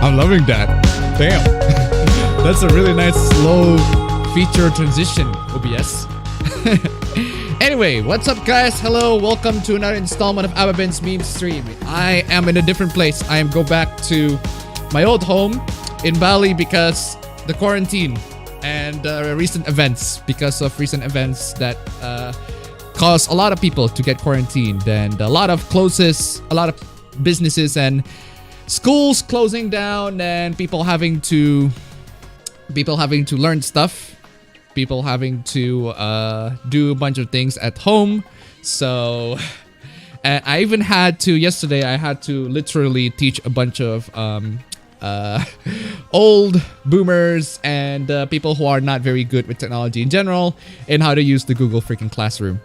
I'm loving that. Damn. That's a really nice slow feature transition, OBS. Anyway, what's up guys? Hello, welcome to another installment of appabend's meme stream. I am in a different place. I am go back to my old home in Bali because the quarantine and recent events, because of recent events that caused a lot of people to get quarantined and a lot of closes, a lot of businesses and schools closing down and people having to learn stuff, people having to do a bunch of things at home. So I even had to, yesterday I had to literally teach a bunch of old boomers and people who are not very good with technology in general in how to use the Google freaking Classroom.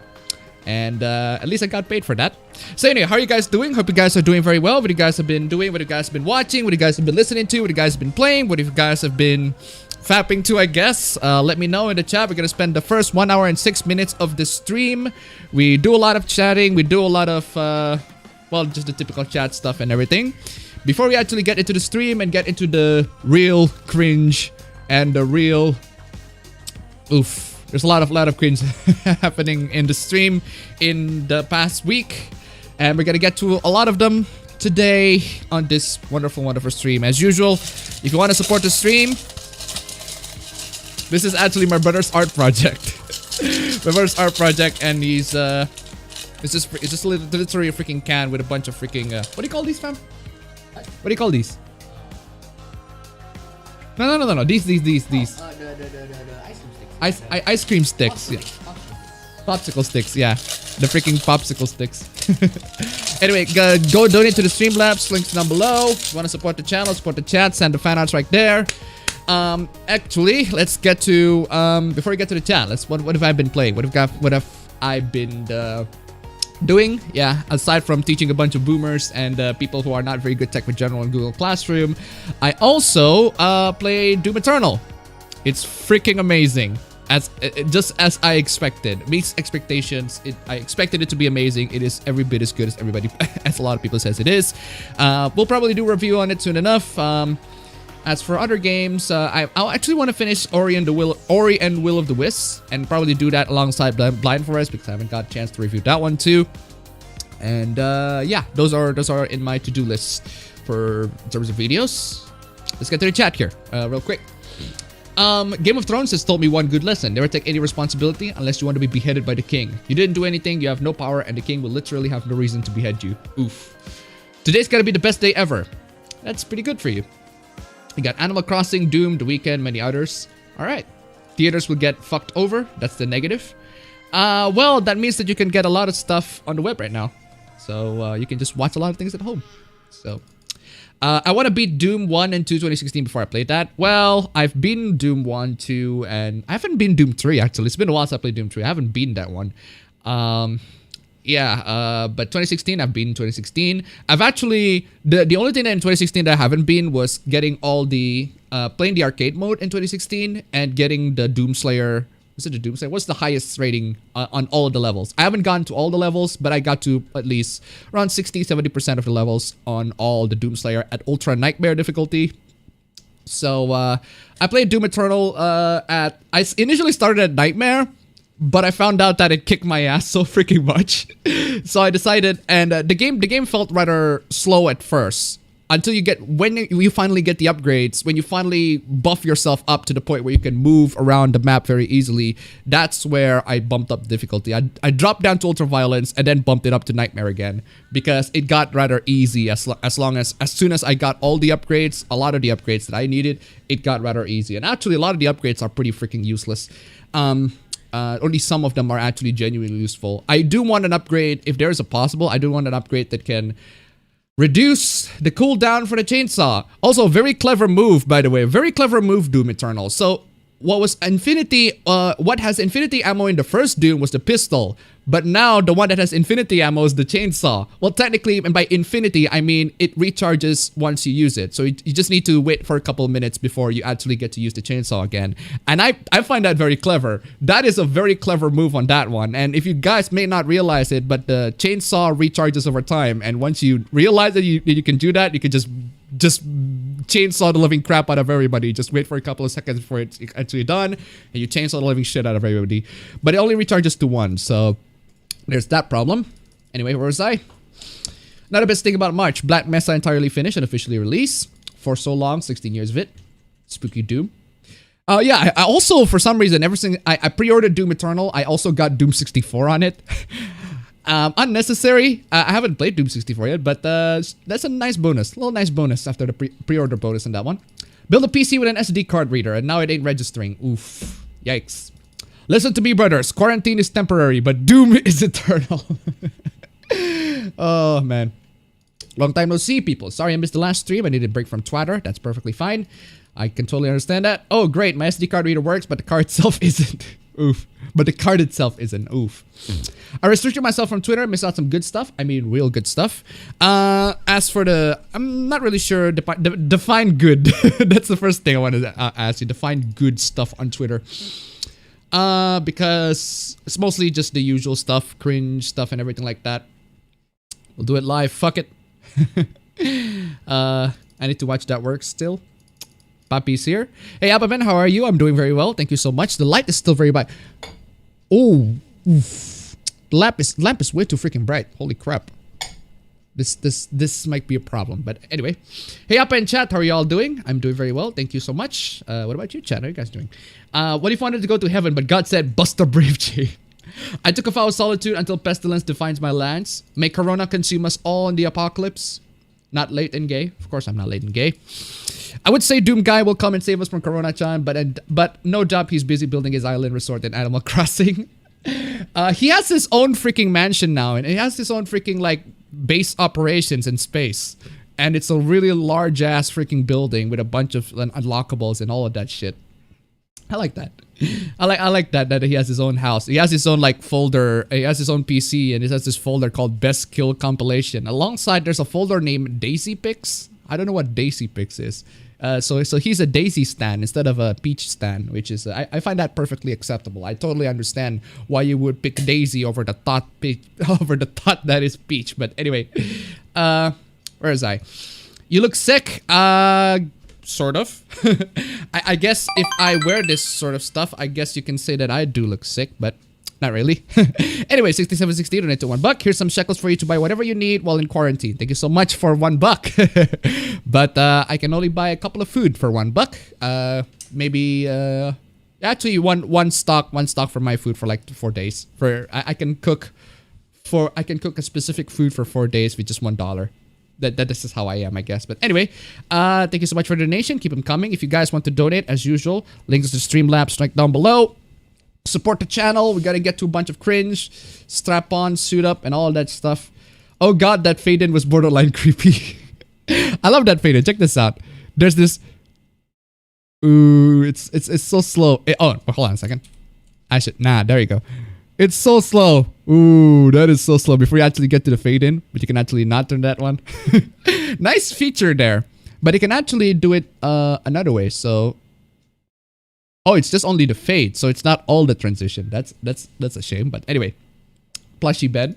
And at least I got paid for that. So anyway, how are you guys doing? Hope you guys are doing very well. What you guys have been doing, what you guys have been watching, what you guys have been listening to, what you guys have been playing, what you guys have been fapping to, I guess. Let me know in the chat. We're gonna spend the first 1 hour and 6 minutes of the stream. We do a lot of chatting. We do a lot of, well, just the typical chat stuff and everything. Before we actually get into the stream and get into the real cringe and the real oof. There's a lot of cringe happening in the stream in the past week. And we're gonna get to a lot of them today on this wonderful, wonderful stream. As usual, if you want to support the stream, this is actually my brother's art project. My brother's art project, and he's it's just literally a freaking can with a bunch of freaking what do you call these, fam? What do you call these? No. These. Ice cream sticks. Yeah. Popsicle sticks, yeah. The freaking popsicle sticks. Anyway, go donate to the Streamlabs. Links down below. If you want to support the channel, support the chat, send the fan arts right there. Actually, let's get to before we get to the chat, what have I been playing? What have I been doing? Yeah, aside from teaching a bunch of boomers and people who are not very good tech with general in Google Classroom, I also play Doom Eternal. It's freaking amazing. Just as I expected. Meets expectations. I expected it to be amazing. It is every bit as good as everybody, as a lot of people says it is. We'll probably do a review on it soon enough. As for other games, I'll actually want to finish Ori and Will of the Wisps, and probably do that alongside Blind Forest because I haven't got a chance to review that one too. And yeah, those are in my to-do list for in terms of videos. Let's get to the chat here, real quick. Game of Thrones has told me one good lesson: never take any responsibility unless you want to be beheaded by the king. You didn't do anything, you have no power, and the king will literally have no reason to behead you. Oof. Today's gotta be the best day ever. That's pretty good for you. You got Animal Crossing, Doom, The Weeknd, many others. Alright. Theaters will get fucked over. That's the negative. Well, that means that you can get a lot of stuff on the web right now. So you can just watch a lot of things at home. So I want to beat Doom 1 and 2 2016 before I played that. Well, I've beaten Doom 1, 2, and I haven't beaten Doom 3 actually. It's been a while since I played Doom 3. I haven't beaten that one. Yeah, but 2016, I've beaten 2016. I've actually, the only thing that in 2016 that I haven't been was getting all the, playing the arcade mode in 2016 and getting the Doomslayer. Is it the Doomslayer? What's the highest rating on all of the levels? I haven't gotten to all the levels, but I got to at least around 60-70% of the levels on all the Doomslayer at Ultra Nightmare difficulty. So, I played Doom Eternal I initially started at Nightmare, but I found out that it kicked my ass so freaking much. So I decided, and the game felt rather slow at first. Until you get, when you finally get the upgrades, when you finally buff yourself up to the point where you can move around the map very easily, that's where I bumped up the difficulty. I dropped down to Ultra Violence and then bumped it up to Nightmare again, because it got rather easy as soon as I got all the upgrades, a lot of the upgrades that I needed, it got rather easy. And actually, a lot of the upgrades are pretty freaking useless. Only some of them are actually genuinely useful. I do want an upgrade, if there is a possible, I do want an upgrade that can reduce the cooldown for the chainsaw. Also, very clever move, by the way. Very clever move, Doom Eternal. So, what has infinity ammo in the first Doom was the pistol. But now, the one that has infinity ammo is the chainsaw. Well, technically, and by infinity, I mean it recharges once you use it. So, you just need to wait for a couple of minutes before you actually get to use the chainsaw again. And I find that very clever. That is a very clever move on that one. And if you guys may not realize it, but the chainsaw recharges over time. And once you realize that you can do that, you can just chainsaw the living crap out of everybody. Just wait for a couple of seconds before it's actually done, and you chainsaw the living shit out of everybody. But it only recharges to 1, so there's that problem. Anyway, where was I? Not the best thing about March. Black Mesa entirely finished and officially released. For so long, 16 years of it. Spooky Doom. Yeah, I also, for some reason, I pre-ordered Doom Eternal. I also got Doom 64 on it. Unnecessary. I haven't played Doom 64 yet, but that's a nice bonus. A little nice bonus after the pre-order bonus on that one. Build a PC with an SD card reader, and now it ain't registering. Oof. Yikes. Listen to me, brothers. Quarantine is temporary, but Doom is eternal. Oh, man. Long time no see, people. Sorry I missed the last stream. I needed a break from Twitter. That's perfectly fine. I can totally understand that. Oh, great. My SD card reader works, but the card itself isn't. Oof. But the card itself isn't. Oof. I restricted myself from Twitter. Missed out some good stuff. I mean, real good stuff. As for I'm not really sure. Define good. That's the first thing I wanted to ask you. Define good stuff on Twitter. Because it's mostly just the usual stuff. Cringe stuff and everything like that. We'll do it live. Fuck it. I need to watch that work still. Papi's here. Hey, appabend, how are you? I'm doing very well. Thank you so much. The light is still very bright. Oh, oof. The lamp is way too freaking bright. Holy crap. This might be a problem. But anyway. Hey, appabend chat, how are y'all doing? I'm doing very well. Thank you so much. What about you, chat? How are you guys doing? What if I wanted to go to heaven, but God said, bust a brave J? I took a vow of solitude until pestilence defines my lands. May Corona consume us all in the apocalypse. Not late and gay. Of course, I'm not late and gay. I would say Doom Guy will come and save us from Corona-chan, but no doubt he's busy building his island resort in Animal Crossing. He has his own freaking mansion now, and he has his own freaking, like, base operations in space. And it's a really large-ass freaking building with a bunch of unlockables and all of that shit. I like that. I like that he has his own house. He has his own like folder. He has his own PC, and he has this folder called Best Kill Compilation. Alongside, there's a folder named Daisy Picks. I don't know what Daisy Picks is. So he's a Daisy stan instead of a Peach stan, which is I find that perfectly acceptable. I totally understand why you would pick Daisy over the thought that is Peach. But anyway, where is I? You look sick. sort of. I guess if I wear this sort of stuff, I guess you can say that I do look sick, but not really. Anyway, 6760 donate to $1. Here's some shekels for you to buy whatever you need while in quarantine. Thank you so much for $1. But I can only buy a couple of food for $1. Maybe actually one stock for my food for like 4 days. I can cook a specific food for 4 days with just $1. This is how I am, I guess. But anyway, thank you so much for the donation. Keep them coming. If you guys want to donate, as usual, links to Streamlabs right down below. Support the channel. We gotta get to a bunch of cringe, strap on, suit up, and all that stuff. Oh god, that fade in was borderline creepy. I love that fade in. Check this out. There's this. Ooh, it's so slow. Hold on a second. There you go. It's so slow. Ooh, that is so slow. Before you actually get to the fade in, but you can actually not turn that one. Nice feature there, but you can actually do it another way. So. Oh, it's just only the fade, so it's not all the transition. That's a shame. But anyway, plushy bed,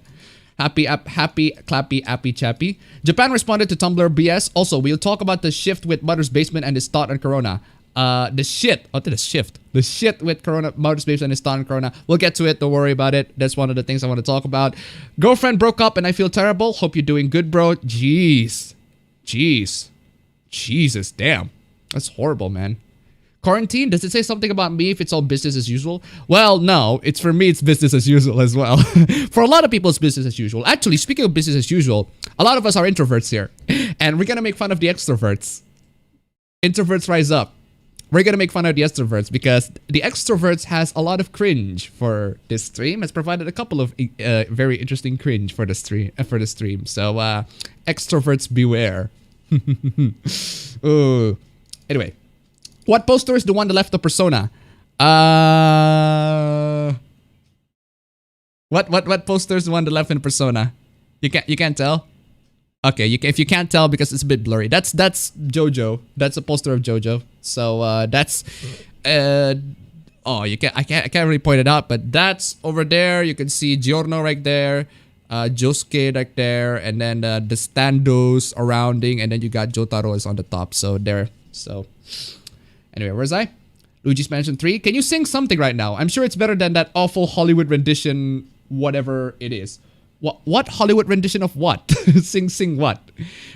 happy, clappy, appy, chappy. Japan responded to Tumblr BS. Also, we'll talk about the shift with Mother's Basement and his thought on Corona. The shit with Corona, Mother's Basement and his thought on Corona. We'll get to it. Don't worry about it. That's one of the things I want to talk about. Girlfriend broke up and I feel terrible. Hope you're doing good, bro. Jesus, damn, that's horrible, man. Quarantine? Does it say something about me if it's all business as usual? Well, no. For me, it's business as usual as well. For a lot of people, it's business as usual. Actually, speaking of business as usual, a lot of us are introverts here. And we're gonna make fun of the extroverts. Introverts rise up. We're gonna make fun of the extroverts because the extroverts has a lot of cringe for this stream. Has provided a couple of very interesting cringe for the stream. So, extroverts beware. Ooh. Anyway. What poster is the one that left the persona? What poster is the one that left in persona? You can't tell? Okay, if you can't tell because it's a bit blurry. That's JoJo. That's a poster of JoJo. So that's I can't really point it out, but that's over there. You can see Giorno right there, Josuke right there, and then the standos surrounding, and then you got Jotaro is on the top. So there. So anyway, where's I? Luigi's Mansion 3. Can you sing something right now? I'm sure it's better than that awful Hollywood rendition, whatever it is. What Hollywood rendition of what? Sing what?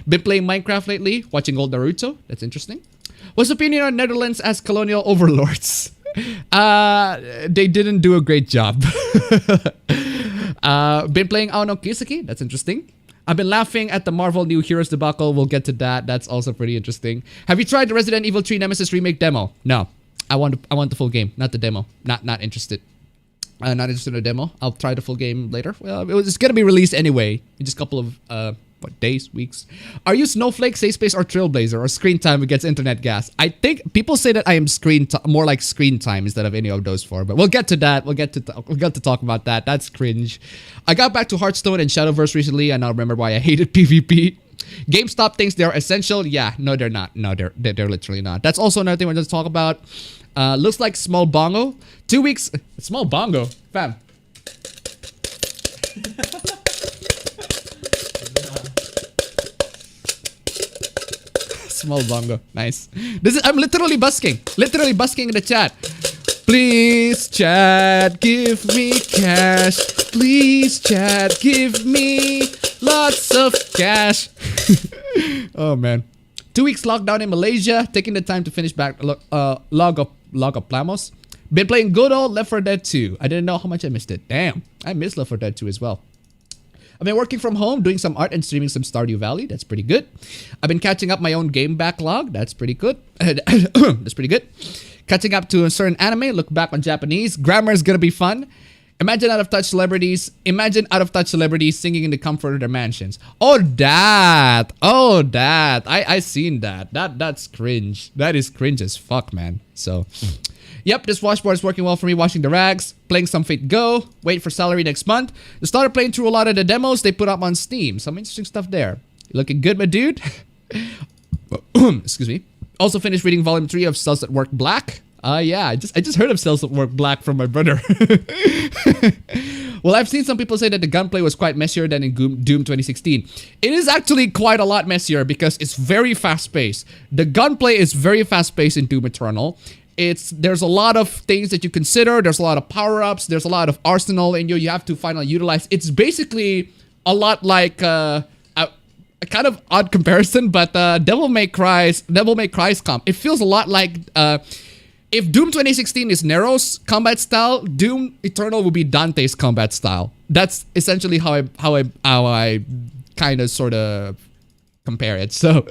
Been playing Minecraft lately, watching old Naruto. That's interesting. What's opinion on Netherlands as colonial overlords? They didn't do a great job. Been playing Aono Kiseki. That's interesting. I've been laughing at the Marvel New Heroes debacle. We'll get to that. That's also pretty interesting. Have you tried the Resident Evil 3 Nemesis remake demo? No. I want the full game, not the demo. Not interested. Not interested in the demo. I'll try the full game later. Well, it's gonna be released anyway in just a couple of days, weeks. Are you Snowflake, Safe Space, or Trailblazer, or Screen Time against Internet Gas? I think people say that I am more like Screen Time instead of any of those four. But we'll get to that. We'll get to talk about that. That's cringe. I got back to Hearthstone and Shadowverse recently, and I remember why I hated PvP. GameStop thinks they're essential. Yeah, no, they're not. No, they're literally not. That's also another thing we're going to talk about. Looks like Small Bongo. 2 weeks. Small Bongo, fam. Small Bongo, nice. I'm literally busking in the chat. Please chat, give me cash. Please chat, give me lots of cash. Oh man. 2 weeks lockdown in Malaysia, taking the time to finish back Log of Plamos. Been playing good old Left 4 Dead 2. I didn't know how much I missed it. Damn, I missed Left 4 Dead 2 as well. I've been working from home, doing some art and streaming some Stardew Valley. That's pretty good. I've been catching up my own game backlog. That's pretty good. That's pretty good. Catching up to a certain anime. Look back on Japanese. Grammar is gonna be fun. Imagine out of touch celebrities singing in the comfort of their mansions. Oh that. I seen that. That's cringe. That is cringe as fuck, man. So yep, this washboard is working well for me, washing the rags, playing some Fate Go, wait for salary next month. I started playing through a lot of the demos they put up on Steam. Some interesting stuff there. You looking good, my dude? Excuse me. Also finished reading volume 3 of Cells at Work Black. Yeah, I just heard of Cells at Work Black from my brother. Well, I've seen some people say that the gunplay was quite messier than in Doom 2016. It is actually quite a lot messier because it's very fast-paced. The gunplay is very fast-paced in Doom Eternal. There's a lot of things that you consider. There's a lot of power-ups. There's a lot of arsenal in you. You have to finally utilize. It's basically a lot like a kind of odd comparison, but Devil May Cry's comp. It feels a lot like if Doom 2016 is Nero's combat style, Doom Eternal will be Dante's combat style. That's essentially how I kind of sort of compare it. So,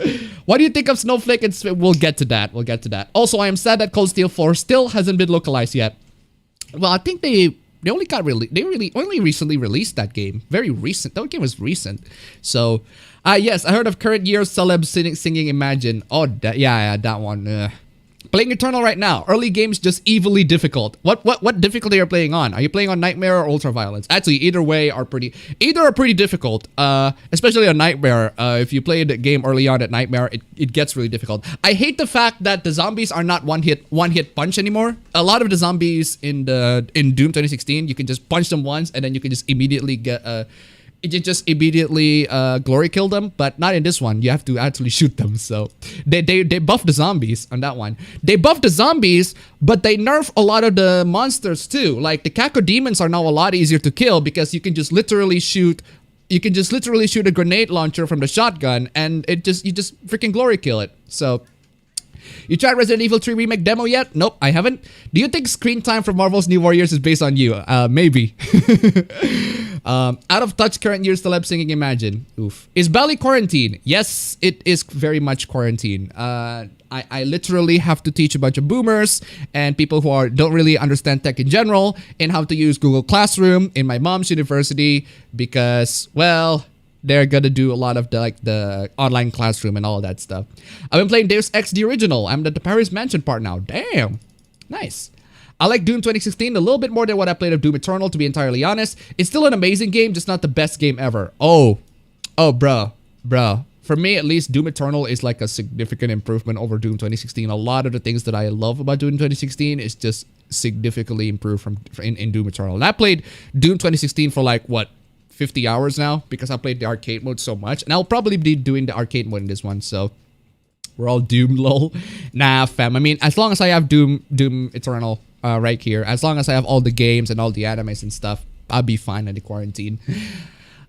what do you think of Snowflake? We'll get to that. Also, I am sad that Cold Steel 4 still hasn't been localized yet. Well, I think they only recently released that game. Very recent. That game was recent. So, yes, I heard of current year celebs singing Imagine. Oh, yeah, that one. Playing Eternal right now. Early games just evilly difficult. What difficulty are you playing on? Are you playing on Nightmare or Ultraviolence? Actually, either are pretty difficult. Especially on Nightmare. If you play the game early on at Nightmare, it gets really difficult. I hate the fact that the zombies are not one hit punch anymore. A lot of the zombies in Doom 2016, you can just punch them once and then you can just immediately get glory kill them, but not in this one. You have to actually shoot them. So they buffed the zombies on that one. They buffed the zombies, but they nerf a lot of the monsters too. Like the cacodemons are now a lot easier to kill because you can just literally shoot a grenade launcher from the shotgun and you just freaking glory kill it. So you tried Resident Evil 3 Remake demo yet? Nope, I haven't. Do you think screen time for Marvel's New Warriors is based on you? Maybe. Out of touch current year celeb singing Imagine. Oof. Is Bali quarantine? Yes, it is very much quarantine. I literally have to teach a bunch of boomers and people who don't really understand tech in general in how to use Google Classroom in my mom's university because, well, they're gonna do a lot of the online classroom and all that stuff. I've been playing Deus Ex the original. I'm the Paris Mansion part now. Damn, nice. I like Doom 2016 a little bit more than what I played of Doom Eternal, to be entirely honest. It's still an amazing game, just not the best game ever. Oh, bro. For me, at least, Doom Eternal is like a significant improvement over Doom 2016. A lot of the things that I love about Doom 2016 is just significantly improved in Doom Eternal. And I played Doom 2016 for like, 50 hours now because I played the arcade mode so much. And I'll probably be doing the arcade mode in this one, so we're all doomed, lol. Nah, fam. I mean, as long as I have Doom Eternal right here, as long as I have all the games and all the animes and stuff, I'll be fine in the quarantine.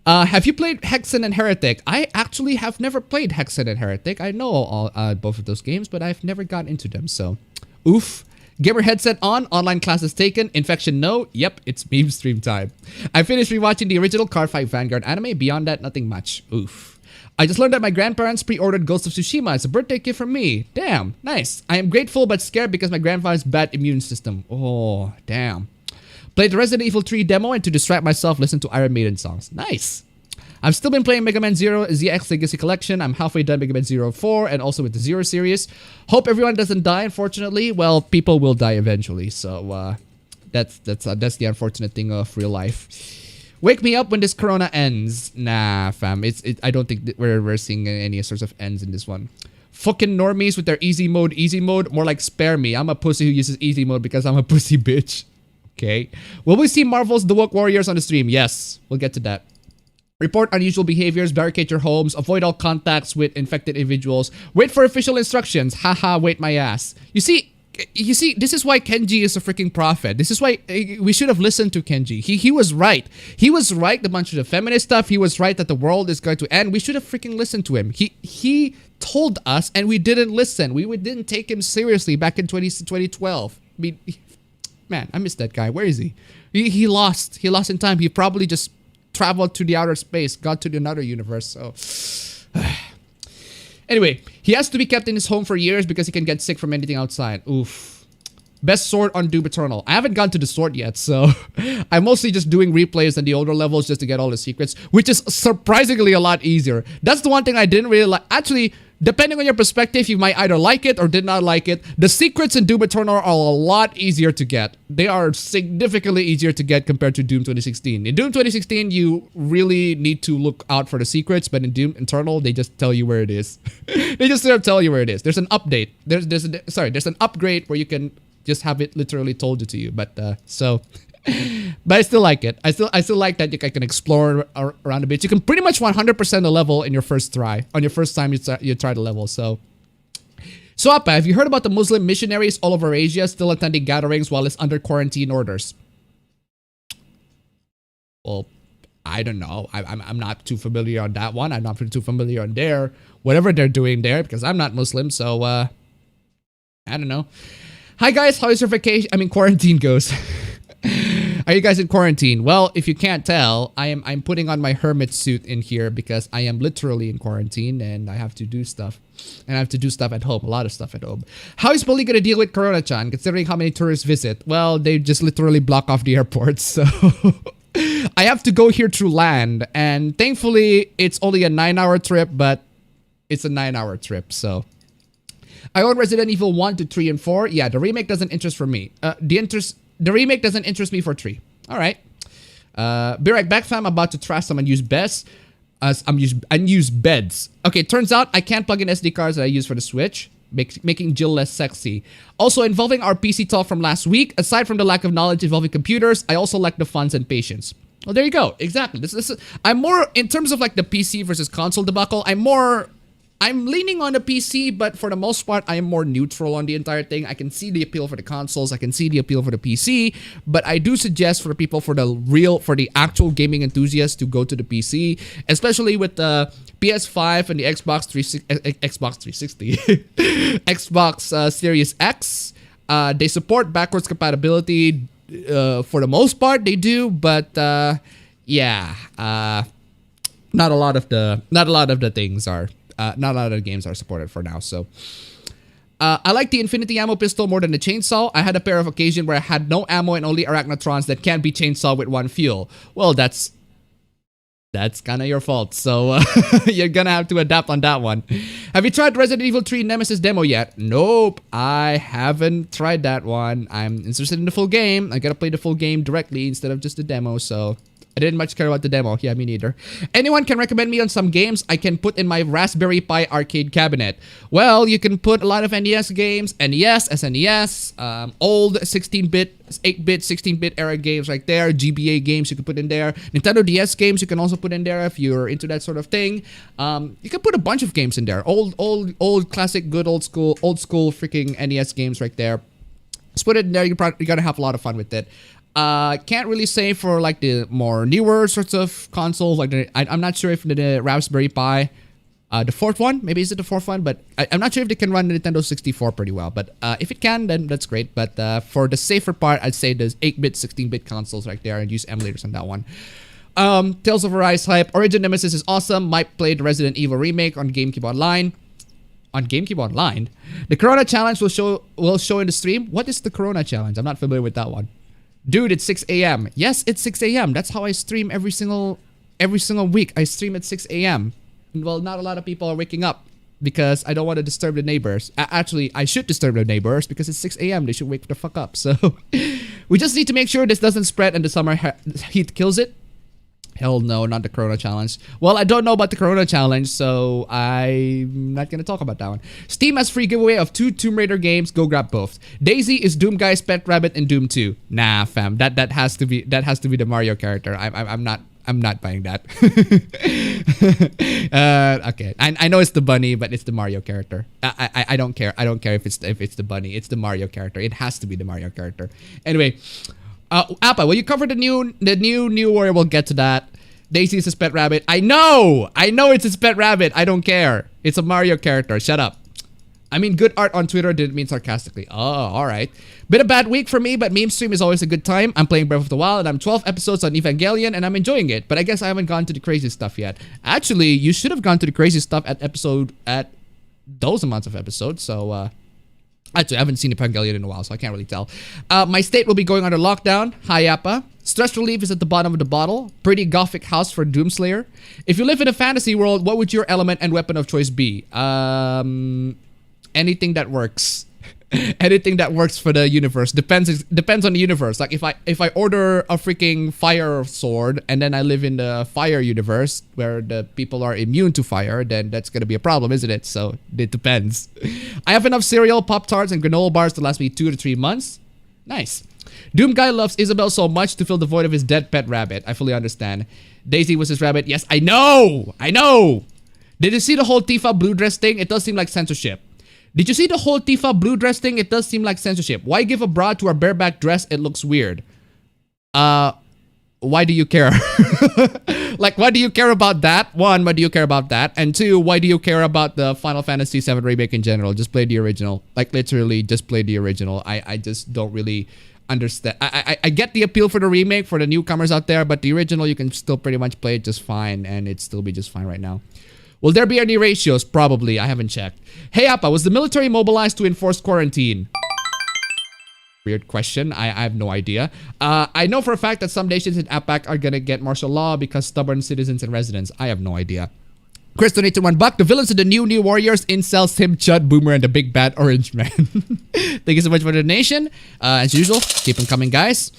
Have you played Hexen and Heretic? I actually have never played Hexen and Heretic. I know both of those games, but I've never gotten into them, so oof. Gamer headset on, online classes taken, infection no, yep, it's Memestream time. I finished rewatching the original Cardfight Vanguard anime, beyond that, nothing much. Oof. I just learned that my grandparents pre-ordered Ghost of Tsushima as a birthday gift from me. Damn, nice. I am grateful but scared because my grandfather's bad immune system. Oh, damn. Played the Resident Evil 3 demo and to distract myself, listen to Iron Maiden songs. Nice. I've still been playing Mega Man Zero ZX Legacy Collection. I'm halfway done Mega Man Zero 4 and also with the Zero series. Hope everyone doesn't die, unfortunately. Well, people will die eventually, so that's the unfortunate thing of real life. Wake me up when this corona ends. Nah, fam. I don't think that we're seeing any sorts of ends in this one. Fucking normies with their easy mode. More like spare me. I'm a pussy who uses easy mode because I'm a pussy bitch. Okay. Will we see Marvel's The Woke Warriors on the stream? Yes. We'll get to that. Report unusual behaviors, barricade your homes, avoid all contacts with infected individuals, wait for official instructions, haha, wait my ass. You see, this is why Kenji is a freaking prophet. This is why we should have listened to Kenji. He was right. He was right, a bunch of the feminist stuff. He was right that the world is going to end. We should have freaking listened to him. He told us and we didn't listen. We didn't take him seriously back in 2012. I mean, man, I miss that guy. Where is he? He lost in time. He probably just traveled to the outer space, got to another universe, so anyway, he has to be kept in his home for years because he can get sick from anything outside. Oof. Best sword on Doom Eternal. I haven't gone to the sword yet, so I'm mostly just doing replays on the older levels just to get all the secrets, which is surprisingly a lot easier. That's the one thing I didn't really like. Actually, depending on your perspective, you might either like it or did not like it. The secrets in Doom Eternal are a lot easier to get. They are significantly easier to get compared to Doom 2016. In Doom 2016, you really need to look out for the secrets, but in Doom Eternal, they just tell you where it is. They just sort of tell you where it is. There's an update. There's an upgrade where you can just have it literally told to you. But so But I still like it. I still like that you can explore around a bit. You can pretty much 100% the level in your first try. On your first time you try the level. So Appa, have you heard about the Muslim missionaries all over Asia still attending gatherings while it's under quarantine orders? Well, I don't know. I'm not too familiar on that one. I'm not too familiar on whatever they're doing there because I'm not Muslim. So I don't know. Hi guys, how is your vacation? I mean, quarantine goes. Are you guys in quarantine? Well, if you can't tell, I'm putting on my hermit suit in here because I am literally in quarantine and I have to do stuff. And I have to do stuff at home, a lot of stuff at home. How is Bali gonna deal with Corona-chan considering how many tourists visit? Well, they just literally block off the airports, so I have to go here through land, and thankfully it's only a 9-hour trip, but it's a 9-hour trip, so. I own Resident Evil 1 to 3 and 4. Yeah, the remake doesn't interest for me. The remake doesn't interest me for 3. All right. Be right back, fam. I'm about to trash some unused unused beds. Okay, turns out I can't plug in SD cards that I use for the Switch, making Jill less sexy. Also, involving our PC talk from last week, aside from the lack of knowledge involving computers, I also lack the funds and patience. Well, there you go. Exactly. This is, I'm more, in terms of like the PC versus console debacle, I'm leaning on the PC, but for the most part, I am more neutral on the entire thing. I can see the appeal for the consoles. I can see the appeal for the PC, but I do suggest for the people, for the actual gaming enthusiasts to go to the PC, especially with the PS5 and the Xbox 360, Xbox Series X. They support backwards compatibility. For the most part, they do, but yeah, not a lot of the things are. Not a lot of games are supported for now, so. I like the Infinity Ammo pistol more than the chainsaw. I had a pair of occasions where I had no ammo and only arachnotrons that can't be chainsaw with one fuel. Well, that's kind of your fault, so you're gonna have to adapt on that one. Have you tried Resident Evil 3 Nemesis demo yet? Nope, I haven't tried that one. I'm interested in the full game. I gotta play the full game directly instead of just the demo, so. I didn't much care about the demo. Yeah, me neither. Anyone can recommend me on some games I can put in my Raspberry Pi arcade cabinet. Well, you can put a lot of NES games, NES, SNES, old 16-bit, 8-bit, 16-bit era games right there. GBA games you can put in there. Nintendo DS games you can also put in there if you're into that sort of thing. You can put a bunch of games in there. Old classic, good old school freaking NES games right there. Just put it in there. You're gonna have a lot of fun with it. Can't really say for like the more newer sorts of consoles, like I'm not sure if the Raspberry Pi, the fourth one, maybe is it the fourth one, but I'm not sure if they can run the Nintendo 64 pretty well, but if it can, then that's great. But for the safer part, I'd say there's 8-bit, 16-bit consoles right there and use emulators on that one. Tales of Arise hype. Origin Nemesis is awesome. Might play the Resident Evil remake on GameCube Online. On GameCube Online? The Corona Challenge will show in the stream. What is the Corona Challenge? I'm not familiar with that one. Dude, it's 6 a.m. Yes, it's 6 a.m. That's how I stream every single week. I stream at 6 a.m. Well, not a lot of people are waking up because I don't want to disturb the neighbors. Actually, I should disturb the neighbors because it's 6 a.m. They should wake the fuck up. So we just need to make sure this doesn't spread and the summer heat kills it. Hell no, not the Corona Challenge. Well, I don't know about the Corona Challenge, so I'm not going to talk about that one. Steam has free giveaway of 2 Tomb Raider games. Go grab both. Daisy is Doom Guy's pet rabbit in Doom 2. Nah, fam. That has to be the Mario character. I'm not buying that. Okay. I know it's the bunny, but it's the Mario character. I don't care. I don't care if it's the bunny. It's the Mario character. It has to be the Mario character. Anyway, Appa, will you cover the new warrior? We'll get to that. Daisy is his pet rabbit. I know it's his pet rabbit. I don't care. It's a Mario character. Shut up. I mean, good art on Twitter didn't mean sarcastically. Oh, alright. Been a bad week for me, but Memestream is always a good time. I'm playing Breath of the Wild and I'm 12 episodes on Evangelion and I'm enjoying it. But I guess I haven't gone to the crazy stuff yet. Actually, you should have gone to the crazy stuff at those amounts of episodes. So, actually, I haven't seen Evangelion in a while, so I can't really tell. My state will be going under lockdown. Hi, Appa. Stress relief is at the bottom of the bottle. Pretty gothic house for Doomslayer. If you live in a fantasy world, what would your element and weapon of choice be? Anything that works. Anything that works for the universe. Depends on the universe. Like if I order a freaking fire sword and then I live in the fire universe where the people are immune to fire, then that's gonna be a problem, isn't it? So it depends. I have enough cereal, Pop-Tarts, and granola bars to last me 2 to 3 months. Nice. Doom Guy loves Isabel so much to fill the void of his dead pet rabbit. I fully understand. Daisy was his rabbit. Yes, I know! I know! Did you see the whole Tifa blue dress thing? It does seem like censorship. Did you see the whole Tifa blue dress thing? It does seem like censorship. Why give a bra to a bareback dress? It looks weird. Why do you care? Like, why do you care about that? One, why do you care about that? And two, why do you care about the Final Fantasy VII Remake in general? Just play the original. Like, literally, just play the original. I just don't really understand. I get the appeal for the remake for the newcomers out there, but the original, you can still pretty much play it just fine, and it'd still be just fine right now. Will there be any ratios? Probably. I haven't checked. Hey, Appa, was the military mobilized to enforce quarantine? Weird question. I have no idea. I know for a fact that some nations in APAC are gonna get martial law because stubborn citizens and residents. I have no idea. Chris donated $1. The villains of the new Warriors, Incel, Sim, Chud, Boomer, and the Big Bad Orange Man. Thank you so much for the donation. As usual, keep them coming, guys.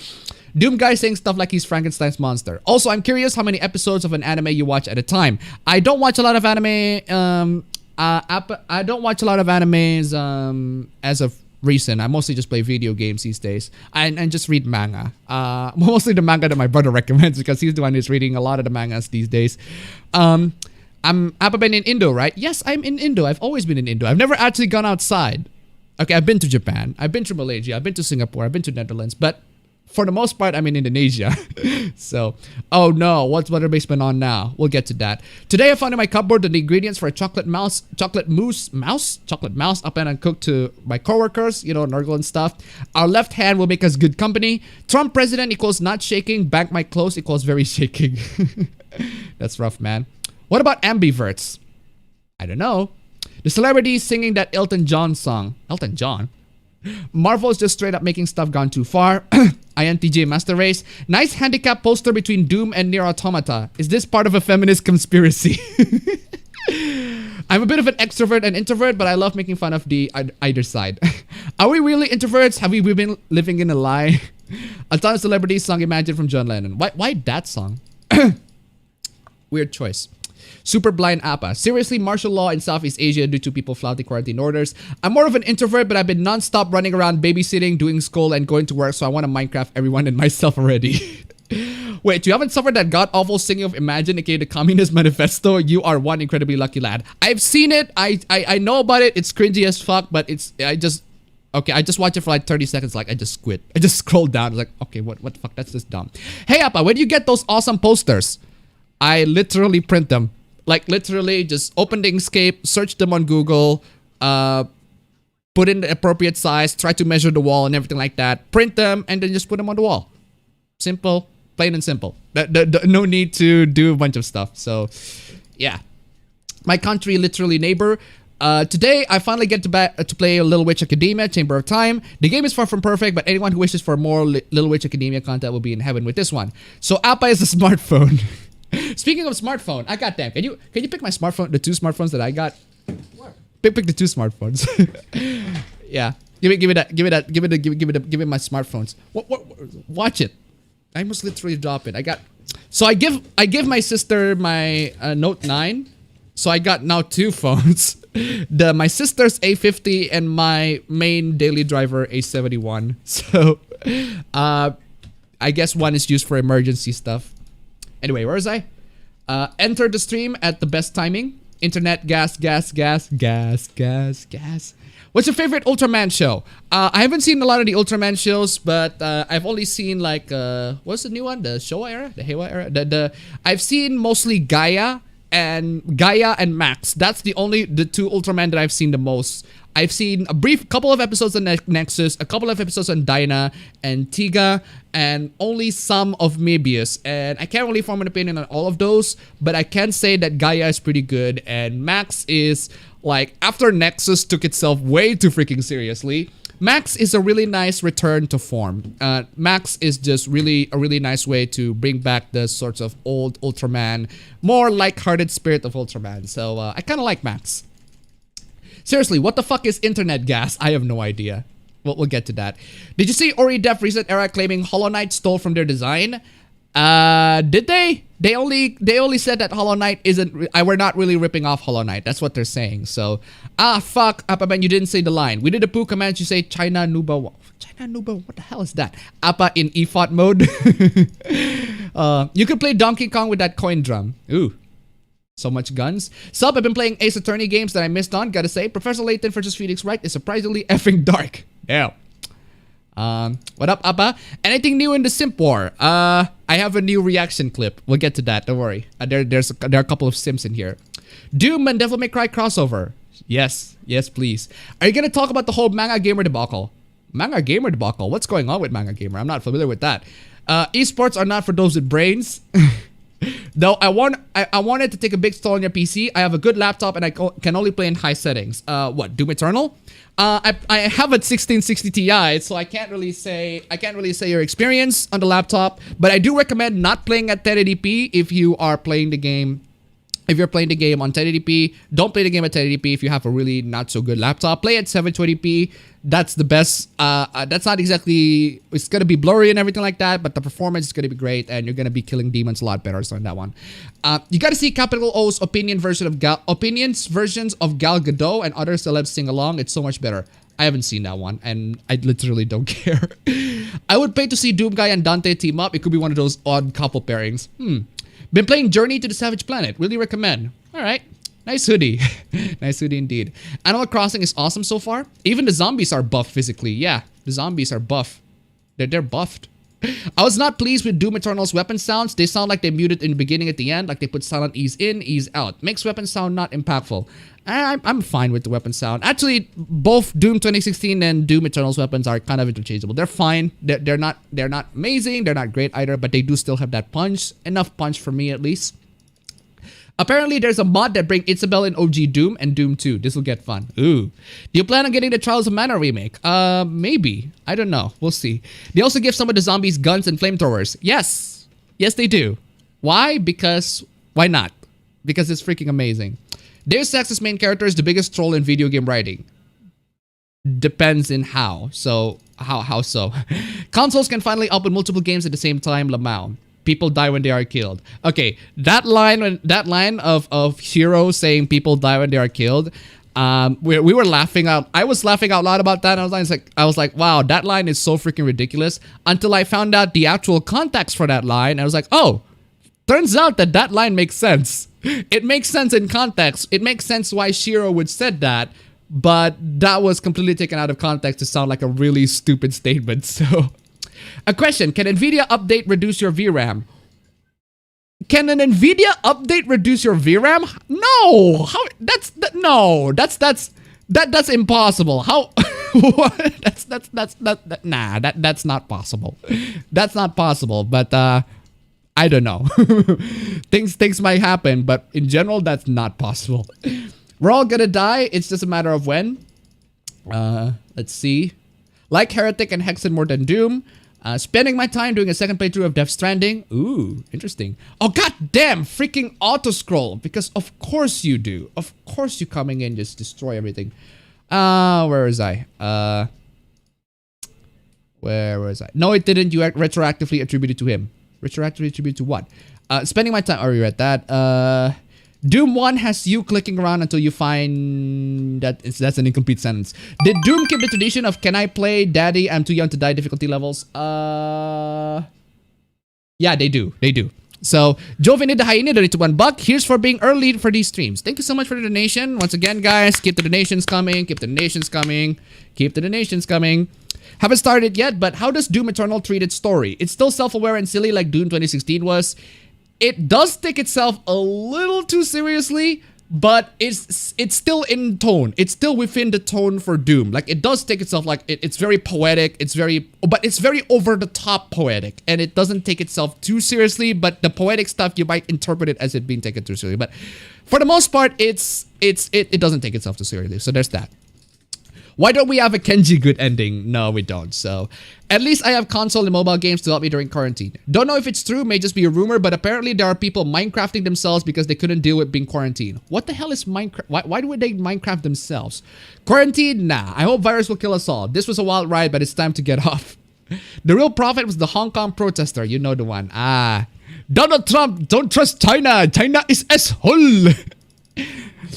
Doom Guy saying stuff like he's Frankenstein's monster. Also, I'm curious how many episodes of an anime you watch at a time. I don't watch a lot of anime. I don't watch a lot of animes as of recent. I mostly just play video games these days and just read manga. Mostly the manga that my brother recommends because he's the one who's reading a lot of the mangas these days. I'm appabend in Indo, right? Yes, I'm in Indo. I've always been in Indo. I've never actually gone outside. Okay, I've been to Japan. I've been to Malaysia. I've been to Singapore. I've been to Netherlands. But for the most part, I'm in Indonesia. So, oh no, what's Butter Basement on now? We'll get to that. Today I found in my cupboard the ingredients for a chocolate mouse up and cooked to my coworkers, you know, Nurgle and stuff. Our left hand will make us good company. Trump president equals not shaking. Bank my clothes equals very shaking. That's rough, man. What about ambiverts? I don't know. The celebrity singing that Elton John song. Elton John? Marvel's just straight up making stuff gone too far. INTJ Master Race. Nice handicap poster between Doom and Nier Automata. Is this part of a feminist conspiracy? I'm a bit of an extrovert and introvert, but I love making fun of the either side. Are we really introverts? Have we been living in a lie? A ton of celebrities song Imagine from John Lennon. Why that song? Weird choice. Super blind Appa. Seriously, martial law in Southeast Asia due to people flouting quarantine orders. I'm more of an introvert, but I've been non-stop running around babysitting, doing school, and going to work, so I want to Minecraft everyone and myself already. Wait, you haven't suffered that god-awful singing of Imagine, aka the Communist Manifesto? You are one incredibly lucky lad. I've seen it. I know about it. It's cringy as fuck, but I just watched it for like 30 seconds, like I just quit. I just scrolled down, like, okay, what the fuck, that's just dumb. Hey Appa, where do you get those awesome posters? I literally print them. Like literally just open the Inkscape, search them on Google, put in the appropriate size, try to measure the wall and everything like that, print them, and then just put them on the wall. Simple, plain and simple. No need to do a bunch of stuff. So yeah, my country literally neighbor. Today I finally get to play Little Witch Academia, Chamber of Time. The game is far from perfect, but anyone who wishes for more Little Witch Academia content will be in heaven with this one. So Appa is a smartphone. Speaking of smartphone, I got them. Can you pick my smartphone, the two smartphones that I got? What? Pick the two smartphones. Yeah, give me my smartphones. Watch it. I must literally drop it. I give my sister my Note 9. So I got now two phones. My sister's A50 and my main daily driver A71. So I guess one is used for emergency stuff. Anyway, where was I? Enter the stream at the best timing. Internet, gas. What's your favorite Ultraman show? I haven't seen a lot of the Ultraman shows, but I've only seen like what's the new one? The Showa era, the Heiwa era. I've seen mostly Gaia and Max. That's the two Ultraman that I've seen the most. I've seen a brief couple of episodes on Nexus, a couple of episodes on Dyna and Tiga, and only some of Mebius. And I can't really form an opinion on all of those, but I can say that Gaia is pretty good, and Max is like, after Nexus took itself way too freaking seriously, Max is a really nice return to form. Max is just a really nice way to bring back the sorts of old Ultraman, more light-hearted spirit of Ultraman. So I kind of like Max. Seriously, what the fuck is internet gas? I have no idea. We'll get to that. Did you see Ori Def Recent Era claiming Hollow Knight stole from their design? Did they? They only said that Hollow Knight isn't. We're not really ripping off Hollow Knight. That's what they're saying. So, fuck, Appaben, you didn't say the line. We did a poo command. You say China Nuba. China Nuba. What the hell is that? Appa in EFOT mode. You could play Donkey Kong with that coin drum. Ooh. So much guns. Sup, I've been playing Ace Attorney games that I missed on. Gotta say, Professor Layton versus Phoenix Wright is surprisingly effing dark. Damn. What up, Appa? Anything new in the Simp War? I have a new reaction clip. We'll get to that. Don't worry. There are a couple of Sims in here. Doom and Devil May Cry crossover. Yes. Yes, please. Are you gonna talk about the whole Manga Gamer debacle? Manga Gamer debacle? What's going on with Manga Gamer? I'm not familiar with that. Esports are not for those with brains. Though I wanted to take a big stall on your PC. I have a good laptop and I can only play in high settings. What, Doom Eternal? I have a 1660 Ti, so I can't really say your experience on the laptop, but I do recommend not playing at 1080p if you are playing the game. If you're playing the game on 1080p, don't play the game at 1080p if you have a really not so good laptop. Play at 720p. That's the best. That's not exactly, it's going to be blurry and everything like that, but the performance is going to be great and you're going to be killing demons a lot better. So on that one. You got to see Capital O's opinions versions of Gal Gadot and other celebs sing along. It's so much better. I haven't seen that one and I literally don't care. I would pay to see Doom Guy and Dante team up. It could be one of those odd couple pairings. Been playing Journey to the Savage Planet. Really recommend. All right. Nice hoodie. Nice hoodie indeed. Animal Crossing is awesome so far. Even the zombies are buff physically. Yeah, the zombies are buff. They're buffed. I was not pleased with Doom Eternal's weapon sounds. They sound like they muted in the beginning at the end. Like they put silent ease in, ease out. Makes weapon sound not impactful. I'm fine with the weapon sound. Actually, both Doom 2016 and Doom Eternal's weapons are kind of interchangeable. They're fine. They're not amazing. They're not great either, but they do still have that punch. Enough punch for me at least. Apparently, there's a mod that brings Isabel in OG Doom and Doom 2. This will get fun. Ooh. Do you plan on getting the Trials of Mana remake? Maybe. I don't know. We'll see. They also give some of the zombies guns and flamethrowers. Yes. Yes, they do. Why? Because, why not? Because it's freaking amazing. Deus Ex's main character is the biggest troll in video game writing. Depends in how. So, how so? Consoles can finally open multiple games at the same time, Lamau. People die when they are killed. Okay, that line of Shiro saying people die when they are killed, we were laughing out. I was laughing out loud about that. And I was like, wow, that line is so freaking ridiculous. Until I found out the actual context for that line, I was like, oh, turns out that line makes sense. It makes sense in context. It makes sense why Shiro would said that, but that was completely taken out of context to sound like a really stupid statement. So. A question, can NVIDIA update reduce your VRAM? Can an NVIDIA update reduce your VRAM? No! How that's impossible. How that's not possible. That's not possible, but I don't know. Things might happen, but in general that's not possible. We're all gonna die, it's just a matter of when. Let's see. Like Heretic and Hexen more than Doom. Spending my time doing a second playthrough of Death Stranding. Ooh, interesting. Oh, goddamn, freaking auto-scroll. Because of course you do. Of course you coming in just destroy everything. Where was I? Where was I? No, it didn't. You retroactively attributed to him. Retroactively attributed to what? Spending my time. Oh, you read that. Doom 1 has you clicking around until you find that that's an incomplete sentence. Did Doom keep the tradition of can I play Daddy, I'm too young to die difficulty levels? Yeah, they do. They do. So, Jovin the Hyena donated to $1. Here's for being early for these streams. Thank you so much for the donation. Once again, guys, keep the donations coming. Keep the donations coming. Keep the donations coming. Haven't started yet, but how does Doom Eternal treat its story? It's still self-aware and silly like Doom 2016 was. It does take itself a little too seriously, but it's still in tone. It's still within the tone for Doom. Like, it does take itself like, it's very poetic. But it's very over the top poetic. And it doesn't take itself too seriously, but the poetic stuff, you might interpret it as it being taken too seriously. But for the most part, it doesn't take itself too seriously. So there's that. Why don't we have a Kenji good ending? No, we don't. So, at least I have console and mobile games to help me during quarantine. Don't know if it's true, may just be a rumor, but apparently there are people Minecrafting themselves because they couldn't deal with being quarantined. What the hell is Minecraft? Why would they Minecraft themselves? Quarantine? Nah. I hope virus will kill us all. This was a wild ride, but it's time to get off. The real prophet was the Hong Kong protester. You know the one. Donald Trump, don't trust China. China is asshole.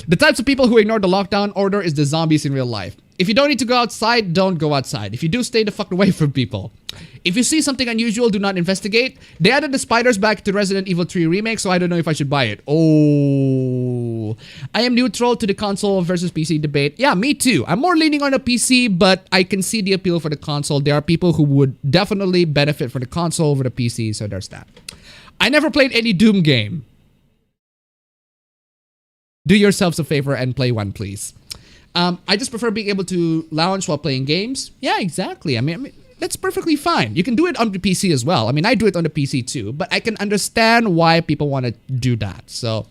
The types of people who ignore the lockdown order is the zombies in real life. If you don't need to go outside, don't go outside. If you do, stay the fuck away from people. If you see something unusual, do not investigate. They added the spiders back to Resident Evil 3 Remake, so I don't know if I should buy it. Oh. I am neutral to the console versus PC debate. Yeah, me too. I'm more leaning on the PC, but I can see the appeal for the console. There are people who would definitely benefit from the console over the PC, so there's that. I never played any Doom game. Do yourselves a favor and play one, please. I just prefer being able to lounge while playing games. Yeah, exactly. I mean, that's perfectly fine. You can do it on the PC as well. I mean, I do it on the PC too, but I can understand why people want to do that. So,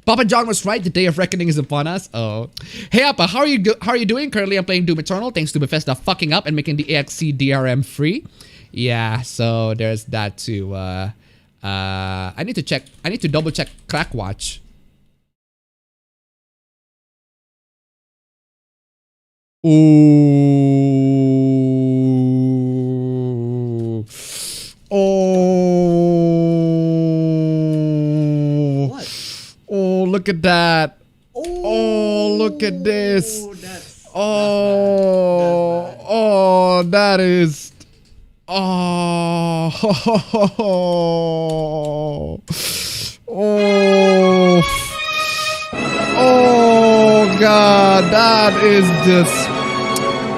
Papa John was right. The day of reckoning is upon us. Oh, hey Appa, how are you doing? Currently, I'm playing Doom Eternal thanks to Bethesda fucking up and making the EXE DRM free. Yeah, so there's that too. I need to check. I need to double check Crackwatch. Ooh. Oh. What? Oh, look at that. Oh, look at this. Oh, that is. Oh. Oh. Oh God, that is just.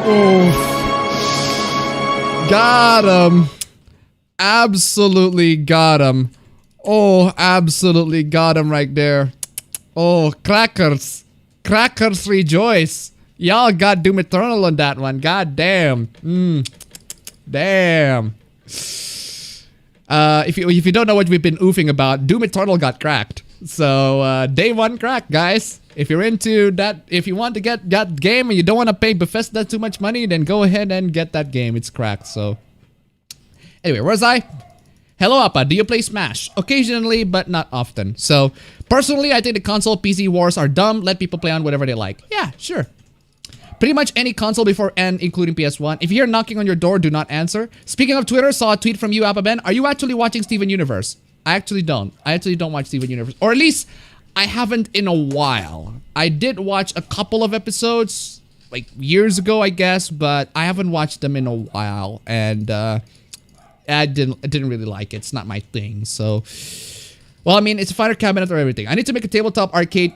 Oh. Got him. Absolutely got him. Oh, absolutely got him right there. Oh, crackers. Crackers rejoice. Y'all got Doom Eternal on that one. God damn. Damn. If you don't know what we've been oofing about, Doom Eternal got cracked. So, day one crack, guys. If you're into that, if you want to get that game and you don't want to pay Bethesda too much money, then go ahead and get that game. It's cracked, so. Anyway, where's I? Hello, Appa. Do you play Smash? Occasionally, but not often. So, personally, I think the console PC wars are dumb. Let people play on whatever they like. Yeah, sure. Pretty much any console before end, including PS1. If you hear knocking on your door, do not answer. Speaking of Twitter, saw a tweet from you, appabend. Are you actually watching Steven Universe? I actually don't. I actually don't watch Steven Universe. Or at least, I haven't in a while. I did watch a couple of episodes, like years ago, I guess, but I haven't watched them in a while. And I didn't really like it. It's not my thing, so. Well, I mean, it's a fighter cabinet or everything. I need to make a tabletop arcade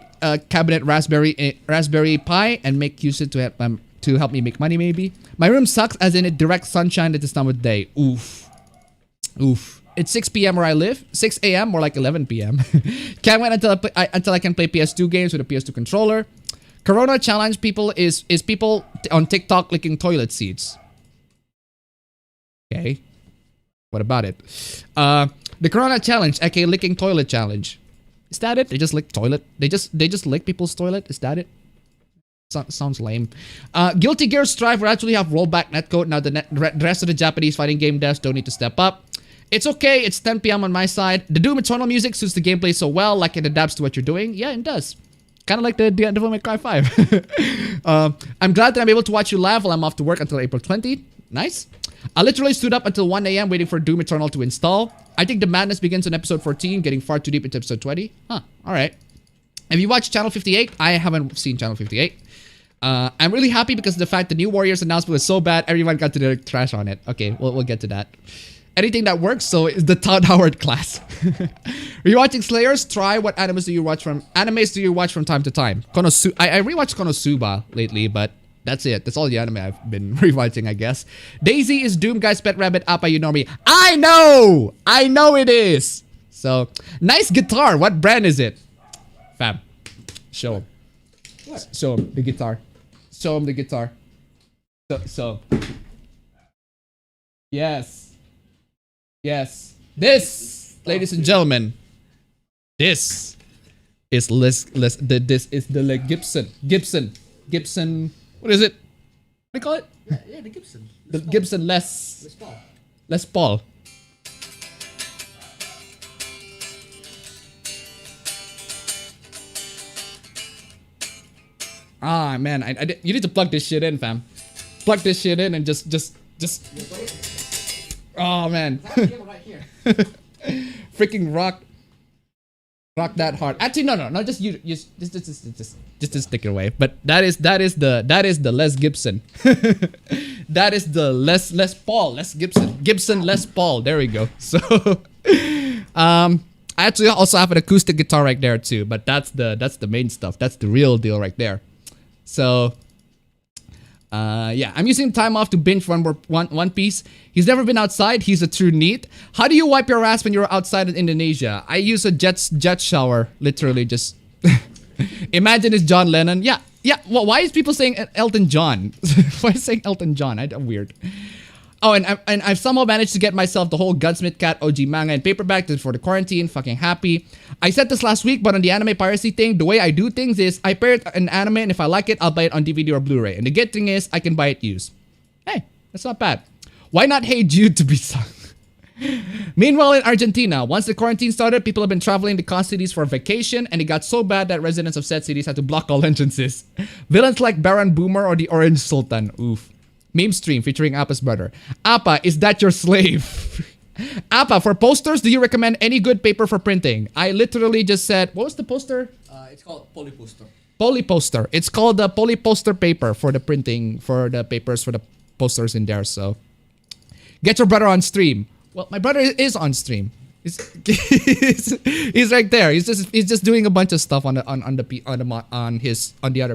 cabinet Raspberry Pi and make use of it to help me make money, maybe. My room sucks, as in it direct sunshine at this time of day. Oof. Oof. It's 6 p.m. where I live. 6 a.m. more like 11 p.m. Can't wait until I can play PS2 games with a PS2 controller. Corona challenge people is people on TikTok licking toilet seats. Okay. What about it? The Corona challenge, aka licking toilet challenge. Is that it? They just lick toilet. They just lick people's toilet. Is that it? Sounds lame. Guilty Gear Strive will actually have rollback netcode. Now the rest of the Japanese fighting game devs don't need to step up. It's okay. It's 10 p.m. on my side. The Doom Eternal music suits the gameplay so well, like it adapts to what you're doing. Yeah, it does. Kind of like the Devil May Cry 5. I'm glad that I'm able to watch you live while I'm off to work until April 20. Nice. I literally stood up until 1 a.m. waiting for Doom Eternal to install. I think the madness begins on episode 14, getting far too deep into episode 20. Huh, alright. Have you watched Channel 58? I haven't seen Channel 58. I'm really happy because of the fact the New Warriors announcement was so bad, everyone got to the trash on it. Okay, we'll get to that. Anything that works, so is the Todd Howard class. Are you watching Slayers? Try. What animes do you watch from time to time? I rewatched Konosuba lately, but that's it. That's all the anime I've been rewatching, I guess. Daisy is Doom Guy's pet rabbit. Appa, you know me. I know it is. So, nice guitar. What brand is it? Fam, show him. What? Show him the guitar. Show him the guitar. So. Yes. Yes. This, ladies and gentlemen, this is this is the Gibson. What is it? What do you call it? Yeah, the Gibson. The Gibson Les Paul. Ah man, you need to plug this shit in, fam. Plug this shit in and just. Oh man. Right here. Freaking rock that hard. Actually, no. Just stick it away. But that is the Les Gibson. That is the Les Paul, Les Gibson Les Paul. There we go. So, I actually also have an acoustic guitar right there too. But that's the main stuff. That's the real deal right there. So. Yeah, I'm using time off to binge One Piece. He's never been outside. He's a true neat. How do you wipe your ass when you're outside in Indonesia? I use a jet shower. Literally just... Imagine it's John Lennon. Yeah. Well, why is people saying Elton John? Why is saying Elton John? I'm weird. Oh, and I've somehow managed to get myself the whole Gunsmith Cat OG manga and paperback for the quarantine. Fucking happy. I said this last week, but on the anime piracy thing, the way I do things is I pirate an anime, and if I like it, I'll buy it on DVD or Blu-ray. And the good thing is, I can buy it used. Hey, that's not bad. Why not Hey Jude to be sung? Meanwhile, in Argentina, once the quarantine started, people have been traveling to coast cities for a vacation, and it got so bad that residents of said cities had to block all entrances. Villains like Baron Boomer or the Orange Sultan. Oof. Memestream featuring Appa's brother. Appa, is that your slave? Appa, for posters, do you recommend any good paper for printing? I literally just said, what was the poster? It's called polyposter. Polyposter. It's called the polyposter paper for the printing, for the papers, for the posters in there. So, get your brother on stream. Well, my brother is on stream. He's right there. He's just doing a bunch of stuff on the other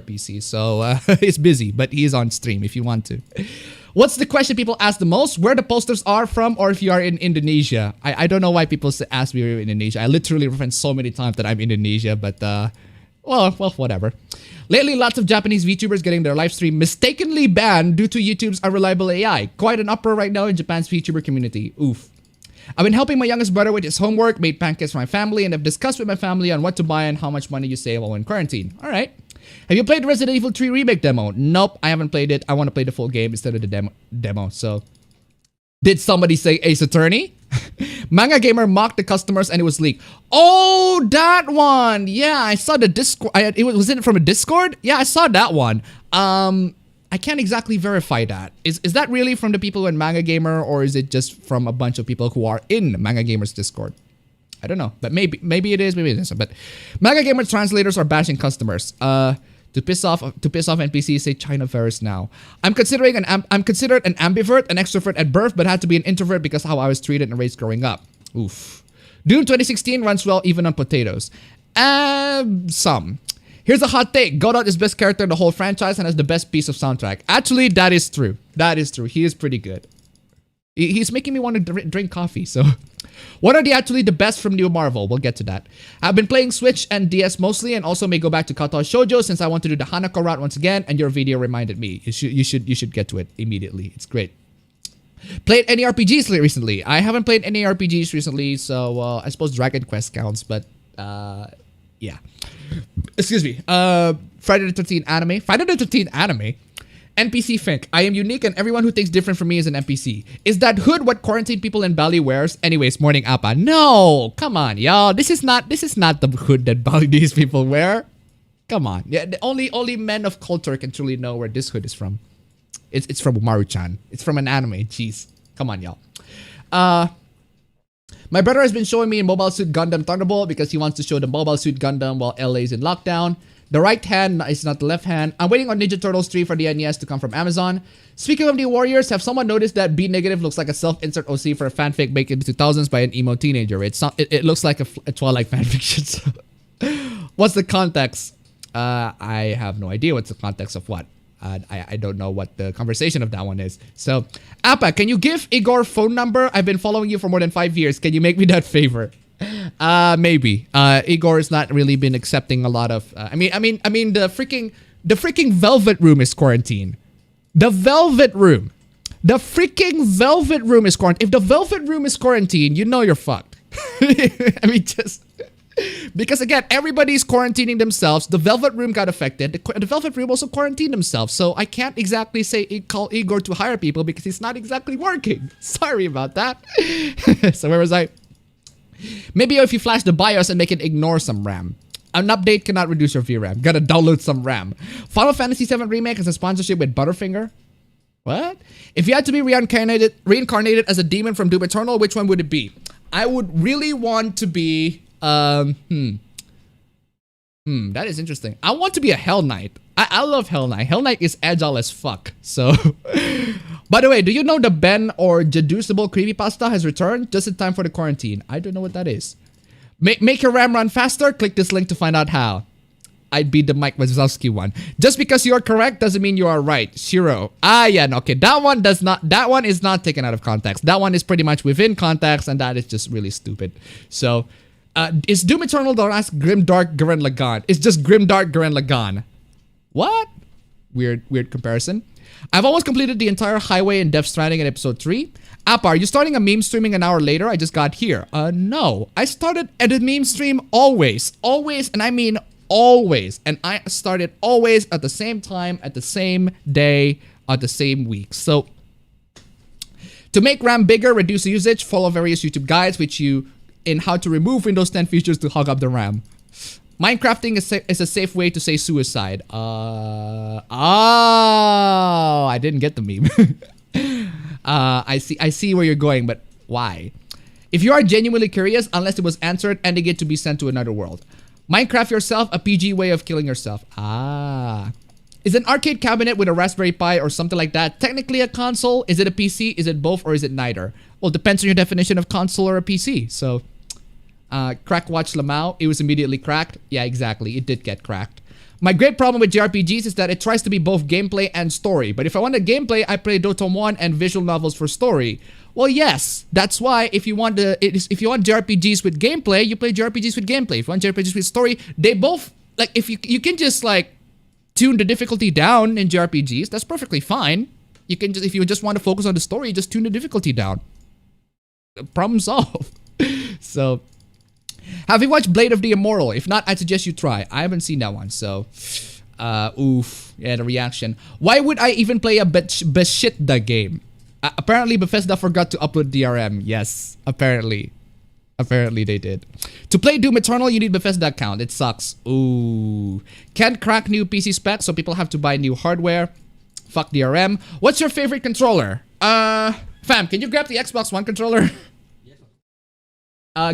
PC. So he's busy, but he's on stream if you want to. What's the question people ask the most? Where the posters are from, or if you are in Indonesia? I don't know why people ask me if you're in Indonesia. I literally reference so many times that I'm in Indonesia, but well, whatever. Lately, lots of Japanese VTubers getting their live stream mistakenly banned due to YouTube's unreliable AI. Quite an uproar right now in Japan's VTuber community. Oof. I've been helping my youngest brother with his homework, made pancakes for my family, and have discussed with my family on what to buy and how much money you save while in quarantine. Alright. Have you played the Resident Evil 3 Remake demo? Nope, I haven't played it. I want to play the full game instead of the demo. So, did somebody say Ace Attorney? Manga Gamer mocked the customers and it was leaked. Oh, that one! Yeah, I saw the Discord. Was it from a Discord? Yeah, I saw that one. I can't exactly verify that. Is that really from the people in Manga Gamer, or is it just from a bunch of people who are in Manga Gamer's Discord? I don't know, but maybe it is, maybe it isn't. But Manga Gamer translators are bashing customers. To piss off NPCs, say China virus now. I'm considered an ambivert, an extrovert at birth, but had to be an introvert because of how I was treated and raised growing up. Oof. Doom 2016 runs well even on potatoes. Some. Here's a hot take. Godot is best character in the whole franchise and has the best piece of soundtrack. Actually, that is true. That is true. He is pretty good. He's making me want to drink coffee, so... What are actually the best from new Marvel? We'll get to that. I've been playing Switch and DS mostly, and also may go back to Kato Shoujo since I want to do the Hanako route once again, and your video reminded me. You should get to it immediately. It's great. Played any RPGs recently? I haven't played any RPGs recently, so I suppose Dragon Quest counts, but yeah. Excuse me. Friday the 13th anime. Friday the 13th anime. NPC think. I am unique and everyone who thinks different from me is an NPC. Is that hood what quarantine people in Bali wears? Anyways, morning Appa. No! Come on, y'all. This is not the hood that Balinese people wear. Come on. Yeah, only men of culture can truly know where this hood is from. It's from Umaru-chan. It's from an anime. Jeez. Come on, y'all. My brother has been showing me Mobile Suit Gundam Thunderbolt because he wants to show the Mobile Suit Gundam while LA is in lockdown. The right hand is not the left hand. I'm waiting on Ninja Turtles 3 for the NES to come from Amazon. Speaking of the Warriors, have someone noticed that B Negative looks like a self-insert OC for a fanfic made in the 2000s by an emo teenager? It looks like a Twilight fanfiction. So. What's the context? I have no idea what's the context of what. I don't know what the conversation of that one is. So, Appa, can you give Igor phone number? I've been following you for more than 5 years. Can you make me that favor? Maybe. Igor has not really been accepting a lot of. I mean, the freaking Velvet Room is quarantined. The Velvet Room. The freaking Velvet Room is quarantined. If the Velvet Room is quarantined, you know you're fucked. I mean, just. Because again, everybody's quarantining themselves. The Velvet Room got affected. The Velvet Room also quarantined themselves. So I can't exactly call Igor to hire people because he's not exactly working. Sorry about that. So where was I? Maybe if you flash the BIOS and make it ignore some RAM. An update cannot reduce your VRAM. Gotta download some RAM. Final Fantasy VII Remake has a sponsorship with Butterfinger. What? If you had to be reincarnated as a demon from Doom Eternal, which one would it be? I would really want to be, that is interesting. I want to be a Hell Knight. I love Hell Knight. Hell Knight is agile as fuck. So, by the way, do you know the Ben or Jeduceable creepypasta has returned just in time for the quarantine? I don't know what that is. Make your RAM run faster? Click this link to find out how. I'd be the Mike Wazowski one. Just because you are correct doesn't mean you are right. Shiro. Yeah, no, okay. That one is not taken out of context. That one is pretty much within context, and that is just really stupid. So, is Doom Eternal the last Grimdark Gurren Lagann? It's just Grimdark Gurren Lagann. What? Weird comparison. I've almost completed the entire highway in Death Stranding in episode 3. Appa, are you starting a meme streaming an hour later? I just got here. No. I started at a meme stream always. Always, and I mean always. And I started always at the same time, at the same day, at the same week. So, to make RAM bigger, reduce the usage, follow various YouTube guides in how to remove Windows 10 features to hog up the RAM. Minecrafting is a safe way to say suicide. Oh, I didn't get the meme. I see where you're going, but why? If you are genuinely curious, unless it was answered, ending it to be sent to another world. Minecraft yourself, a PG way of killing yourself. Is an arcade cabinet with a Raspberry Pi or something like that technically a console? Is it a PC? Is it both, or is it neither? Well, it depends on your definition of console or a PC. So, Crack Watch Lamau, it was immediately cracked. Yeah, exactly. It did get cracked. My great problem with JRPGs is that it tries to be both gameplay and story. But if I want a gameplay, I play Dota 1 and visual novels for story. Well, yes, that's why if you want JRPGs with gameplay, you play JRPGs with gameplay. If you want JRPGs with story, they both, like, if you can just like tune the difficulty down in JRPGs, that's perfectly fine. You can just, if you just want to focus on the story, just tune the difficulty down. Problem solved. So, have you watched Blade of the Immortal? If not, I'd suggest you try. I haven't seen that one, so oof. Yeah, the reaction. Why would I even play a Bethesda game? Apparently, Bethesda forgot to upload DRM. Yes, apparently. Apparently, they did. To play Doom Eternal, you need Bethesda account. It sucks. Ooh. Can't crack new PC specs, so people have to buy new hardware. Fuck DRM. What's your favorite controller? Fam, can you grab the Xbox One controller?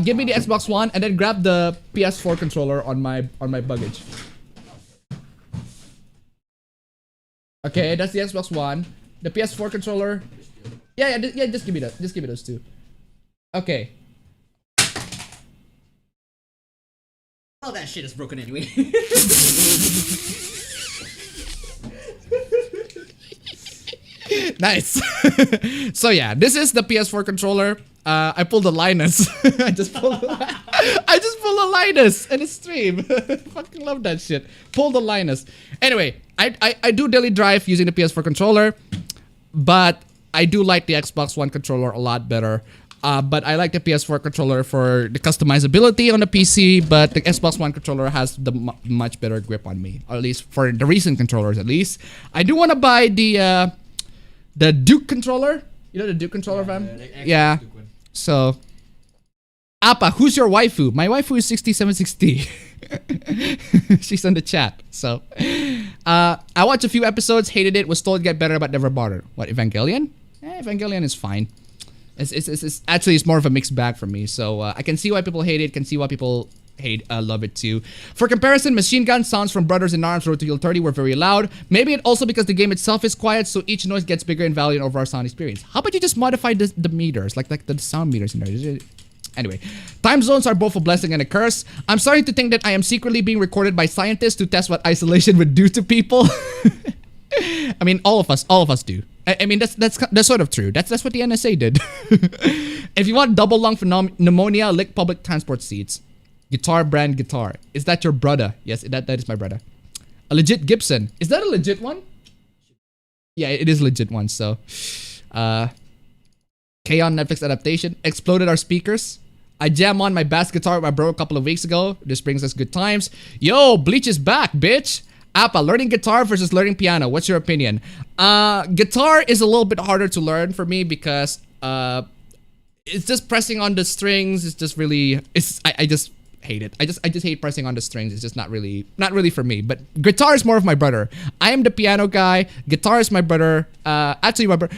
Give me the Xbox One and then grab the PS4 controller on my baggage. Okay, that's the Xbox One. The PS4 controller. Yeah, just give me that. Just give me those two. Okay. Oh, that shit is broken anyway. Nice. So yeah, this is the PS4 controller. I pulled a Linus. I just pulled a Linus in a stream. Fucking love that shit. Pulled a Linus. Anyway, I do daily drive using the PS4 controller, but I do like the Xbox One controller a lot better. But I like the PS4 controller for the customizability on the PC, but the Xbox One controller has the much better grip on me, or at least for the recent controllers. At least I do want to buy the Duke controller. You know the Duke controller, fam? Yeah. So, Appa, who's your waifu? My waifu is 6760. She's in the chat. So, I watched a few episodes, hated it, was told to get better, but never bothered. What, Evangelion? Evangelion is fine. It's actually, it's more of a mixed bag for me. So, I can see why people hate it, can see why people love it too. For comparison, machine gun sounds from Brothers in Arms Road to Hill 30 were very loud. Maybe it also because the game itself is quiet, so each noise gets bigger in value and overall sound experience. How about you just modify the meters, like the sound meters in there? Anyway, time zones are both a blessing and a curse. I'm starting to think that I am secretly being recorded by scientists to test what isolation would do to people. I mean, all of us do. I mean, that's sort of true. That's what the NSA did. If you want double lung pneumonia, lick public transport seats. Guitar brand guitar. Is that your brother? Yes, that is my brother. A legit Gibson. Is that a legit one? Yeah, it is a legit one. So, K-On! Netflix adaptation exploded our speakers. I jam on my bass guitar with my bro a couple of weeks ago. This brings us good times. Yo, Bleach is back, bitch. Appa, learning guitar versus learning piano. What's your opinion? Guitar is a little bit harder to learn for me because it's just pressing on the strings. It's just really, I just hate it. I just hate pressing on the strings. It's just not really for me. But guitar is more of my brother. I am the piano guy. Guitar is my brother. Actually, my brother.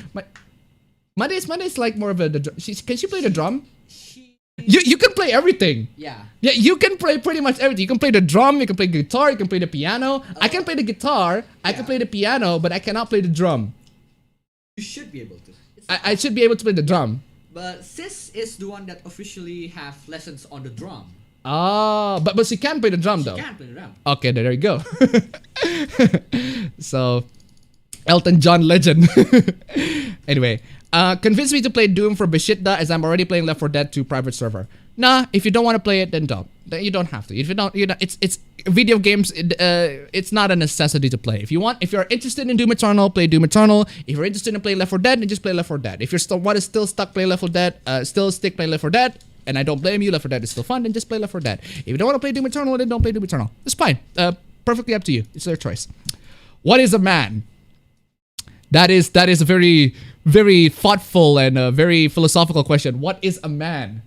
Monday's like more of a. Can she play the drum? You can play everything. Yeah. Yeah, you can play pretty much everything. You can play the drum, you can play guitar, you can play the piano. I can play the guitar, I can play the piano, but I cannot play the drum. You should be able to. I should be able to play the drum. But Sis is the one that officially have lessons on the drum. Ah, but she can play the drum though. She can play the drum. Okay, there you go. So, Elton John legend. Anyway, convince me to play Doom for Bashidda as I'm already playing Left 4 Dead 2 private server. Nah, if you don't want to play it, then don't. You don't have to. If you don't, it's video games. It's not a necessity to play. If you're interested in Doom Eternal, play Doom Eternal. If you're interested in playing Left 4 Dead, then just play Left 4 Dead. If you're still stuck playing Left 4 Dead, stick playing Left 4 Dead, and I don't blame you. Left 4 Dead is still fun, then just play Left 4 Dead. If you don't want to play Doom Eternal, then don't play Doom Eternal. It's fine. Perfectly up to you. It's their choice. What is a man? That is a very, very thoughtful and a very philosophical question. What is a man?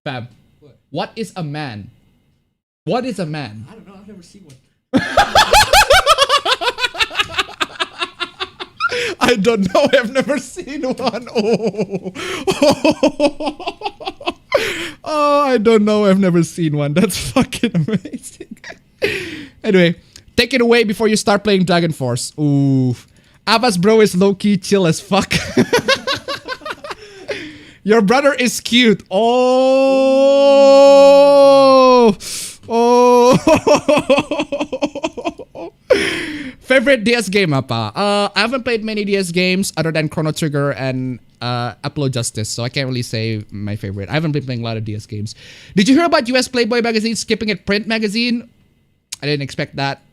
Fab. What is a man? What is a man? I don't know. I've never seen one. I don't know. I've never seen one. Oh. Oh, I don't know. I've never seen one. That's fucking amazing. Anyway, take it away before you start playing Dragon Force. Ooh. Abba's bro is low-key chill as fuck. Your brother is cute. Oh. Oh. Favorite DS game, apa? I haven't played many DS games other than Chrono Trigger and Upload Justice, so I can't really say my favorite. I haven't been playing a lot of DS games. Did you hear about US Playboy magazine skipping at print magazine? I didn't expect that.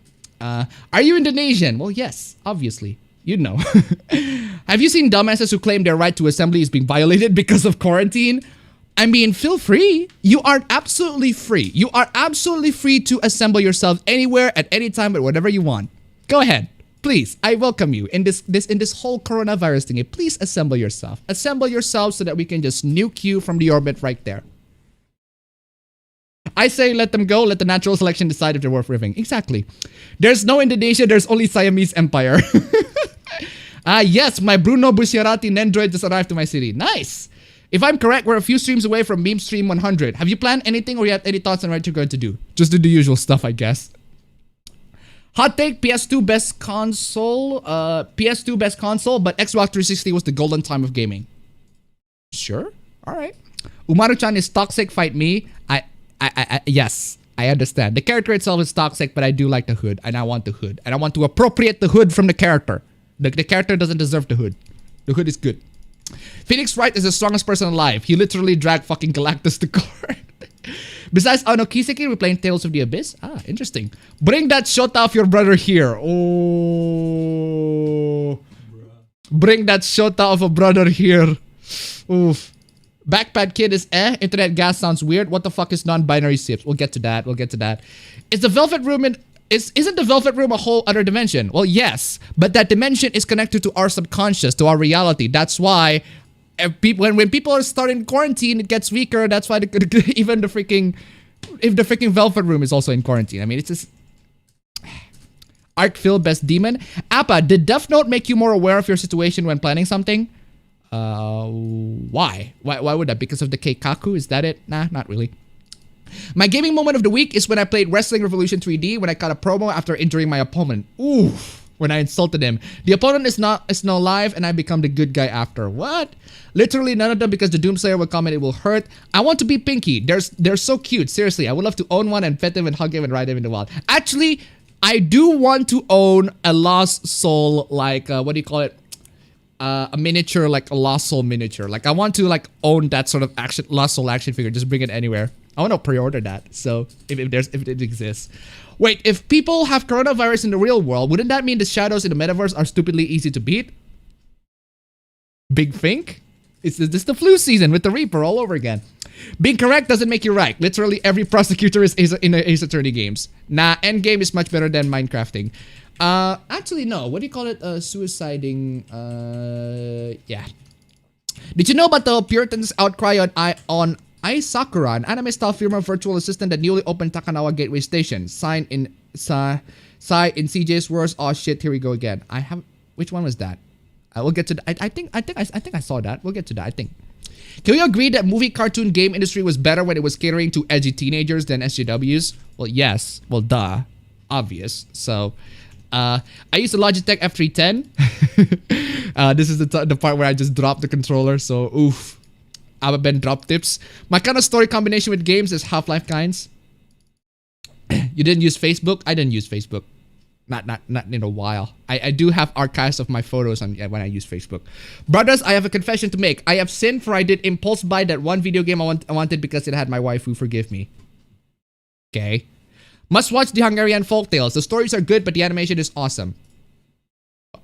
Are you Indonesian? Well, yes, obviously. You know. Have you seen dumbasses who claim their right to assembly is being violated because of quarantine? I mean, feel free. You are absolutely free. You are absolutely free to assemble yourself anywhere at any time at whatever you want. Go ahead. Please, I welcome you in this whole coronavirus thing. Please assemble yourself. Assemble yourself so that we can just nuke you from the orbit right there. I say let them go. Let the natural selection decide if they're worth riffing. Exactly. There's no Indonesia. There's only Siamese Empire. Yes, my Bruno Busiarati Nendroid just arrived to my city. Nice. If I'm correct, we're a few streams away from Memestream 100. Have you planned anything or you have any thoughts on what you're going to do? Just do the usual stuff, I guess. Hot take, PS2 best console. PS2 best console, but Xbox 360 was the golden time of gaming. Sure. All right. Umaru-chan is toxic, fight me. Yes, I understand. The character itself is toxic, but I do like the hood, and I want the hood. And I want to appropriate the hood from the character. The character doesn't deserve the hood. The hood is good. Phoenix Wright is the strongest person alive. He literally dragged fucking Galactus to court. Besides Ano Kiseki, we're playing Tales of the Abyss. Ah, interesting. Bring that Shota of your brother here. Oh. Bring that Shota of a brother here. Oof. Backpad Kid is internet gas sounds weird. What the fuck is non-binary sips? We'll get to that. Is the Velvet Room isn't the Velvet Room a whole other dimension? Well, yes, but that dimension is connected to our subconscious, to our reality. That's why when people are starting quarantine, it gets weaker. That's why even the freaking Velvet Room is also in quarantine. I mean, it's just Arcphil best demon. Appa, did Death Note make you more aware of your situation when planning something? Why? Why would that? Because of the Keikaku? Is that it? Nah, not really. My gaming moment of the week is when I played Wrestling Revolution 3D when I got a promo after injuring my opponent. Ooh, when I insulted him. The opponent is now live and I become the good guy after. What? Literally none of them because the Doomslayer will come and it will hurt. I want to be Pinky. They're so cute. Seriously, I would love to own one and pet him and hug him and ride him in the wild. Actually, I do want to own a Lost Soul, like, what do you call it? A miniature, like a Lost Soul miniature. Like, I want to, like, own that sort of Lost Soul action figure. Just bring it anywhere. I want to pre-order that. So, if it exists. Wait, if people have coronavirus in the real world, wouldn't that mean the shadows in the metaverse are stupidly easy to beat? Big think? It's this the flu season with the Reaper all over again. Being correct doesn't make you right. Literally every prosecutor is in Ace Attorney games. Nah, Endgame is much better than Minecrafting. Actually, no. What do you call it? Suiciding. Yeah. Did you know about the Puritans' outcry on Ai Sakura, an anime-style firma virtual assistant that newly opened Takanawa Gateway Station. Sign in Sai in CJ's words. Oh shit, here we go again. I have which one was that? We'll get to that. I think I saw that. We'll get to that, I think. Can we agree that movie cartoon game industry was better when it was catering to edgy teenagers than SJWs? Well, yes. Well, duh. Obvious. So, I used the Logitech F310. This is the part where I just dropped the controller. So, oof. Appabend drop tips. My kind of story combination with games is Half-Life kinds. You didn't use Facebook? I didn't use Facebook. Not in a while. I do have archives of my photos on when I use Facebook. Brothers, I have a confession to make. I have sinned, for I did impulse buy that one video game I wanted because it had my waifu. Forgive me. Okay. Must watch the Hungarian folktales. The stories are good, but the animation is awesome.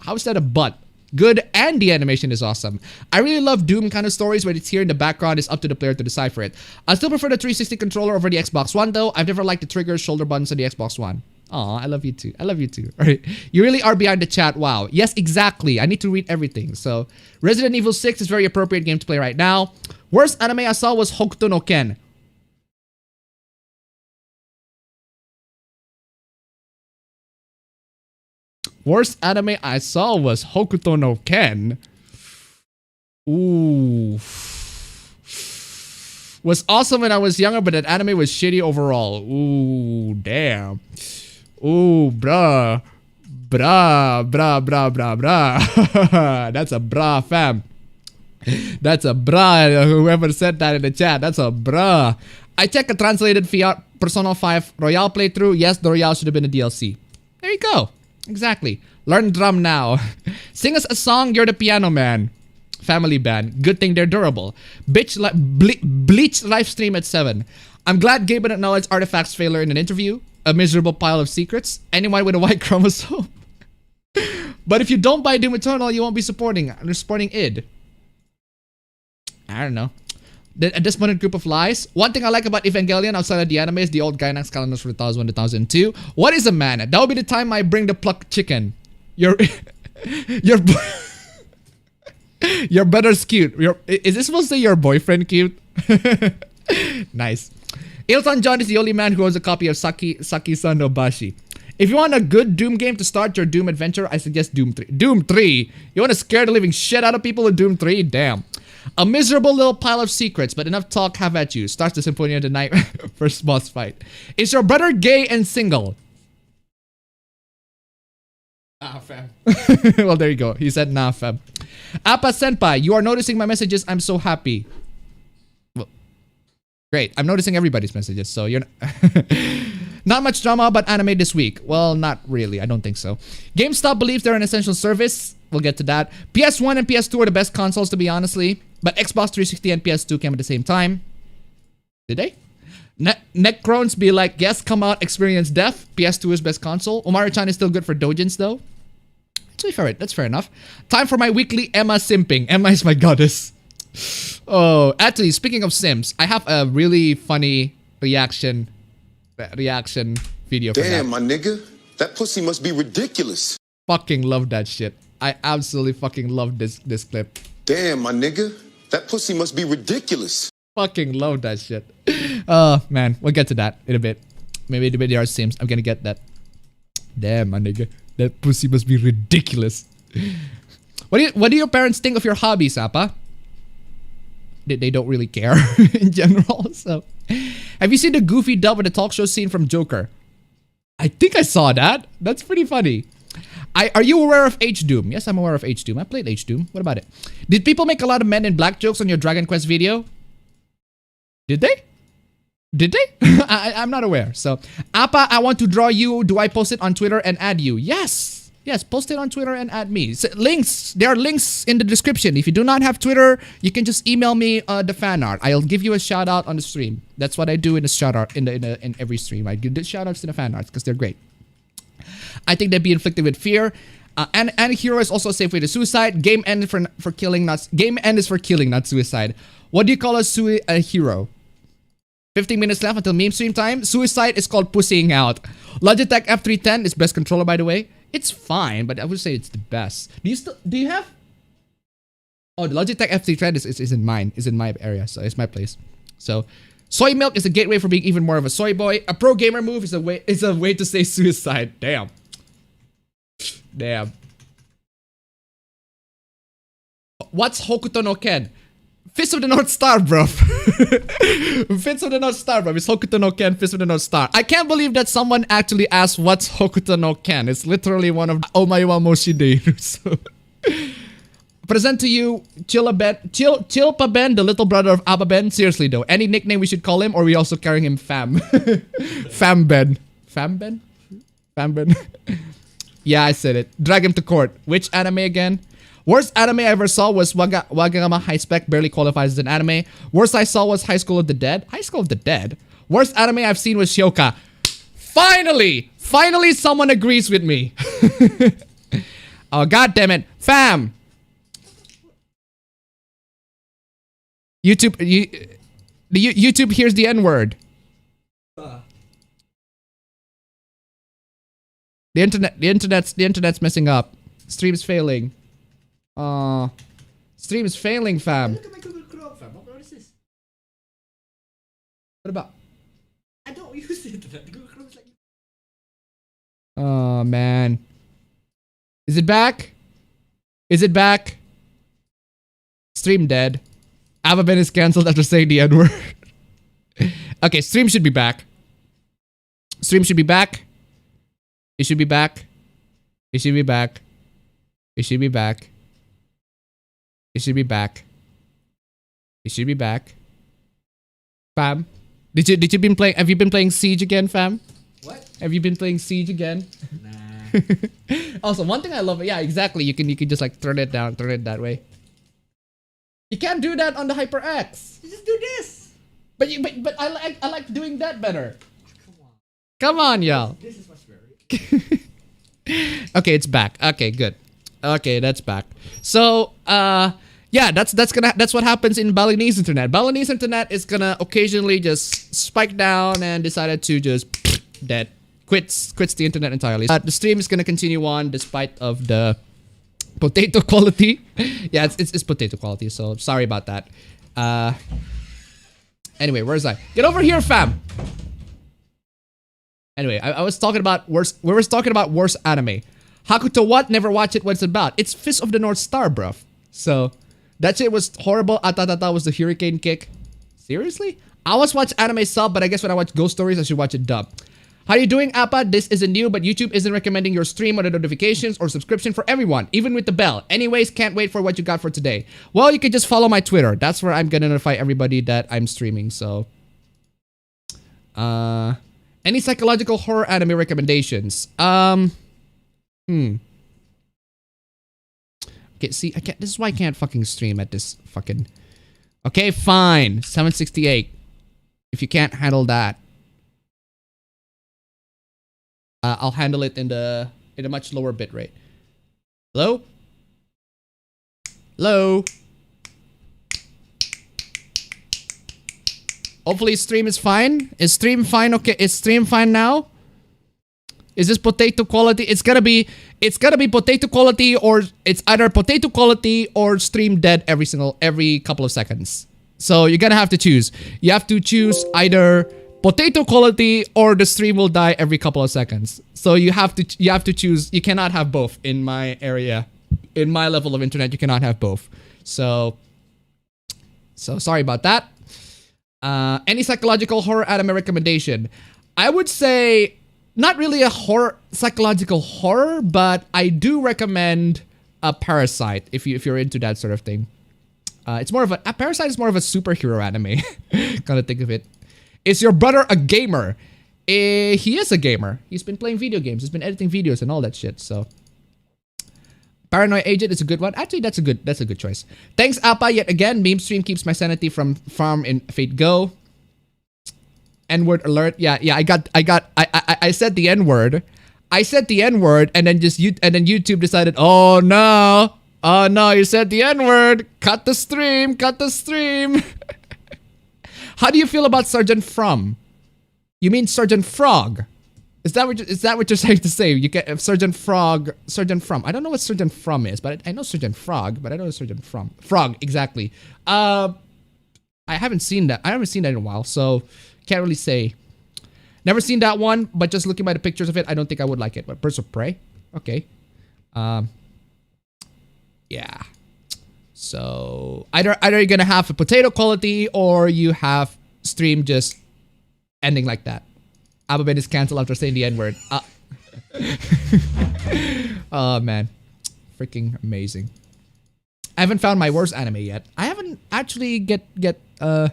How is that a but? Good, and the animation is awesome. I really love Doom kind of stories where it's here in the background. It's up to the player to decipher it. I still prefer the 360 controller over the Xbox One though. I've never liked the triggers, shoulder buttons on the Xbox One. Aw, I love you too. I love you too. All right. You really are behind the chat. Wow. Yes, exactly. I need to read everything. So, Resident Evil 6 is a very appropriate game to play right now. Worst anime I saw was Hokuto no Ken. Worst anime I saw was Hokuto no Ken. Ooh. Was awesome when I was younger, but that anime was shitty overall. Ooh, damn. Ooh, bruh. Bruh. That's a bruh, fam. That's a bruh. Whoever said that in the chat, that's a bruh. I checked a translated Fiat Persona 5 Royale playthrough. Yes, the Royale should have been a DLC. There you go. Exactly. Learn drum now. Sing us a song, you're the piano man. Family band. Good thing they're durable. Bleach live stream at 7. I'm glad Gabe acknowledged Artifact's failure in an interview. A miserable pile of secrets. Anyone with a white chromosome. But if you don't buy Doom Eternal, you won't be supporting id. I don't know. A despondent group of lies. One thing I like about Evangelion outside of the anime is the old Gainax calendars for 2001 to 2002. What is a man? That will be the time I bring the plucked chicken. Your brother's cute. Is this supposed to say your boyfriend cute? Nice. Ilton John is the only man who owns a copy of Saki-san no Bashi. If you want a good Doom game to start your Doom adventure, I suggest Doom 3. Doom 3? You want to scare the living shit out of people with Doom 3? Damn. A miserable little pile of secrets, but enough talk, have at you. Starts the Symphony of the Night first boss fight. Is your brother gay and single? Ah, fam. Well, there you go. He said nah, fam. Appa Senpai, you are noticing my messages. I'm so happy. Well, great. I'm noticing everybody's messages, so you're not much drama about anime this week. Well, not really. I don't think so. GameStop believes they're an essential service. We'll get to that. PS1 and PS2 are the best consoles, to be honestly. But Xbox 360 and PS2 came at the same time. Did they? Necrones be like, yes, come out, experience death. PS2 is best console. Umaru-chan is still good for doujins, though. That's fair enough. Time for my weekly Emma simping. Emma is my goddess. Oh, actually, speaking of Sims, I have a really funny reaction video for that. Damn, my nigga. That pussy must be ridiculous. Fucking love that shit. I absolutely fucking love this clip. Damn, my nigga. That pussy must be ridiculous. Fucking love that shit. Oh, man. We'll get to that in a bit. Maybe in a bit there are Sims. I'm gonna get that. Damn, my nigga. That pussy must be ridiculous. What do your parents think of your hobbies, Appa? They don't really care in general, so. Have you seen the goofy dub of the talk show scene from Joker? I think I saw that. That's pretty funny. Are you aware of H-Doom? Yes, I'm aware of H-Doom. I played H-Doom. What about it? Did people make a lot of Men in Black jokes on your Dragon Quest video? Did they? Did they? I'm not aware. So, Appa, I want to draw you. Do I post it on Twitter and add you? Yes. Yes, post it on Twitter and add me. So, links. There are links in the description. If you do not have Twitter, you can just email me the fan art. I'll give you a shout out on the stream. That's what I do in the shout out in every stream. I give the shout outs to the fan arts because they're great. I think they'd be inflicted with fear. And hero is also a safe way to suicide. Game end for killing, not game end is for killing, not suicide. What do you call a hero? 15 minutes left until meme stream time. Suicide is called pussying out. Logitech F310 is best controller, by the way. It's fine, but I would say it's the best. Do you have? Oh, the Logitech F310 is in mine. Is in my area, so it's my place. So, soy milk is a gateway for being even more of a soy boy. A pro gamer move is a way to say suicide. Damn. Damn. What's Hokuto no Ken? Fist of the North Star, bro. Fist of the North Star, bro. It's Hokuto no Ken, Fist of the North Star. I can't believe that someone actually asked what's Hokuto no Ken. It's literally one of Omaiwa Moshide. So. Present to you, Chilpabend, the little brother of Appabend. Seriously though, any nickname we should call him, or are we also carrying him Fam? Fambend. Fambend? Fambend? Yeah, I said it. Drag him to court. Which anime again? Worst anime I ever saw was Wagama High Spec, barely qualifies as an anime. Worst I saw was High School of the Dead. High School of the Dead? Worst anime I've seen was Shioka. Finally! Finally someone agrees with me. Oh, god damn it. Fam! YouTube, YouTube hears the N-word. The internet's messing up. Stream's failing. Stream is failing, fam. Look at my Google Chrome, fam. What is this? What about? I don't use it. Google Chrome is like. Oh man. Is it back? Is it back? Stream dead. Appabend is cancelled after saying the N-word. Okay, stream should be back. Stream should be back. It should be back. It should be back. It should be back. It should be back. It should be back. Fam, did you been playing? Have you been playing Siege again, fam? What? Have you been playing Siege again? Nah. Also, one thing I love, yeah, exactly. You can just like turn it down, turn it that way. You can't do that on the HyperX. You just do this. But I like doing that better. Come on. Come on, y'all. This is much better. Okay, it's back. Okay, good. Okay, that's back. So, yeah, that's what happens in Balinese internet. Balinese internet is gonna occasionally just spike down and decided to just dead. Quits the internet entirely. The stream is gonna continue on despite of the potato quality. Yeah, it's potato quality, so sorry about that. Anyway, where's I? Get over here, fam! Anyway, I was talking about worst. We were talking about worst anime. Hakuto what? Never watch it. What's it about? It's Fist of the North Star, bruv. So, that shit was horrible. Atatata was the hurricane kick. Seriously? I always watch anime sub, but I guess when I watch ghost stories, I should watch it dub. How you doing, Appa? This isn't new, but YouTube isn't recommending your stream or the notifications or subscription for everyone, even with the bell. Anyways, can't wait for what you got for today. Well, you can just follow my Twitter. That's where I'm gonna notify everybody that I'm streaming, so... Any psychological horror anime recommendations? Okay, see, I can't. This is why I can't fucking stream at this fucking... Okay, fine. 768. If you can't handle that. I'll handle it in a much lower bitrate. Hello? Hello? Hopefully stream is fine. Is stream fine? Okay, is stream fine now? Is this potato quality? It's gonna be potato quality, or it's either potato quality or stream dead every couple of seconds. So you're gonna have to choose. You have to choose either potato quality or the stream will die every couple of seconds. So you have to choose. You cannot have both in my area. In my level of internet, you cannot have both. So sorry about that. Any psychological horror anime recommendation? I would say not really a psychological horror, but I do recommend a Parasite if you're into that sort of thing. It's more of a Parasite is more of a superhero anime. Kind of think of it. Is your brother a gamer? He is a gamer. He's been playing video games. He's been editing videos and all that shit. So, Paranoid Agent is a good one. Actually, that's a good choice. Thanks, Appa, yet again. Memestream keeps my sanity from farm in Fate Go. N-word alert. Yeah. I said the N-word. I said the N-word, and then YouTube decided, oh no, you said the N-word. Cut the stream. How do you feel about Sergeant From? You mean Sergeant Frog? Is that what you're trying to say? You get Sergeant From. I don't know what Sergeant From is, but I know Sergeant Frog, but I don't know Sergeant From. Frog, exactly. I haven't seen that. I haven't seen that in a while, so can't really say. Never seen that one, but just looking by the pictures of it, I don't think I would like it. But Birds of Prey, okay. Yeah. So either you're gonna have a potato quality or you have stream just ending like that. Appabend is cancelled after saying the N-word. Oh man, freaking amazing. I haven't found my worst anime yet. I haven't actually get my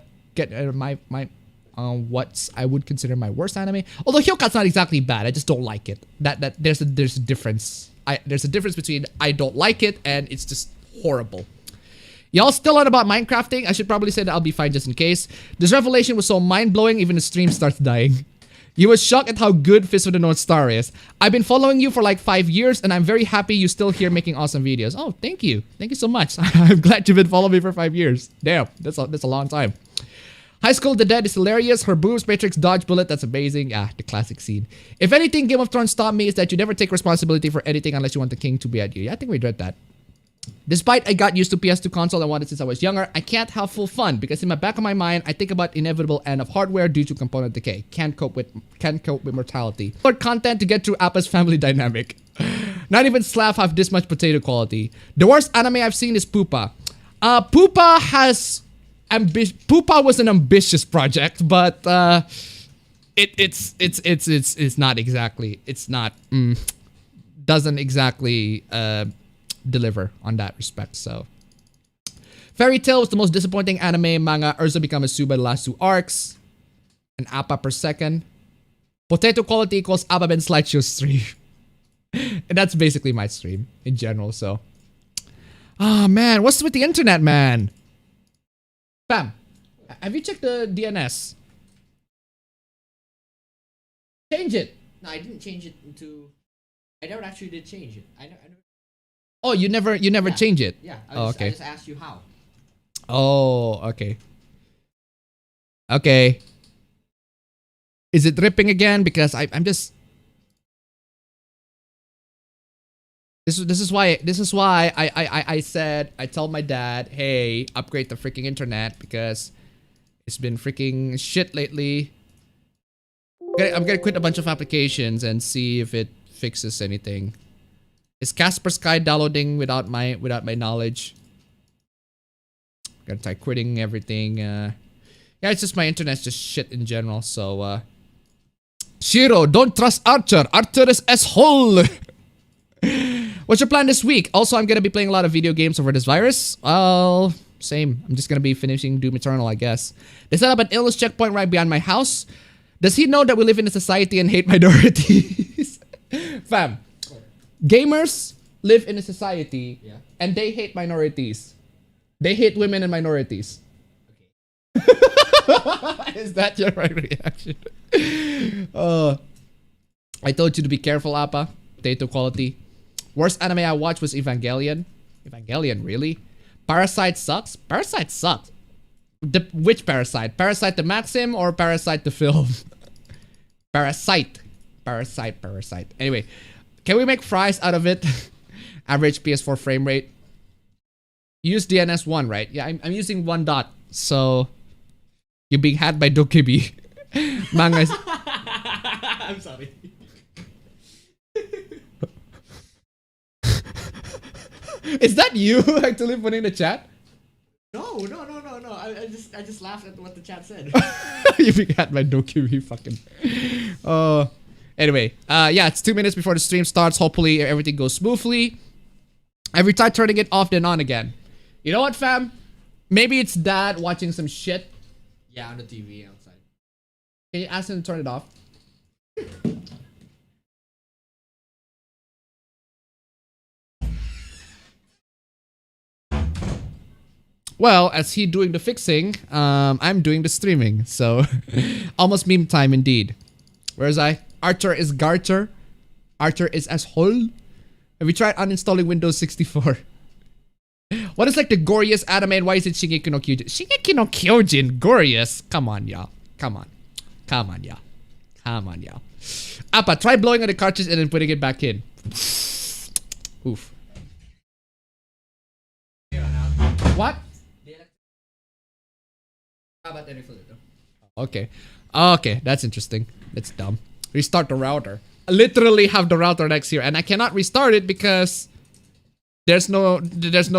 what I would consider my worst anime. Although Hyoka's not exactly bad, I just don't like it. That there's a difference. There's a difference between I don't like it and it's just horrible. Y'all still on about Minecrafting? I should probably say that I'll be fine just in case. This revelation was so mind-blowing, even the stream starts dying. You was shocked at how good Fist of the North Star is. I've been following you for like 5 years, and I'm very happy you're still here making awesome videos. Oh, thank you. Thank you so much. I'm glad you've been following me for 5 years. Damn, that's a long time. High School the Dead is hilarious. Her boobs, Matrix, dodge bullet, that's amazing. Ah, the classic scene. If anything Game of Thrones taught me is that you never take responsibility for anything unless you want the king to be at you. Yeah, I think we read that. Despite I got used to PS2 console and wanted since I was younger, I can't have full fun because in the back of my mind, I think about inevitable end of hardware due to component decay. Can't cope with mortality. More content to get through Appa's family dynamic. Not even Slav have this much potato quality. The worst anime I've seen is Pupa. Pupa was an ambitious project, but it's not exactly. Doesn't exactly deliver on that respect. So Fairy Tail was the most disappointing anime manga. Urza become a Suba the last 2 arcs. An appa per second. Potato quality equals appabend slideshow stream. And that's basically my stream in general. So man, what's with the internet, man? Bam, have you checked the DNS? Change it. No, I didn't change it into. I never actually did change it. I never. Oh, you never change it? Yeah. Okay. I just asked you how. Oh, okay. Okay. Is it ripping again? Because I'm just. This is why I told my dad, hey, upgrade the freaking internet because it's been freaking shit lately. I'm gonna quit a bunch of applications and see if it fixes anything. Is Casper Sky downloading without my knowledge? Gonna try quitting everything. Yeah, it's just my internet's just shit in general. So Shiro, don't trust Archer. Archer is asshole. What's your plan this week? Also, I'm gonna be playing a lot of video games over this virus. Well, same. I'm just gonna be finishing Doom Eternal, I guess. They set up an illness checkpoint right behind my house. Does he know that we live in a society and hate minorities? Fam, gamers live in a society and they hate minorities. They hate women and minorities. Okay. Is that your right reaction? I told you to be careful, Appa. Potato quality. Worst anime I watched was Evangelion. Evangelion, really? Parasite sucks? Parasite sucks. Which Parasite? Parasite the Maxim or Parasite the film? Parasite. Anyway, can we make fries out of it? Average PS4 frame rate. Use DNS 1, right? Yeah, I'm using 1 dot. So, you're being had by Dokibi. Manga is... I'm sorry. Is that you actually putting in the chat? No. I just laughed at what the chat said. You being had by Dokibi, fucking... Anyway, yeah, it's 2 minutes before the stream starts. Hopefully everything goes smoothly. Every time turning it off, then on again. You know what, fam? Maybe it's dad watching some shit. Yeah, on the TV outside. Can you ask him to turn it off? Well, as he doing the fixing, I'm doing the streaming. So, almost meme time indeed. Whereas Archer is Garcher. Archer is asshole. Have you tried uninstalling Windows 64? What is like the goriest anime and why is it Shingeki no Kyojin? Shingeki no Kyojin, goriest? Come on, y'all. Come on, y'all. Appa, try blowing on the cartridge and then putting it back in. Oof. What? How about any filter? Okay. Okay, that's interesting. That's dumb. Restart the router. I literally have the router next here, and I cannot restart it because there's no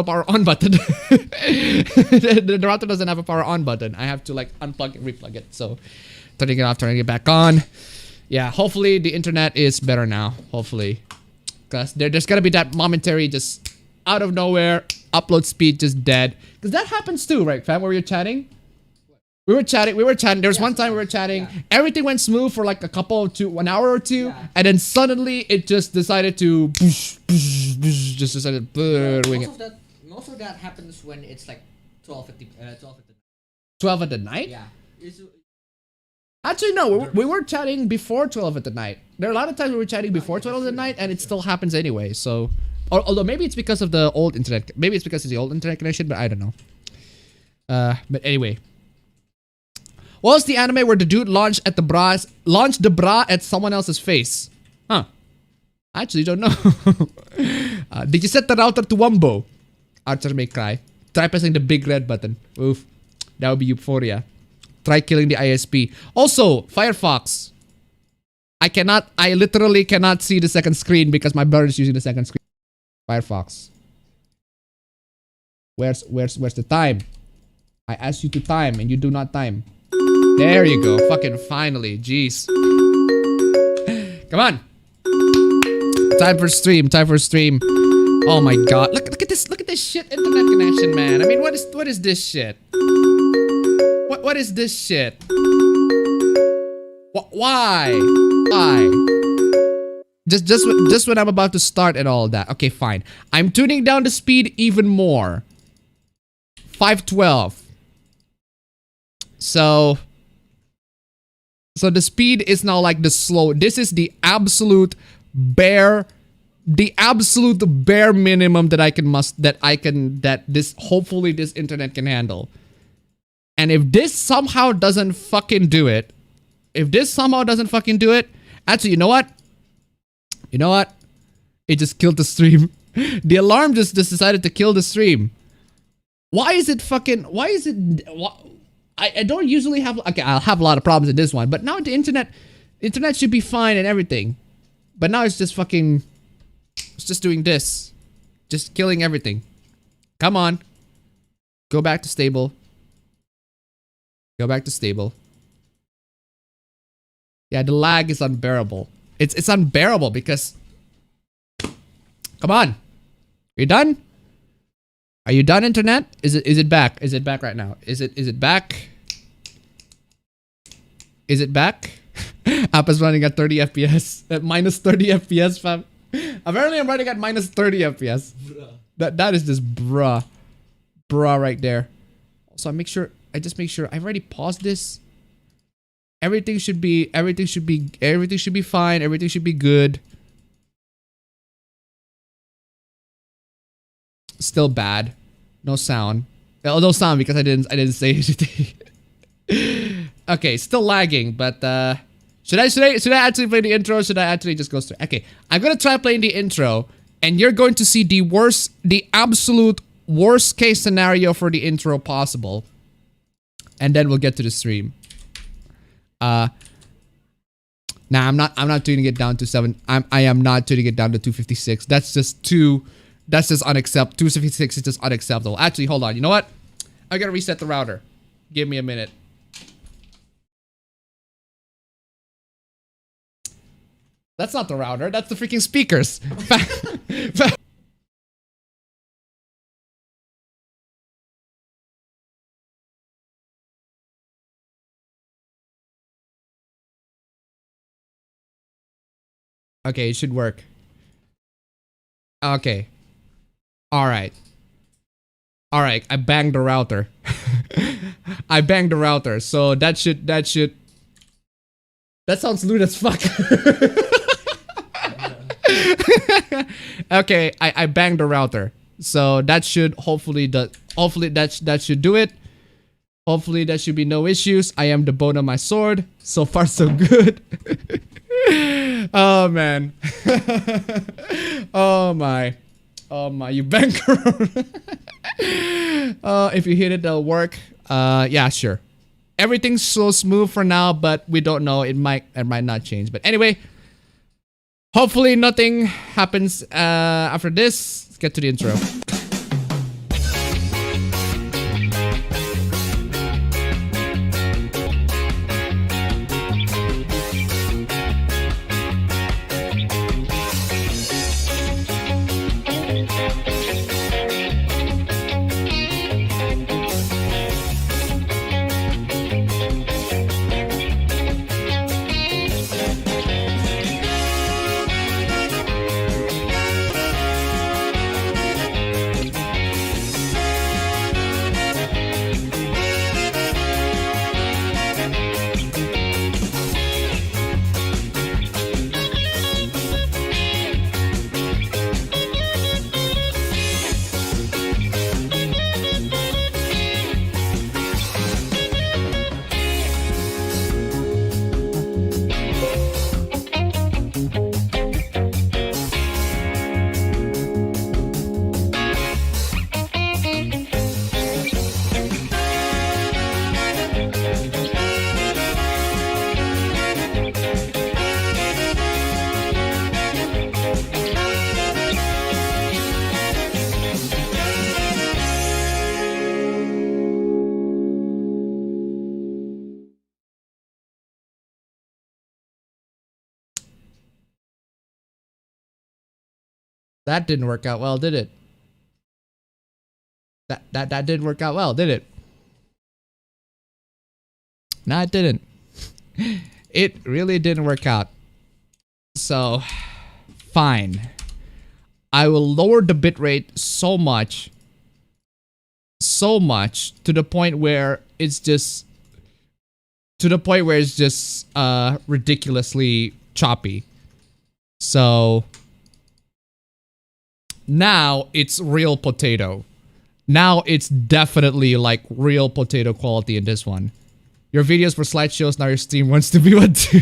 power on button. The router doesn't have a power on button. I have to like unplug and replug it. So turning it off, turning it back on. Yeah, hopefully the internet is better now. Hopefully. Because there's gotta be that momentary just out of nowhere upload speed just dead. Because that happens too, right, fam? Where we were chatting? We were chatting. There was one time we were chatting. Yeah. Everything went smooth for like an hour or two. Yeah. And then suddenly it just decided to just decided wing it. Most of that happens when it's like 12 at the 12 at the night? Yeah. Actually, no. We were chatting before 12 at the night. There are a lot of times we were chatting before 12 at the night, and it still happens anyway. So, although maybe it's because of the old internet. Maybe it's because of the old internet connection, but I don't know. But anyway. What was the anime where the dude launched the bra at someone else's face? Huh. I actually don't know. Did you set the router to Wumbo? Archer may cry. Try pressing the big red button. Oof. That would be euphoria. Try killing the ISP. Also, Firefox. I literally cannot see the second screen because my brother is using the second screen. Firefox. Where's the time? I asked you to time and you do not time. There you go. Fucking finally. Jeez. Come on. Time for stream. Time for stream. Oh my god. Look at this. Look at this shit internet connection, man. I mean, what is this shit? What is this shit? Why? Why? Just when I'm about to start and all that. Okay, fine. I'm tuning down the speed even more. 512. So the speed is now like the slow. This is the absolute bare minimum that this hopefully this internet can handle. And if this somehow doesn't fucking do it, actually, you know what? It just killed the stream. The alarm just decided to kill the stream. Why is it? I don't usually have, okay, I'll have a lot of problems in this one, but now the internet should be fine and everything. But now it's just fucking, it's just doing this. Just killing everything. Come on. Go back to stable. Go back to stable. Yeah, the lag is unbearable. It's unbearable because, come on. Are you done? Are you done, internet? Is it back? Is it back right now? Is it back? Is it back? App is running at 30 FPS. At minus 30 FPS, fam. Apparently I'm running at minus 30 FPS. That is just bruh right there. So I just make sure I've already paused this. Everything should be fine. Everything should be good. Still bad. No sound. Oh, no sound because I didn't say anything. Okay, still lagging, but should I actually play the intro? Or should I actually just go straight? Okay, I'm gonna try playing the intro, and you're going to see the absolute worst case scenario for the intro possible, and then we'll get to the stream. Nah, I'm not tuning it down to 7. I am not tuning it down to 256. That's just unacceptable. 256 is just unacceptable. Actually, hold on. You know what? I gotta reset the router. Give me a minute. That's not the router. That's the freaking speakers. Okay, it should work. Okay. Alright. Alright, I banged the router. I banged the router, so that sounds lewd as fuck. Okay, I banged the router. So that should hopefully that should do it. Hopefully there should be no issues. I am the bone of my sword. So far so good. Oh man. Oh my. Oh my, you bankrupt. If you hit it, that'll work. Yeah, sure. everything's so smooth for now, but we don't know. It might not change. But anyway, hopefully nothing happens after this. Let's get to the intro. That didn't work out well, did it? That didn't work out well, did it? No, it didn't. It really didn't work out. So, fine. I will lower the bitrate so much to the point where it's just ridiculously choppy. So now it's real potato. Now it's definitely like real potato quality in this one. Your videos for slideshows, now your stream wants to be one too.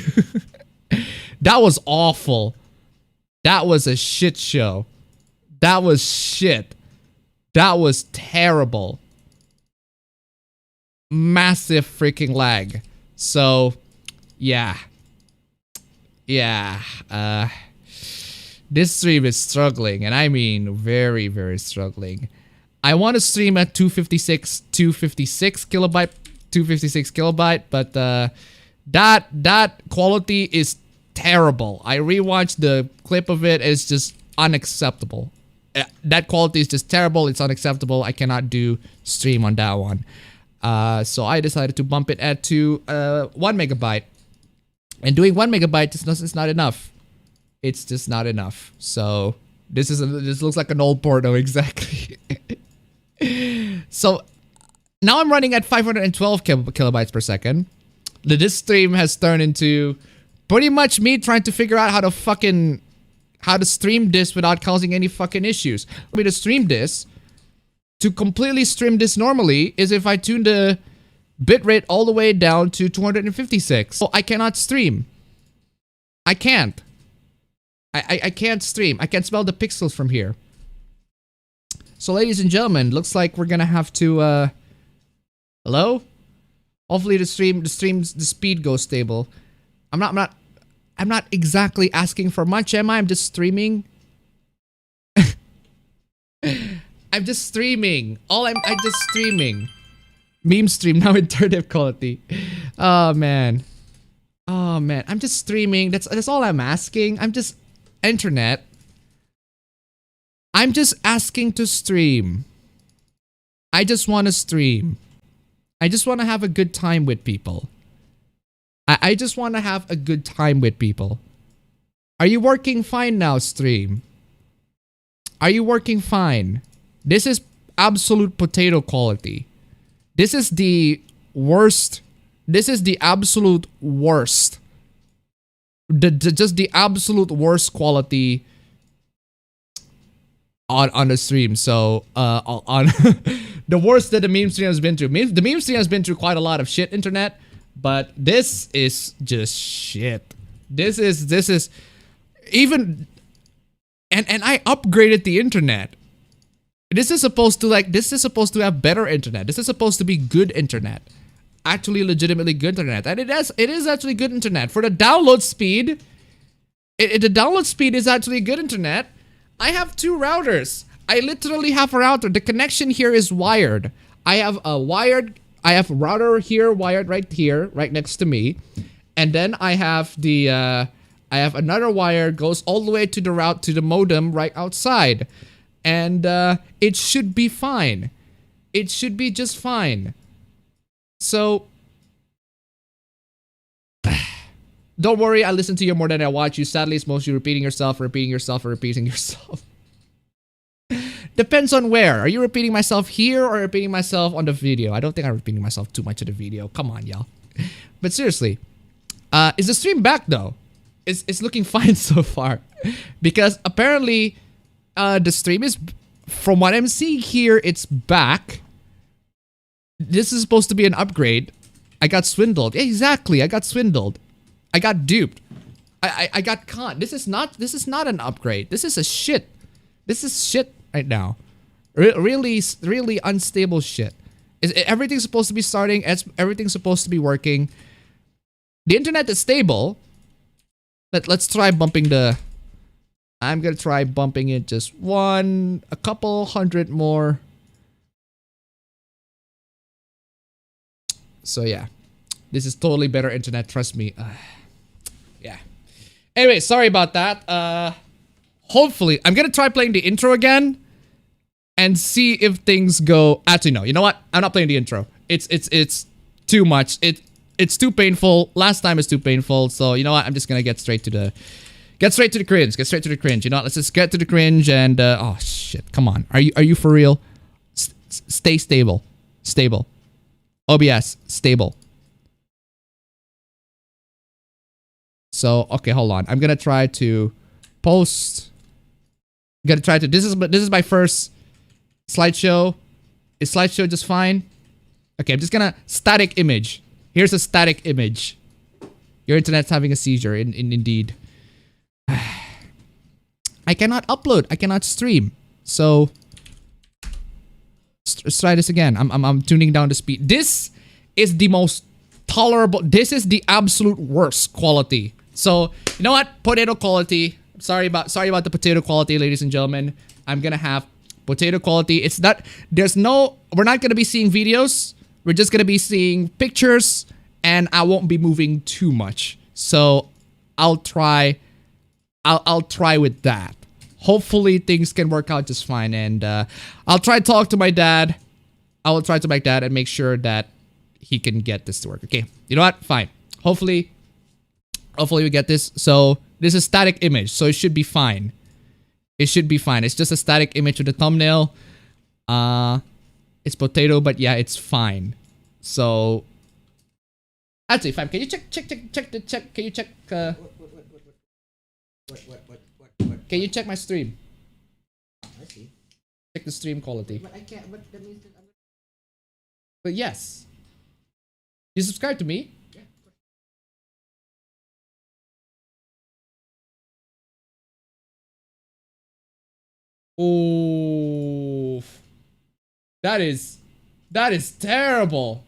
That was awful. That was a shit show. That was shit. That was terrible. Massive freaking lag. So, yeah. Yeah. This stream is struggling, and I mean very, very struggling. I want to stream at 256 kilobyte, but that quality is terrible. I rewatched the clip of it. It's just unacceptable. That quality is just terrible. It's unacceptable. I cannot do stream on that one. So I decided to bump it to 1 megabyte. And doing 1 megabyte is not enough. It's just not enough. So this looks like an old porno exactly. So now I'm running at 512 kilobytes per second. This stream has turned into pretty much me trying to figure out how to stream this without causing any fucking issues. For me to stream this, to completely stream this normally, is if I tune the bitrate all the way down to 256. So I cannot stream. I can't. I can't stream. I can smell the pixels from here. So ladies and gentlemen, looks like we're gonna have to hello? Hopefully the speed goes stable. I'm not exactly asking for much, am I? I'm just streaming. I'm just streaming. I'm just streaming. Meme stream now in third quality. Oh man. Oh man. I'm just streaming. That's all I'm asking. I'm just internet. I'm just asking to stream. I just want to stream. I just want to have a good time with people. I just want to have a good time with people. Are you working fine now, stream? Are you working fine? This is absolute potato quality. This is the worst. This is the absolute worst. Just the absolute worst quality on the stream. So on the worst that the meme stream has been through. The meme stream has been through quite a lot of shit, internet, but this is just shit. This is even, and I upgraded the internet. This is supposed to have better internet. This is supposed to be good internet. actually legitimately good internet, and it is actually good internet for the download speed. The download speed is actually good internet. I have 2 routers. I literally have a router. The connection here is wired. I have a router here wired right here, right next to me, and then I have another wire goes all the way to the modem right outside, and it should be fine. It should be just fine. So don't worry, I listen to you more than I watch you. Sadly, it's mostly repeating yourself. Depends on where. Are you repeating myself here or repeating myself on the video? I don't think I'm repeating myself too much in the video. Come on, y'all. But seriously, is the stream back though? It's looking fine so far. Because apparently, the stream is, from what I'm seeing here, it's back. This is supposed to be an upgrade. I got swindled. Yeah, exactly, I got swindled. I got duped. I got caught. This is not an upgrade. This is a shit. This is shit right now. Really unstable shit. Everything's supposed to be starting. Everything's supposed to be working. The internet is stable. Let's try bumping the... I'm gonna try bumping it just a couple hundred more. So yeah. This is totally better internet, trust me. Yeah. Anyway, sorry about that. Hopefully, I'm gonna try playing the intro again and see if things go. Actually, no. You know what? I'm not playing the intro. It's too much. It's too painful. Last time is too painful. So you know what? I'm just gonna get straight to the cringe. Get straight to the cringe. You know what? Let's just get to the cringe and oh shit! Come on. Are you for real? Stay stable. Stable. OBS stable. So okay, hold on. I'm gonna try to post. This is my first slideshow. Is slideshow just fine? Okay, I'm just gonna static image. Here's a static image. Your internet's having a seizure. Indeed. I cannot upload. I cannot stream. So let's try this again. I'm tuning down the speed. This is the most tolerable. This is the absolute worst quality. So you know what? Potato quality. Sorry about the potato quality, ladies and gentlemen. I'm gonna have potato quality. It's not. We're not gonna be seeing videos. We're just gonna be seeing pictures, and I won't be moving too much. So I'll try. I'll try with that. Hopefully things can work out just fine, and I'll try to talk to my dad. I will try to my dad and make sure that he can get this to work. Okay, you know what? Fine. Hopefully we get this. So this is static image, so it should be fine. It should be fine. It's just a static image with the thumbnail. It's potato, but yeah, it's fine. So actually, fine. Can you check? Can you check? What? Can you check my stream? I see. Check the stream quality. But I can't. But that means that I'm. But yes. You subscribe to me? Yeah. Oh, that is terrible.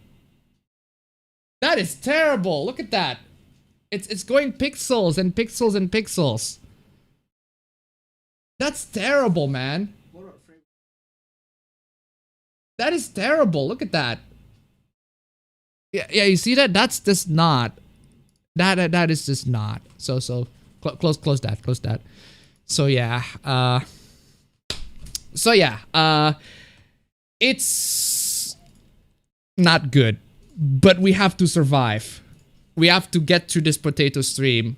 That is terrible. Look at that. It's going pixels and pixels and pixels. That's terrible, man. That is terrible. Look at that. Yeah, you see that? That's just not. That is just not. So close that. So yeah. It's not good, but we have to survive. We have to get through this potato stream.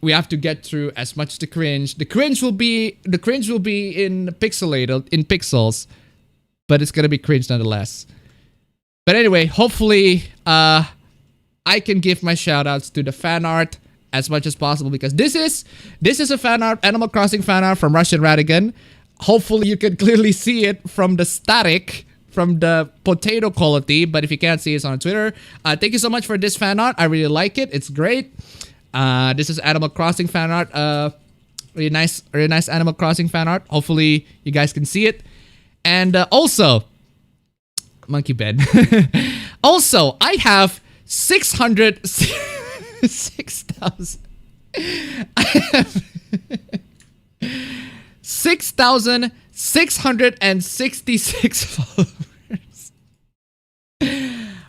We have to get through as much the cringe. The cringe will be in pixelated, in pixels, but it's gonna be cringe nonetheless. But anyway, hopefully I can give my shoutouts to the fan art as much as possible, because this is a fan art, Animal Crossing fan art from Russian Radigan. Hopefully you can clearly see it from the static, from the potato quality, but if you can't see it, it's on Twitter. Thank you so much for this fan art. I really like it. It's great. This is Animal Crossing fan art. Really nice Animal Crossing fan art. Hopefully you guys can see it. And also, Monkey Bed. Also, I have 6,000. I have 6,666 followers.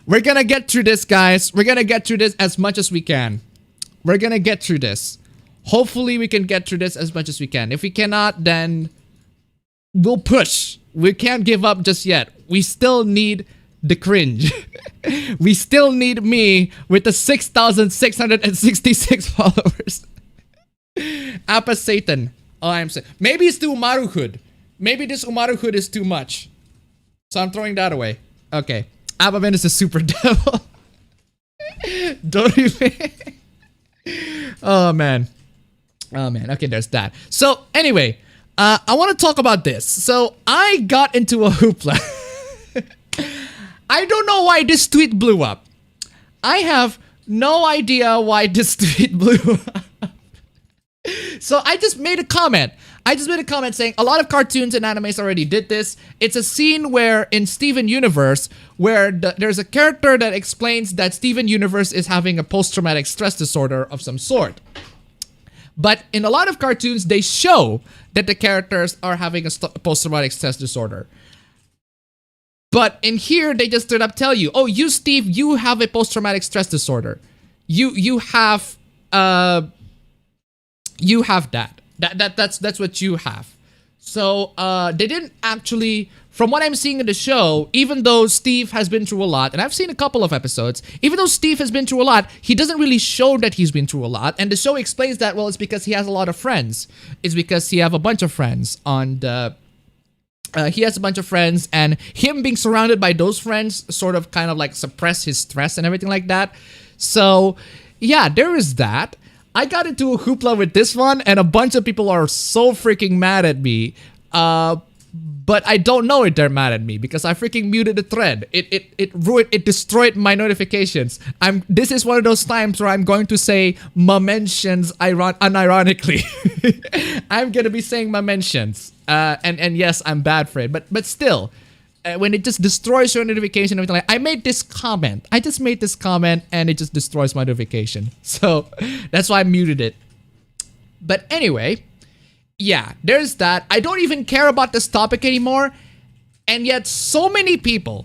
We're gonna get through this, guys. We're gonna get through this as much as we can. We're gonna get through this. Hopefully, we can get through this as much as we can. If we cannot, then we'll push. We can't give up just yet. We still need the cringe. We still need me with the 6,666 followers. Appa Satan. Oh, I'm saying. Maybe it's the Umaru hood. Maybe this Umaru hood is too much. So I'm throwing that away. Okay. Appabend is a super devil. Don't even. Oh, man. Oh, man. Okay, there's that. So, anyway. I want to talk about this. So, I got into a hoopla. I don't know why this tweet blew up. I have no idea why this tweet blew up. So I just made a comment. Saying a lot of cartoons and animes already did this. It's a scene where in Steven Universe, where there's a character that explains that Steven Universe is having a post-traumatic stress disorder of some sort. But in a lot of cartoons, they show that the characters are having a post-traumatic stress disorder. But in here, they just straight up tell you, oh, you, Steve, you have a post-traumatic stress disorder. You have that. That's what you have. So they didn't actually, from what I'm seeing in the show, even though Steve has been through a lot, and I've seen a couple of episodes, even though Steve has been through a lot, he doesn't really show that he's been through a lot. And the show explains that, well, it's because he has a lot of friends. It's because he have a bunch of friends on the... he has a bunch of friends, and him being surrounded by those friends sort of kind of like suppress his stress and everything like that. So, yeah, there is that. I got into a hoopla with this one, and a bunch of people are so freaking mad at me. But I don't know if they're mad at me because I freaking muted the thread. It destroyed my notifications. This is one of those times where I'm going to say my mentions unironically. I'm gonna be saying my mentions. And yes, I'm bad for it. But still, when it just destroys your notification, everything like, I made this comment. I just made this comment, and it just destroys my notification. So that's why I muted it. But anyway. Yeah, there's that. I don't even care about this topic anymore. And yet so many people,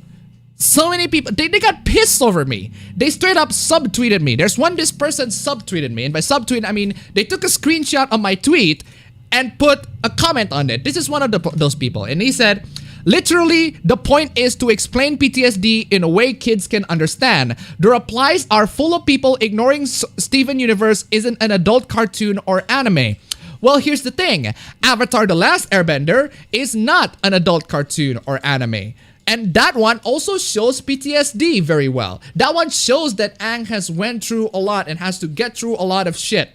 they got pissed over me. They straight up subtweeted me. This person subtweeted me. And by subtweet, I mean, they took a screenshot of my tweet and put a comment on it. This is one of those people. And he said, literally, the point is to explain PTSD in a way kids can understand. The replies are full of people ignoring Steven Universe isn't an adult cartoon or anime. Well, here's the thing. Avatar: The Last Airbender is not an adult cartoon or anime. And that one also shows PTSD very well. That one shows that Aang has went through a lot and has to get through a lot of shit.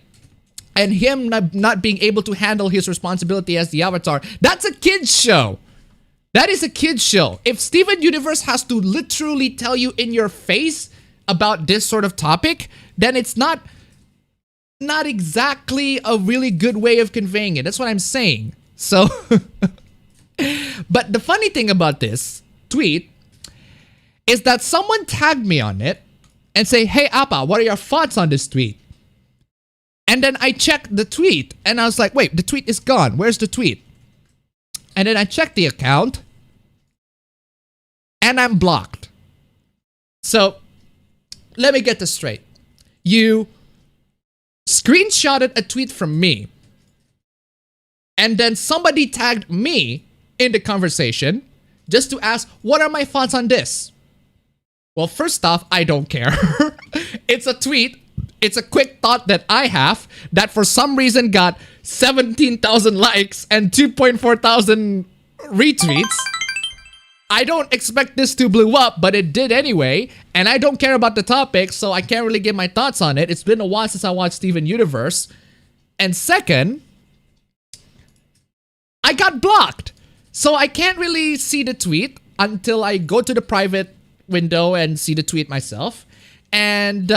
And him not being able to handle his responsibility as the Avatar. That's a kid's show. That is a kid's show. If Steven Universe has to literally tell you in your face about this sort of topic, then it's not exactly a really good way of conveying it. That's what I'm saying. So, but the funny thing about this tweet is that someone tagged me on it and say, hey, Appa, what are your thoughts on this tweet? And then I checked the tweet and I was like, wait, the tweet is gone. Where's the tweet? And then I checked the account and I'm blocked. So, let me get this straight. You screenshotted a tweet from me, and then somebody tagged me in the conversation just to ask, what are my thoughts on this? Well, first off, I don't care. It's a tweet. It's a quick thought that I have that for some reason got 17,000 likes and 2.4 thousand retweets. I don't expect this to blow up, but it did anyway. And I don't care about the topic, so I can't really give my thoughts on it. It's been a while since I watched Steven Universe. And second, I got blocked. So I can't really see the tweet until I go to the private window and see the tweet myself. And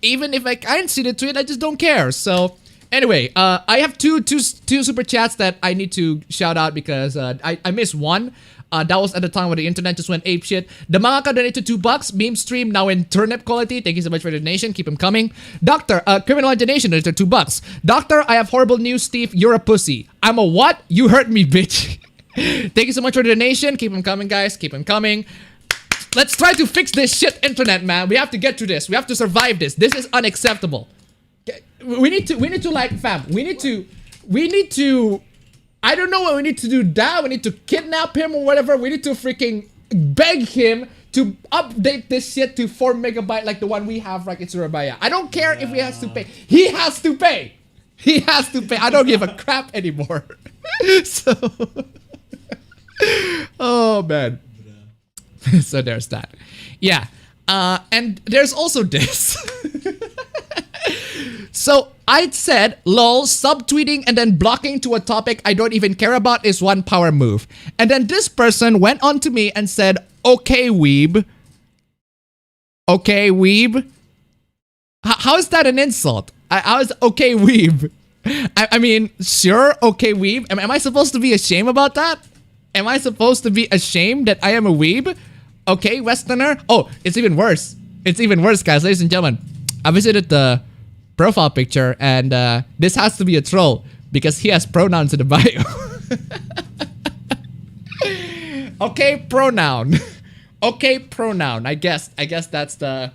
even if I can't see the tweet, I just don't care. So anyway, I have two super chats that I need to shout out because I missed one. That was at the time when the internet just went apeshit. The mangaka donated $2. Memestream now in turnip quality. Thank you so much for the donation. Keep them coming. Doctor, criminal donation donated $2. Doctor, I have horrible news, Steve. You're a pussy. I'm a what? You hurt me, bitch. Thank you so much for the donation. Keep them coming, guys. Keep them coming. Let's try to fix this shit internet, man. We have to get through this. We have to survive this. This is unacceptable. We need to like, fam. We need to, I don't know what we need to do now. We need to kidnap him or whatever. We need to freaking beg him to update this shit to 4 megabyte like the one we have right in Surabaya. I don't care if he has to pay. He has to pay. He has to pay. I don't give a crap anymore. So, oh man. So there's that. Yeah. And there's also this. So I said, lol, subtweeting and then blocking to a topic I don't even care about is one power move. And then this person went on to me and said, okay, weeb. Okay, weeb. How is that an insult? How is okay, weeb? I mean, sure, okay, weeb. Am I supposed to be ashamed about that? Am I supposed to be ashamed that I am a weeb? Okay, Westerner. Oh, it's even worse. It's even worse, guys. Ladies and gentlemen, I visited the profile picture and this has to be a troll because he has pronouns in the bio. Okay, pronoun. Okay, pronoun. I guess that's the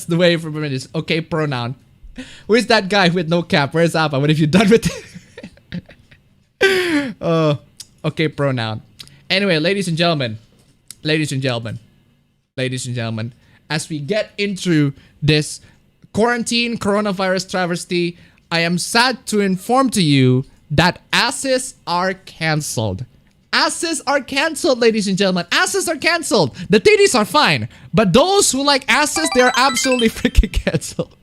way for me. Is okay, pronoun. Where's that guy with no cap? Where's Appa? What have you done with it? Oh, okay, pronoun. Anyway, ladies and gentlemen, as we get into this quarantine coronavirus travesty, I am sad to inform to you that asses are cancelled. Asses are cancelled, ladies and gentlemen. Asses are cancelled. The titties are fine, but those who like asses, they are absolutely freaking cancelled.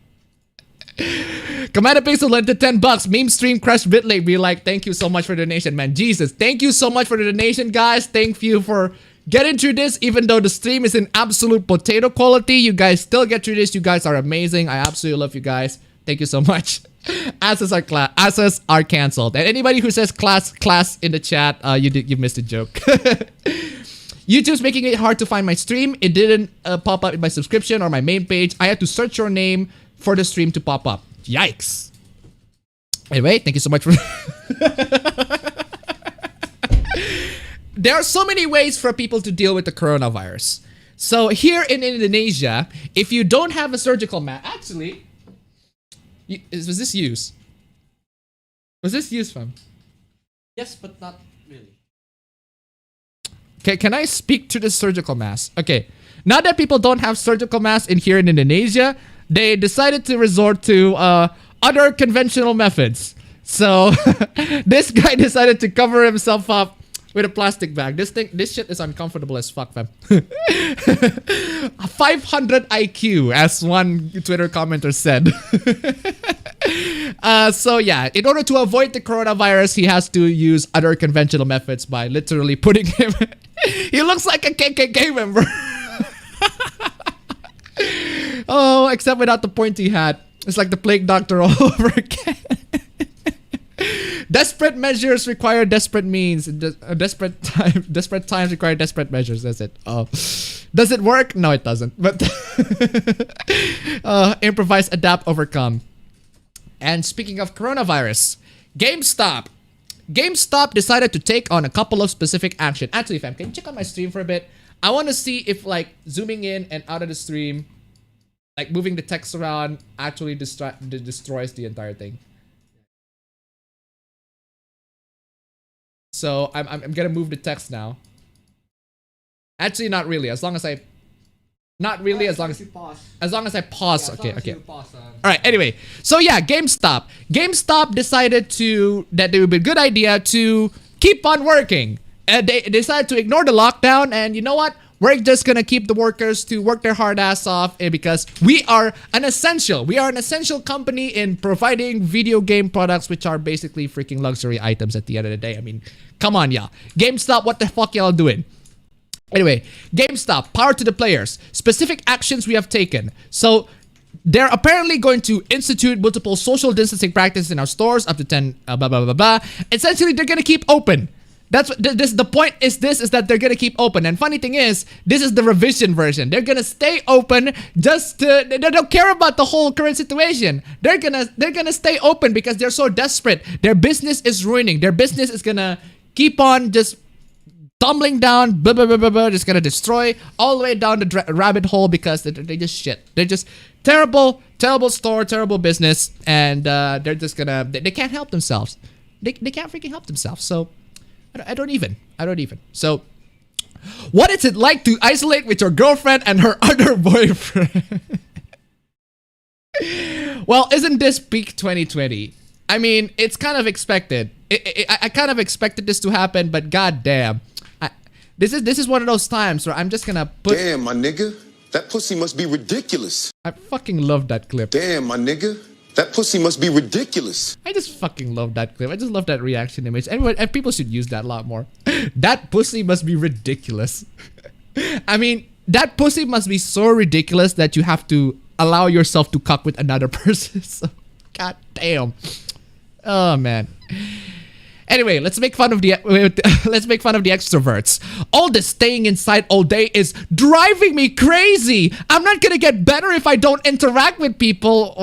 Commander Pixel lent the $10. Memestream Crush Bitley be like, thank you so much for the donation, man. Jesus, thank you so much for the donation, guys. Thank you for getting through this, even though the stream is in absolute potato quality. You guys still get through this. You guys are amazing. I absolutely love you guys. Thank you so much. Asses are cancelled. And anybody who says class in the chat, you missed a joke. YouTube's making it hard to find my stream. It didn't pop up in my subscription or my main page. I had to search your name for the stream to pop up. Yikes. Anyway, thank you so much for... There are so many ways for people to deal with the coronavirus. So here in Indonesia, if you don't have a surgical mask... Actually, was this used? Was this used, fam? Yes, but not really. Okay, can I speak to the surgical mask? Okay, now that people don't have surgical masks in here in Indonesia, they decided to resort to other conventional methods. So this guy decided to cover himself up with a plastic bag. This shit is uncomfortable as fuck, fam. 500 IQ, as one Twitter commenter said. So yeah, in order to avoid the coronavirus, he has to use other conventional methods by literally putting him... He looks like a KKK member. Oh, except without the pointy hat. It's like the plague doctor all over again. Desperate measures require desperate means. Desperate times require desperate measures. That's it. Oh, does it work? No, it doesn't. But improvise, adapt, overcome. And speaking of coronavirus, GameStop decided to take on a couple of specific action. Actually, fam, can you check out my stream for a bit? I want to see if like zooming in and out of the stream, like moving the text around, actually destroys the entire thing. So I'm gonna move the text now. Actually, not really. As long as I, not really. As long as I pause. Okay. All right. Anyway, so yeah, GameStop decided that it would be a good idea to keep on working. They decided to ignore the lockdown, and you know what? We're just gonna keep the workers to work their hard ass off because we are an essential company in providing video game products, which are basically freaking luxury items at the end of the day. I mean, come on, y'all. GameStop, what the fuck y'all doing? Anyway, GameStop, power to the players. Specific actions we have taken. So they're apparently going to institute multiple social distancing practices in our stores up to 10 blah blah blah blah. Essentially, they're gonna keep open. That's what this. The point is that they're gonna keep open. And funny thing is, this is the revision version. They're gonna stay open just to. They don't care about the whole current situation. They're gonna stay open because they're so desperate. Their business is ruining. Their business is gonna keep on just tumbling down. Blah, blah, blah, blah, blah, just gonna destroy all the way down the rabbit hole because they just shit. They're just terrible store, terrible business, and they're just gonna. They can't help themselves. They can't freaking help themselves. So. I don't even. So, what is it like to isolate with your girlfriend and her other boyfriend? Well, isn't this peak 2020? I mean, it's kind of expected. I kind of expected this to happen, but goddamn, this is one of those times where I'm just gonna put. Damn, my nigga, that pussy must be ridiculous. I fucking love that clip. Damn, my nigga. That pussy must be ridiculous. I just fucking love that clip. I just love that reaction image. And people should use that a lot more. That pussy must be ridiculous. I mean, that pussy must be so ridiculous that you have to allow yourself to cuck with another person. So, god damn. Oh man. Anyway, let's make fun of the extroverts. All this staying inside all day is driving me crazy. I'm not gonna get better if I don't interact with people.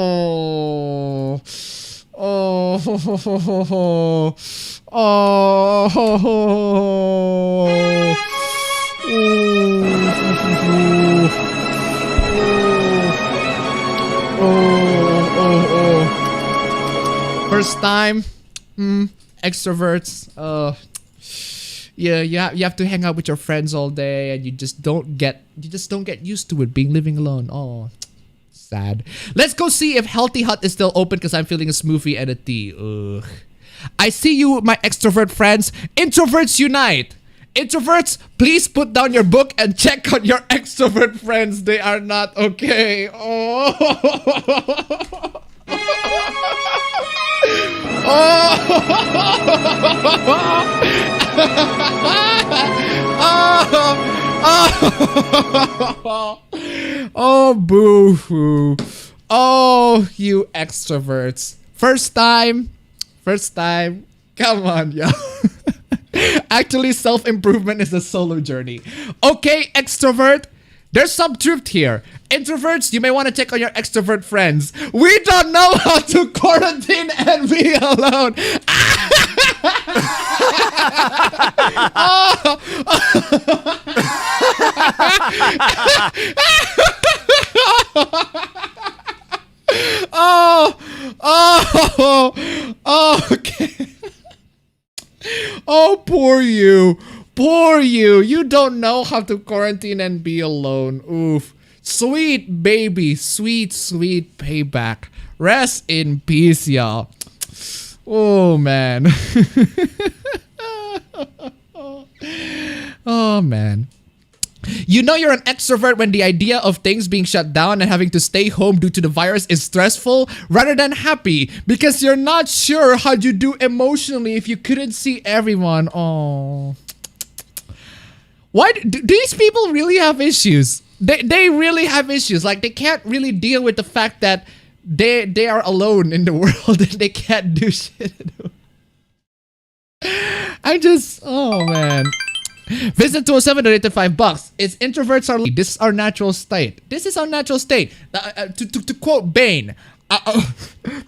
First time. Extroverts, yeah, you have to hang out with your friends all day, and you just don't get used to it being living alone. Oh, sad. Let's go see if Healthy Hut is still open because I'm feeling a smoothie and a tea. Ugh. I see you, my extrovert friends. Introverts unite. Introverts, please put down your book and check on your extrovert friends. They are not okay. Oh. Oh, boo-hoo. Oh, you extroverts. First time. Come on, yo. Actually, self-improvement is a solo journey. Okay, extrovert. There's some truth here. Introverts, you may want to check on your extrovert friends. We don't know how to quarantine and be alone. Okay. Oh, poor you. Poor you. You don't know how to quarantine and be alone. Oof. Sweet baby. Sweet payback. Rest in peace, y'all. Oh, man. Oh, man. You know you're an extrovert when the idea of things being shut down and having to stay home due to the virus is stressful rather than happy because you're not sure how you do emotionally if you couldn't see everyone. Oh. Why do these people really have issues? They really have issues. Like, they can't really deal with the fact that they are alone in the world and they can't do shit. Oh man. Visit 207 donated $5. It's introverts are. This is our natural state. To quote Bane,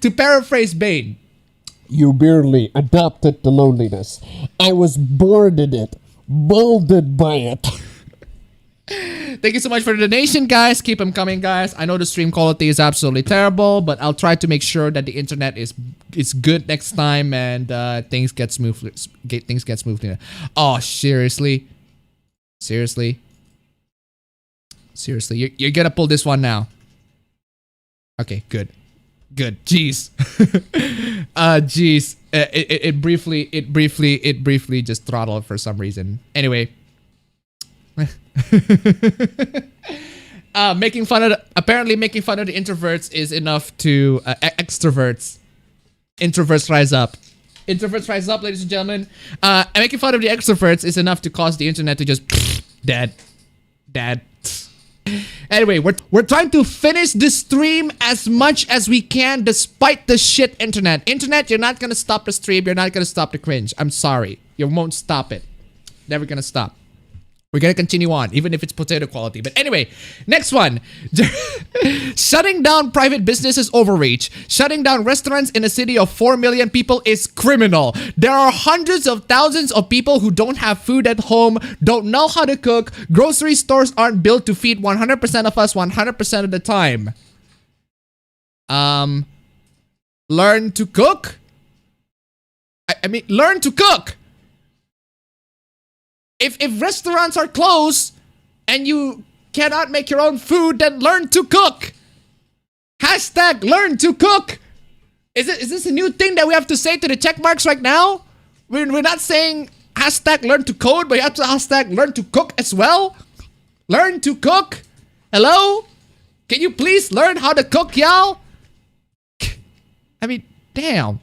to paraphrase Bane. You merely adopted the loneliness. I was born in it, molded by it. Thank you so much for the donation, guys. Keep them coming, guys. I know the stream quality is absolutely terrible, but I'll try to make sure that the internet is good next time and things get smoothly. Oh, seriously, you're gonna pull this one now. Okay, good. Jeez. Jeez. It briefly just throttled for some reason. Anyway. Making fun of the introverts is enough to extroverts. Introverts rise up. Introverts rise up, ladies and gentlemen. Making fun of the extroverts is enough to cause the internet to just dead. Anyway, we're trying to finish this stream as much as we can despite the shit internet. Internet, you're not gonna stop the stream. You're not gonna stop the cringe. I'm sorry. You won't stop it. Never gonna stop. We're gonna continue on, even if it's potato quality. But anyway, next one. Shutting down private business is overreach. Shutting down restaurants in a city of 4 million people is criminal. There are hundreds of thousands of people who don't have food at home, don't know how to cook. Grocery stores aren't built to feed 100% of us 100% of the time. Learn to cook? I mean, learn to cook! If restaurants are closed and you cannot make your own food, then learn to cook. Hashtag learn to cook. Is this a new thing that we have to say to the check marks right now? We're not saying hashtag learn to code, but you have to hashtag learn to cook as well. Learn to cook. Hello? Can you please learn how to cook, y'all? I mean, damn.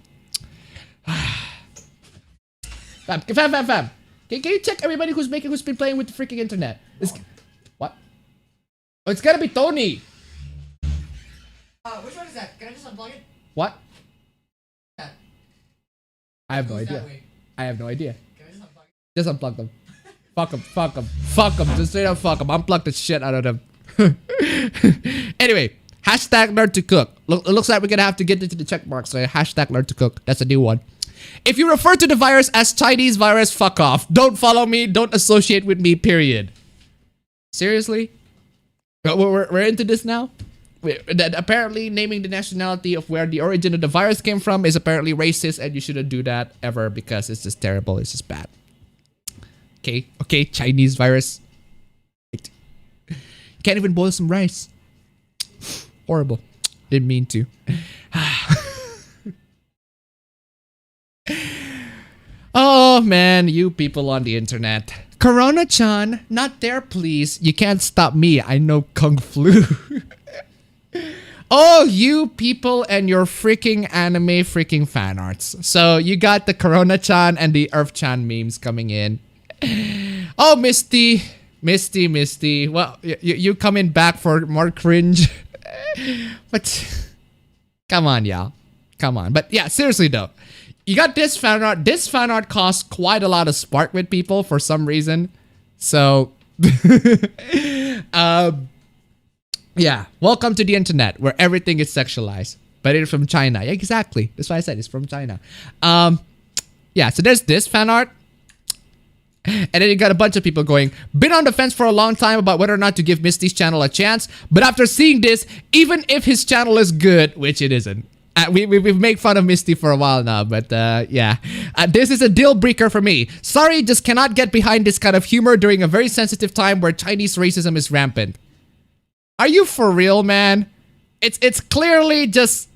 Fam. Can you check everybody who's been playing with the freaking internet? What? Oh, it's gotta be Tony. Which one is that? Can I just unplug it? What? Yeah. I have no idea. I have no idea. Can I just unplug it? Just unplug them. Fuck them. Just straight up fuck them. Unplug the shit out of them. Anyway, hashtag learn to cook. It looks like we're gonna have to get into the check mark. So hashtag learn to cook. That's a new one. If you refer to the virus as Chinese virus, fuck off. Don't follow me. Don't associate with me, period. Seriously? We're into this now? Apparently, naming the nationality of where the origin of the virus came from is apparently racist, and you shouldn't do that ever because it's just terrible. It's just bad. Okay, Chinese virus. You can't even boil some rice. Horrible. Didn't mean to. Oh man, you people on the internet. Corona-chan, not there please. You can't stop me. I know Kung Flu. Oh, you people and your freaking anime freaking fan arts. So you got the Corona-chan and the Earth-chan memes coming in. Oh, Misty. Well, you coming back for more cringe. But come on, y'all. Come on. But yeah, seriously though. You got this fan art. This fan art costs quite a lot of spark with people for some reason. So, yeah. Welcome to the internet where everything is sexualized. But it's from China. Yeah, exactly. That's why I said it's from China. Yeah, so there's this fan art. And then you got a bunch of people going, been on the fence for a long time about whether or not to give Misty's channel a chance. But after seeing this, even if his channel is good, which it isn't. We've made fun of Misty for a while now, but yeah. This is a deal breaker for me. Sorry, just cannot get behind this kind of humor during a very sensitive time where Chinese racism is rampant. Are you for real, man? It's clearly just...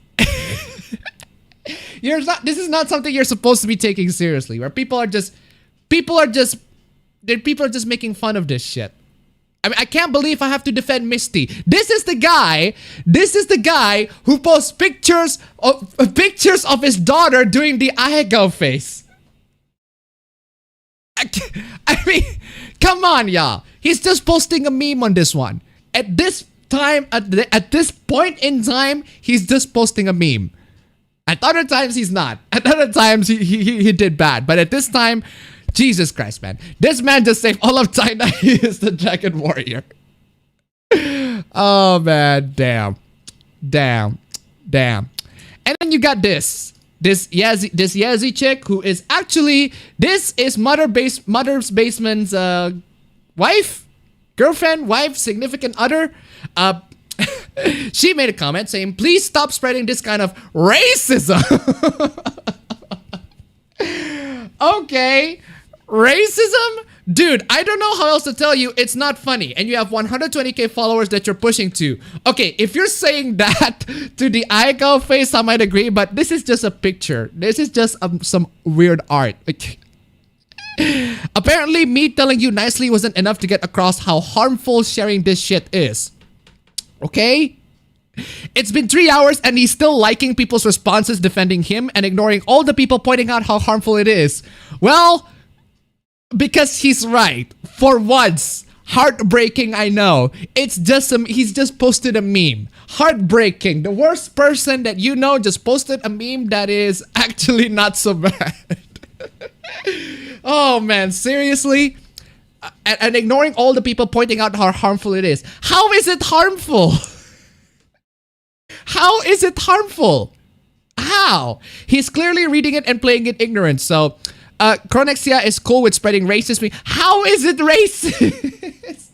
This is not something you're supposed to be taking seriously, where people are just making fun of this shit. I mean, I can't believe I have to defend Misty. This is the guy who posts pictures of his daughter doing the Ahegao face. I mean, come on, y'all. He's just posting a meme on this one. At this time, at this point in time, he's just posting a meme. At other times, he's not. At other times, he did bad. But at this time, Jesus Christ, man. This man just saved all of China. He is the Dragon Warrior. Oh, man. Damn. And then you got this Yazzie chick who is actually, this is Mother's Basement's wife, girlfriend, wife, significant other. She made a comment saying, please stop spreading this kind of racism. Okay. Racism? Dude, I don't know how else to tell you. It's not funny. And you have 120k followers that you're pushing to. Okay, if you're saying that to the Aiko face, I might agree. But this is just a picture. This is just some weird art. Apparently, me telling you nicely wasn't enough to get across how harmful sharing this shit is. Okay? It's been 3 hours and he's still liking people's responses defending him and ignoring all the people pointing out how harmful it is. Well, because he's right. For once. Heartbreaking, I know. It's just he's just posted a meme. Heartbreaking. The worst person that you know just posted a meme that is actually not so bad. Oh man, seriously? And ignoring all the people pointing out how harmful it is. How is it harmful? How is it harmful? How? He's clearly reading it and playing it ignorant. So, Chronexia is cool with spreading racist. How is it racist?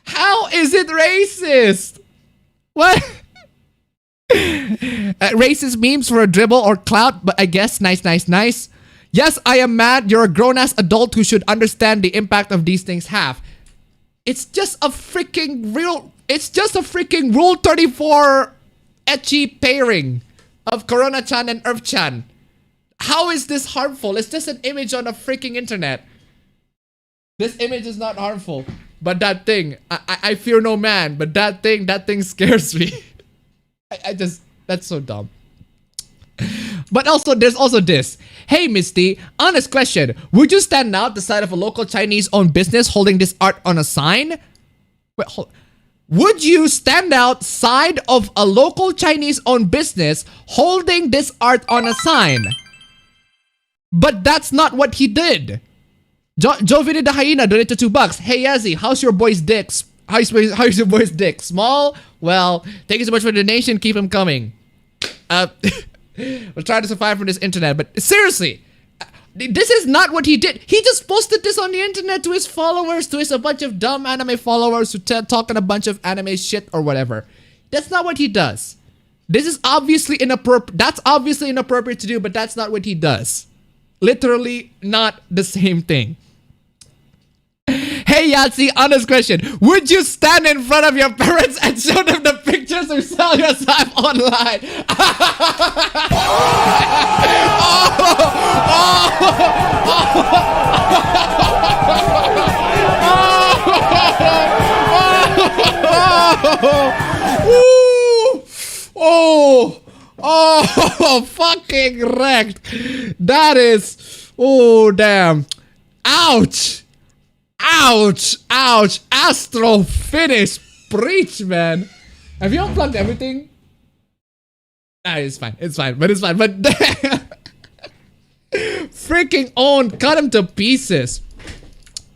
How is it racist? What? Racist memes for a dribble or clout, but I guess nice. Yes, I am mad. You're a grown-ass adult who should understand the impact of these things have. It's just a freaking Rule 34 ecchi pairing of Corona-chan and Earth-chan. How is this harmful? It's just an image on a freaking internet. This image is not harmful. But that thing, I fear no man, but that thing scares me. That's so dumb. But also, there's also this. Hey, Misty, honest question. Would you stand out the side of a local Chinese-owned business holding this art on a sign? Wait, hold. Would you stand out side of a local Chinese-owned business holding this art on a sign? But that's not what he did. Jovini the Hyena donated $2. Hey, Yazzie, how's your boy's dick? How's your boy's dick? Small? Well, thank you so much for the donation. Keep them coming. We'll try to survive from this internet, but seriously, this is not what he did. He just posted this on the internet to his followers, to a bunch of dumb anime followers who talking a bunch of anime shit or whatever. That's not what he does. This is obviously inappropriate. That's obviously inappropriate to do, but that's not what he does. Literally not the same thing. Hey Yahtzee, honest question. Would you stand in front of your parents and show them the pictures or sell yourself online? Oh, fucking wrecked. That is, oh, damn. Ouch. Astro finish. Preach, man. Have you unplugged everything? Nah, it's fine. But freaking own. Cut him to pieces.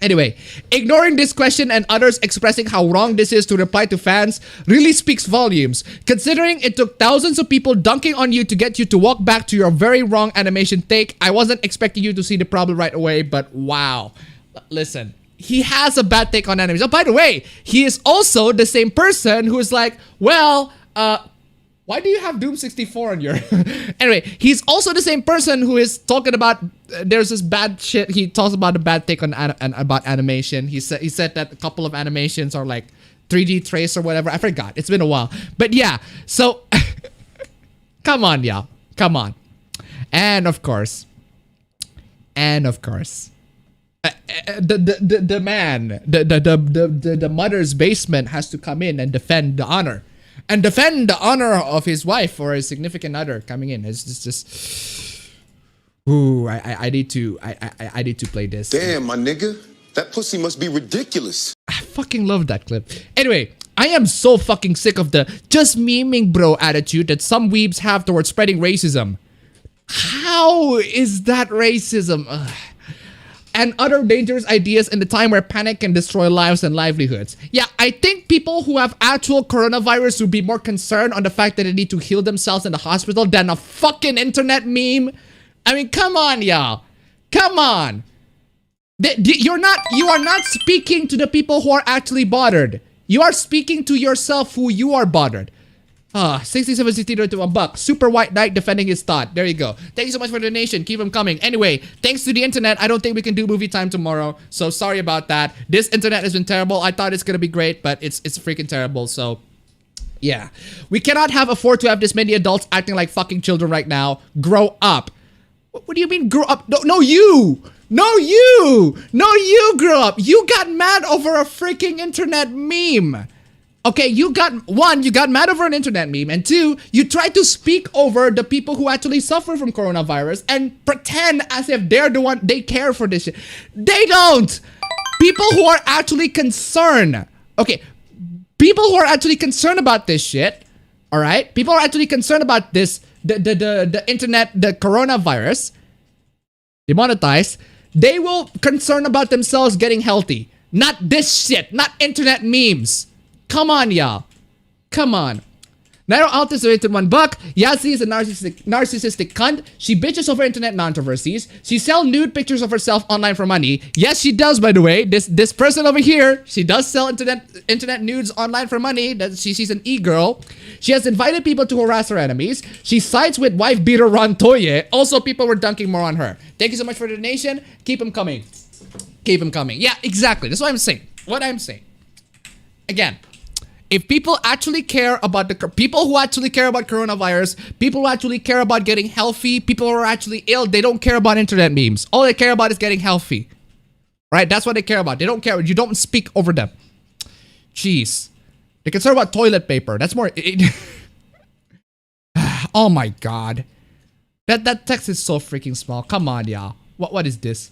Anyway, ignoring this question and others expressing how wrong this is to reply to fans really speaks volumes. Considering it took thousands of people dunking on you to get you to walk back to your very wrong animation take, I wasn't expecting you to see the problem right away, but wow. Listen, he has a bad take on animation. Oh, by the way, he is also the same person who is like, well, why do you have Doom 64 on your... Anyway, he's also the same person who is talking about... there's this bad shit. He talks about a bad take on about animation. He said that a couple of animations are like 3D trace or whatever. I forgot. It's been a while. But yeah, so... come on, y'all. Come on. And of course... the man, the mother's basement has to come in and defend the honor. And defend the honor of his wife or his significant other coming in. It's just ooh, I need to play this. Damn, my nigga. That pussy must be ridiculous. I fucking love that clip. Anyway, I am so fucking sick of the just memeing bro attitude that some weebs have towards spreading racism. How is that racism? Ugh. And other dangerous ideas in the time where panic can destroy lives and livelihoods. Yeah, I think people who have actual coronavirus would be more concerned on the fact that they need to heal themselves in the hospital than a fucking internet meme. I mean, come on, y'all. Come on. You are not speaking to the people who are actually bothered. You are speaking to yourself who you are bothered. 67 to $1. Super White Knight defending his thought. There you go. Thank you so much for the donation. Keep them coming. Anyway, thanks to the internet, I don't think we can do movie time tomorrow. So sorry about that. This internet has been terrible. I thought it's gonna be great, but it's freaking terrible. So yeah, we cannot afford to have this many adults acting like fucking children right now. Grow up. What do you mean grow up? No, you grow up. You got mad over a freaking internet meme. Okay, you got mad over an internet meme, and two, you tried to speak over the people who actually suffer from coronavirus and pretend as if they're the one, they care for this shit. They don't! People who are actually concerned, okay, people who are actually concerned about this shit, alright? People are actually concerned about this, the internet, the coronavirus, demonetized. They will concern about themselves getting healthy. Not this shit. Not internet memes. Come on, y'all. Come on. Nairo Altus donated $1. Yazzie is a narcissistic cunt. She bitches over internet controversies. She sells nude pictures of herself online for money. Yes, she does, by the way. This person over here, she does sell internet nudes online for money. She's an e-girl. She has invited people to harass her enemies. She sides with wife beater Ron Toye. Also, people were dunking more on her. Thank you so much for the donation. Keep them coming. Keep them coming. Yeah, exactly. That's what I'm saying. Again, if people actually care about people who actually care about coronavirus, people who actually care about getting healthy, people who are actually ill, they don't care about internet memes. All they care about is getting healthy. Right? That's what they care about. They don't care. You don't speak over them. Jeez. They concern about toilet paper. That's more... Oh my god. That text is so freaking small. Come on, y'all. What is this?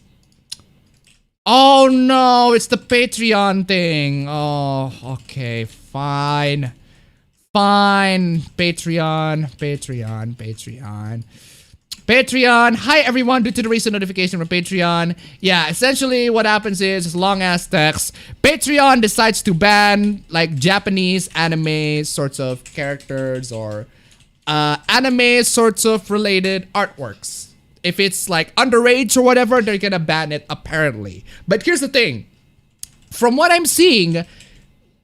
Oh no, it's the Patreon thing. Oh, okay, fine. Patreon. Hi everyone, due to the recent notification from Patreon. Yeah, essentially what happens is long ass text. Patreon decides to ban like Japanese anime sorts of characters or anime sorts of related artworks. If it's like underage or whatever, they're gonna ban it apparently. But here's the thing. From what I'm seeing,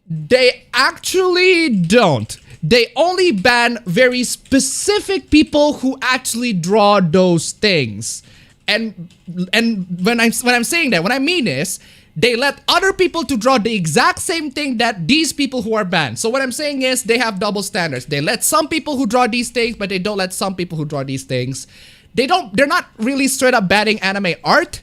they actually don't. They only ban very specific people who actually draw those things. And when I'm saying that, what I mean is they let other people to draw the exact same thing that these people who are banned. So what I'm saying is they have double standards. They let some people who draw these things, but they don't let some people who draw these things. They're not really straight up banning anime art,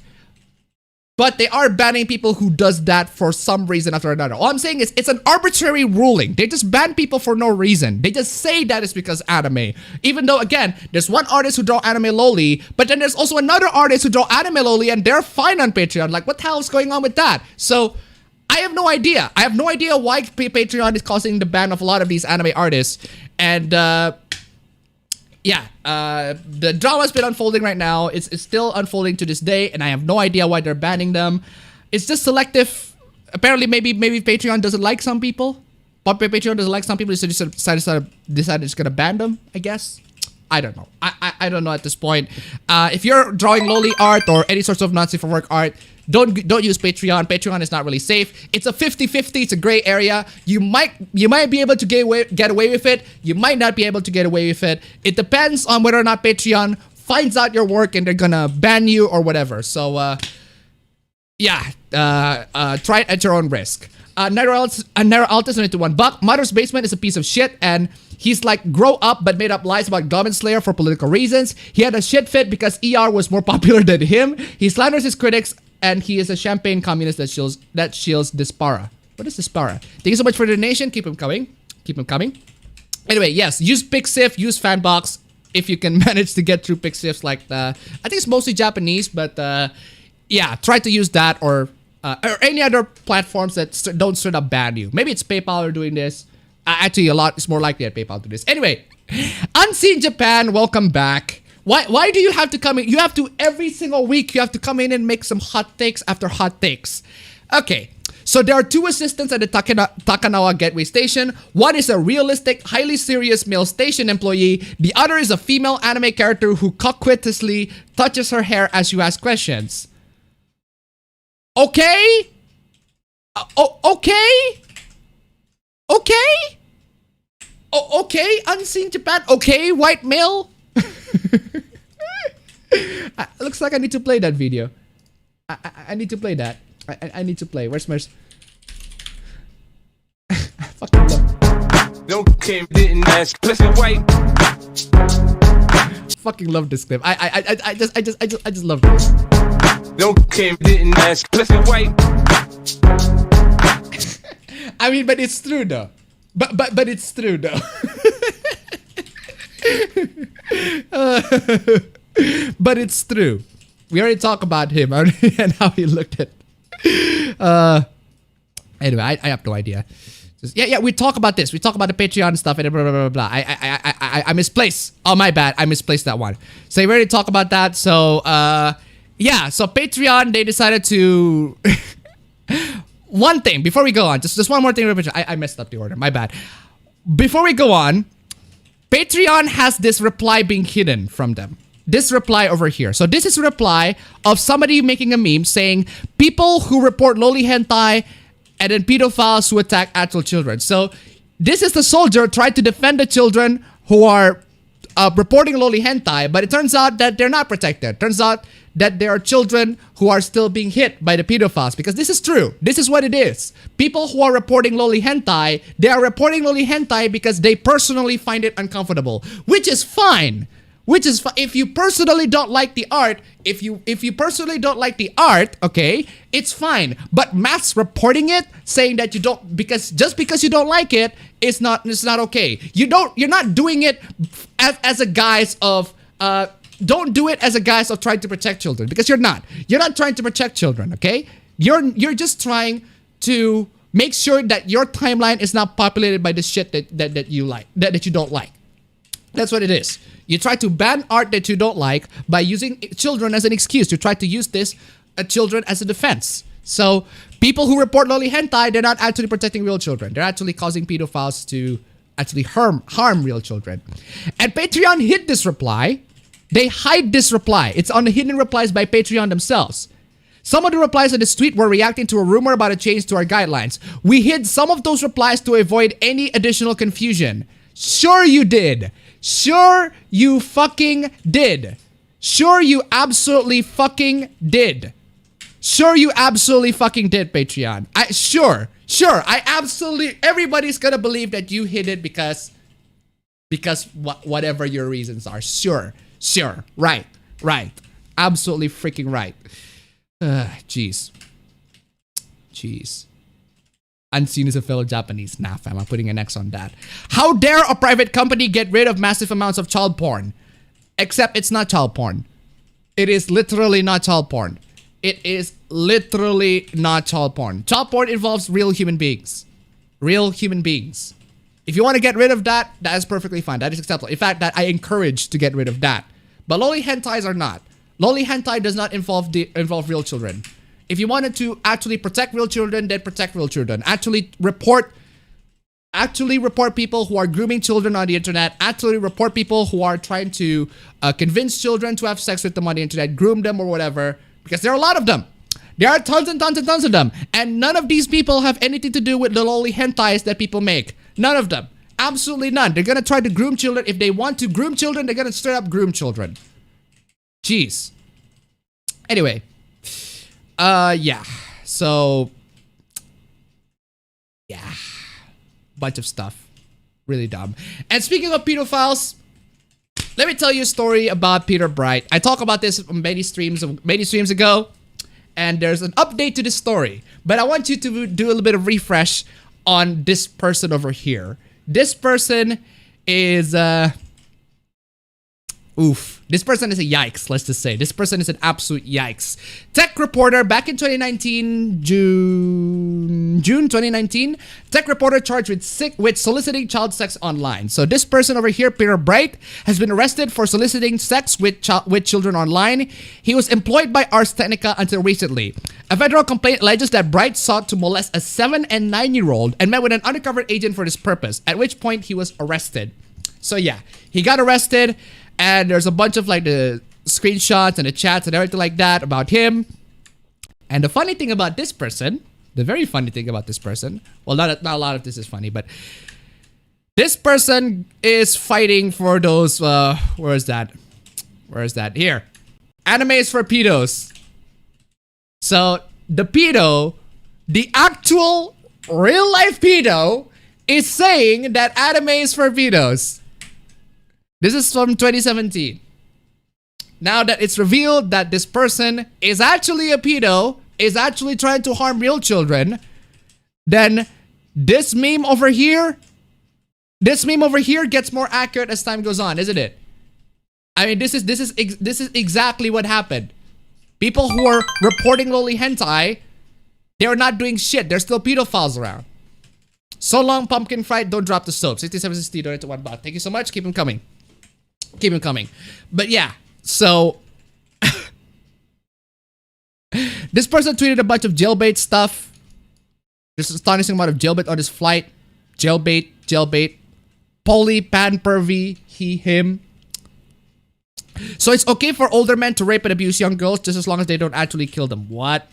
but they are banning people who does that for some reason after another. All I'm saying is it's an arbitrary ruling. They just ban people for no reason. They just say that it's because anime. Even though, again, there's one artist who draw anime loli, but then there's also another artist who draw anime loli and they're fine on Patreon. Like, what the hell is going on with that? So, I have no idea. I have no idea why Patreon is causing the ban of a lot of these anime artists. And, yeah, the drama's been unfolding right now. It's still unfolding to this day, and I have no idea why they're banning them. It's just selective. Apparently, maybe Patreon doesn't like some people. But Patreon doesn't like some people, so just decided it's gonna ban them, I guess. I don't know. I don't know at this point. If you're drawing loli art or any sorts of non-safe for work art, don't use Patreon. Patreon is not really safe. It's a 50-50. It's a gray area. You might be able to get away with it. You might not be able to get away with it. It depends on whether or not Patreon finds out your work and they're gonna ban you or whatever. So yeah, try it at your own risk. Nairo Altus donated $1. Mother's Basement is a piece of shit, and he's like grow up but made up lies about Goblin Slayer for political reasons. He had a shit fit because ER was more popular than him. He slanders his critics, and he is a champagne communist that shields Dispara. What is Dispara? Thank you so much for the donation. Keep him coming. Keep him coming. Anyway, yes, use Pixiv, use Fanbox if you can manage to get through Pixivs like the... I think it's mostly Japanese, but yeah, try to use that or any other platforms that don't straight up ban you. Maybe it's PayPal are doing this. Actually, it's more likely that PayPal do this. Anyway, Unseen Japan, welcome back. Why do you have to come in? You have to, every single week, you have to come in and make some hot takes after hot takes. Okay, so there are two assistants at the Takanawa Gateway Station. One is a realistic, highly serious male station employee. The other is a female anime character who coquettously touches her hair as you ask questions. Okay? Okay? Okay? Okay, Unseen Japan. Okay, white male. Looks like I need to play that video. I need to play that. I need to play. Where's my... Fucking love. Okay, didn't ask. Listen, white. Fucking love this clip. I just love this. Okay, didn't ask. Listen, white. I mean, but it's true though. But it's true though. But it's true. We already talked about him and how he looked at. Anyway, I have no idea. Just, yeah, we talk about this. We talk about the Patreon stuff and blah blah blah blah. I misplaced. Oh my bad. I misplaced that one. So we already talked about that. So yeah, so Patreon, they decided to... One thing, before we go on, just one more thing. I messed up the order, my bad. Before we go on, Patreon has this reply being hidden from them. This reply over here. So this is a reply of somebody making a meme saying, people who report loli hentai and then pedophiles who attack actual children. So this is the soldier trying to defend the children who are reporting loli hentai, but it turns out that they're not protected. Turns out that there are children who are still being hit by the pedophiles, because this is true. This is what it is. People who are reporting loli hentai, they are reporting loli hentai because they personally find it uncomfortable, which is fine. Which is if you personally don't like the art, if you personally don't like the art, okay, it's fine. But mass reporting it, saying that you don't, just because you don't like it, it's not okay. You're not doing it as a guise of don't do it as a guise of trying to protect children, because you're not. You're not trying to protect children, okay? You're just trying to make sure that your timeline is not populated by the shit that you like, that you don't like. That's what it is. You try to ban art that you don't like by using children as an excuse. You try to use this children as a defense. So people who report loli hentai, they're not actually protecting real children. They're actually causing pedophiles to actually harm real children. And Patreon hid this reply. They hide this reply. It's on the hidden replies by Patreon themselves. Some of the replies in this tweet were reacting to a rumor about a change to our guidelines. We hid some of those replies to avoid any additional confusion. Sure you did. Sure you fucking did. Sure you absolutely fucking did. Sure you absolutely fucking did, Patreon. Sure. I absolutely, everybody's gonna believe that you hid it because whatever your reasons are. Sure. Right. Absolutely freaking right. Jeez. Unseen is a fellow Japanese. Nah, fam, I'm putting an X on that. How dare a private company get rid of massive amounts of child porn? Except it's not child porn. It is literally not child porn. It is literally not child porn. Child porn involves real human beings. Real human beings. If you want to get rid of that, that is perfectly fine. That is acceptable. In fact, that I encourage to get rid of that. But loli hentais are not. Loli hentai does not involve real children. If you wanted to actually protect real children, then protect real children. Actually report people who are grooming children on the internet. Actually report people who are trying to convince children to have sex with them on the internet, groom them or whatever, because there are a lot of them. There are tons and tons and tons of them. And none of these people have anything to do with the loli hentais that people make. None of them. Absolutely none. They're going to try to groom children. If they want to groom children, they're going to straight up groom children. Jeez. Anyway. Yeah. So, yeah. Bunch of stuff. Really dumb. And speaking of pedophiles, let me tell you a story about Peter Bright. I talked about this on many streams ago, and there's an update to this story. But I want you to do a little bit of refresh on this person over here. This person is this person is a yikes, let's just say. This person is an absolute yikes. Tech reporter back in 2019, June 2019, tech reporter charged with soliciting child sex online. So this person over here, Peter Bright, has been arrested for soliciting sex with children online. He was employed by Ars Technica until recently. A federal complaint alleges that Bright sought to molest a 7 and 9-year-old and met with an undercover agent for this purpose, at which point he was arrested. So yeah, he got arrested. And there's a bunch of like the screenshots and the chats and everything like that about him. And the funny thing about this person, the very funny thing about this person, well, not a lot of this is funny, but this person is fighting for those, where is that? Here. Animes for pedos. So the pedo, the actual real life pedo, is saying that anime is for pedos. This is from 2017. Now that it's revealed that this person is actually a pedo, is actually trying to harm real children, then this meme over here gets more accurate as time goes on, isn't it? I mean, this is exactly what happened. People who are reporting loli hentai, they're not doing shit. There's still pedophiles around. So long, pumpkin fried. Don't drop the soap. 6760 donate to $1. Thank you so much. Keep them coming. Keep them coming. But yeah, so This person tweeted a bunch of jailbait stuff. There's an astonishing amount of jailbait on his flight. Jailbait. Poly, pan, pervy, he, him. So it's okay for older men to rape and abuse young girls just as long as they don't actually kill them. What?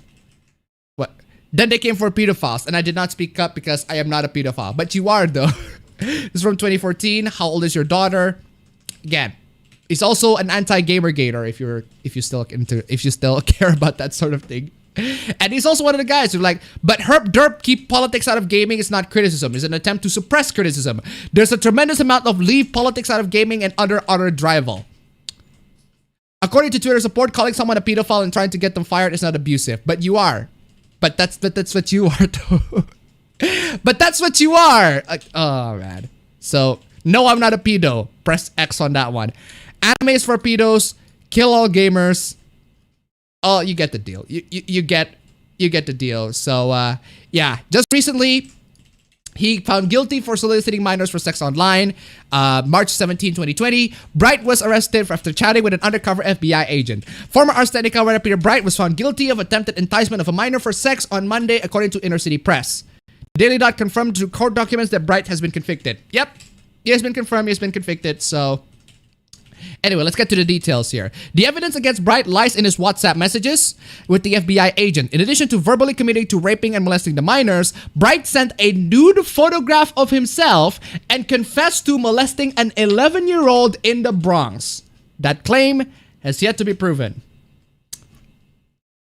Then they came for pedophiles, and I did not speak up because I am not a pedophile. But you are, though. This is from 2014. How old is your daughter? Again, he's also an anti-gamer gator if you still care about that sort of thing. And he's also one of the guys who like, but herp derp keep politics out of gaming is not criticism. It's an attempt to suppress criticism. There's a tremendous amount of leave politics out of gaming and other drivel. According to Twitter support, calling someone a pedophile and trying to get them fired is not abusive. But you are. But that's what you are, though. But that's what you are. Like, oh, man. So, no, I'm not a pedo. Press X on that one. Anime is for pedos. Kill all gamers. Oh, you get the deal. You get the deal. So, yeah. Just recently, he found guilty for soliciting minors for sex online. March 17, 2020, Bright was arrested after chatting with an undercover FBI agent. Former Arstenica writer Peter Bright was found guilty of attempted enticement of a minor for sex on Monday, according to Inner City Press. Daily Dot confirmed through court documents that Bright has been convicted. Yep, he has been confirmed. He has been convicted. So, anyway, let's get to the details here. The evidence against Bright lies in his WhatsApp messages with the FBI agent. In addition to verbally committing to raping and molesting the minors, Bright sent a nude photograph of himself and confessed to molesting an 11-year-old in the Bronx. That claim has yet to be proven.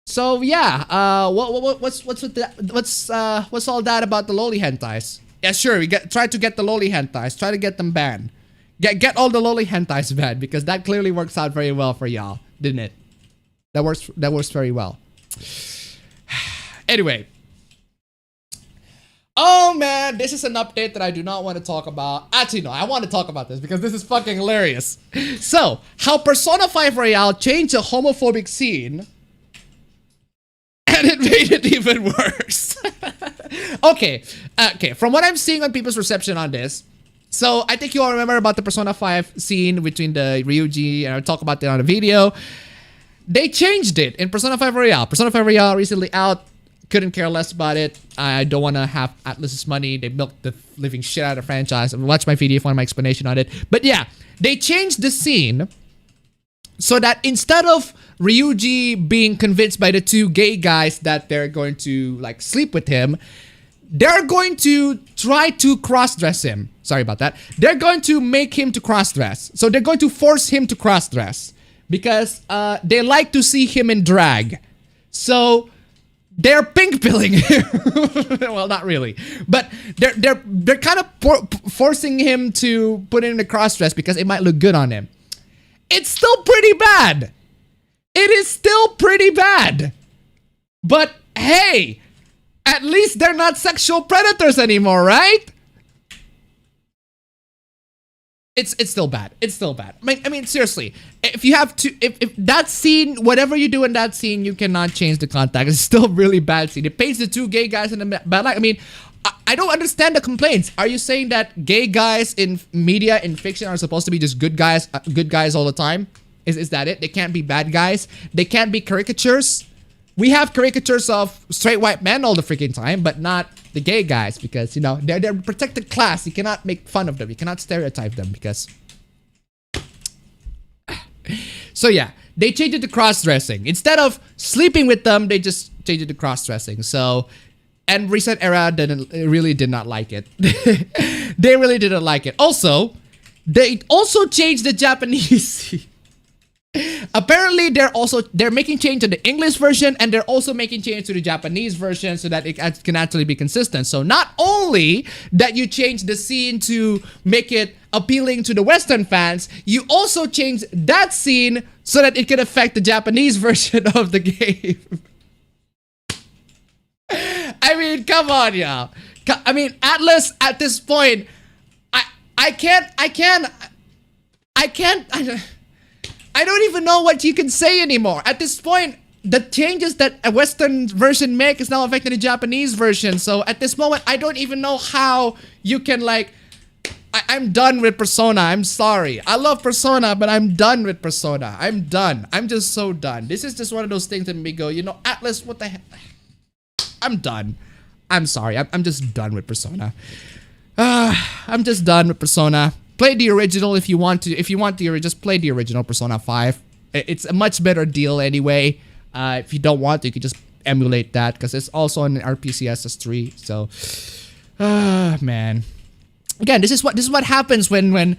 So yeah, what's with that? What's all that about the loli hentais? Yeah, sure, try to get the loli hentais, try to get them banned. Get all the loli hentais banned because that clearly works out very well for y'all, didn't it? That works very well. Anyway. Oh man, this is an update that I do not want to talk about. Actually, no, I want to talk about this because this is fucking hilarious. So, how Persona 5 Royale changed the homophobic scene and it made it even worse. Okay, from what I'm seeing on people's reception on this, so I think you all remember about the Persona 5 scene between the Ryuji, and I'll talk about that on a video. They changed it in Persona 5 Royale. Persona 5 Royale recently out. Couldn't care less about it. I don't want to have Atlus's money. They milked the living shit out of the franchise. Watch my video if you want my explanation on it. But yeah, they changed the scene so that instead of Ryuji being convinced by the two gay guys that they're going to like sleep with him, they're going to try to cross-dress him. Sorry about that. They're going to make him to cross-dress. So they're going to force him to cross-dress because they like to see him in drag. So they're pink-pilling him. Well, not really, but they're kind of forcing him to put in a cross-dress because it might look good on him. It's still pretty bad. It is still pretty bad. But hey, at least they're not sexual predators anymore, right? It's still bad. It's still bad. I mean, seriously, if you have to, if that scene, whatever you do in that scene, you cannot change the context. It's still a really bad scene. It paints the two gay guys in the bad light. I mean, I don't understand the complaints. Are you saying that gay guys in media, in fiction, are supposed to be just good guys all the time? Is that it? They can't be bad guys? They can't be caricatures? We have caricatures of straight white men all the freaking time, but not the gay guys because, you know, they're protected class. You cannot make fun of them. You cannot stereotype them because... So yeah, they changed it to cross-dressing. Instead of sleeping with them, they just changed it to cross-dressing. So... And Reset Era really did not like it. They really didn't like it. Also, they also changed the Japanese. Apparently, they're making change to the English version, and they're also making change to the Japanese version so that it can actually be consistent. So not only that you change the scene to make it appealing to the Western fans, you also change that scene so that it can affect the Japanese version of the game. I mean, come on, y'all. I mean, Atlus, at this point, I don't even know what you can say anymore. At this point, the changes that a Western version make is now affecting the Japanese version. So at this moment, I don't even know how you can, like... I'm done with Persona. I'm sorry. I love Persona, but I'm done with Persona. I'm done. I'm just so done. This is just one of those things that make me go, you know, Atlas, what the heck? I'm done. I'm sorry. I'm just done with Persona. I'm just done with Persona. Play the original if you want to. If you want the just play the original Persona 5. It's a much better deal anyway. If you don't want to, you can just emulate that because it's also on RPCSS3. So, man. Again, this is what happens when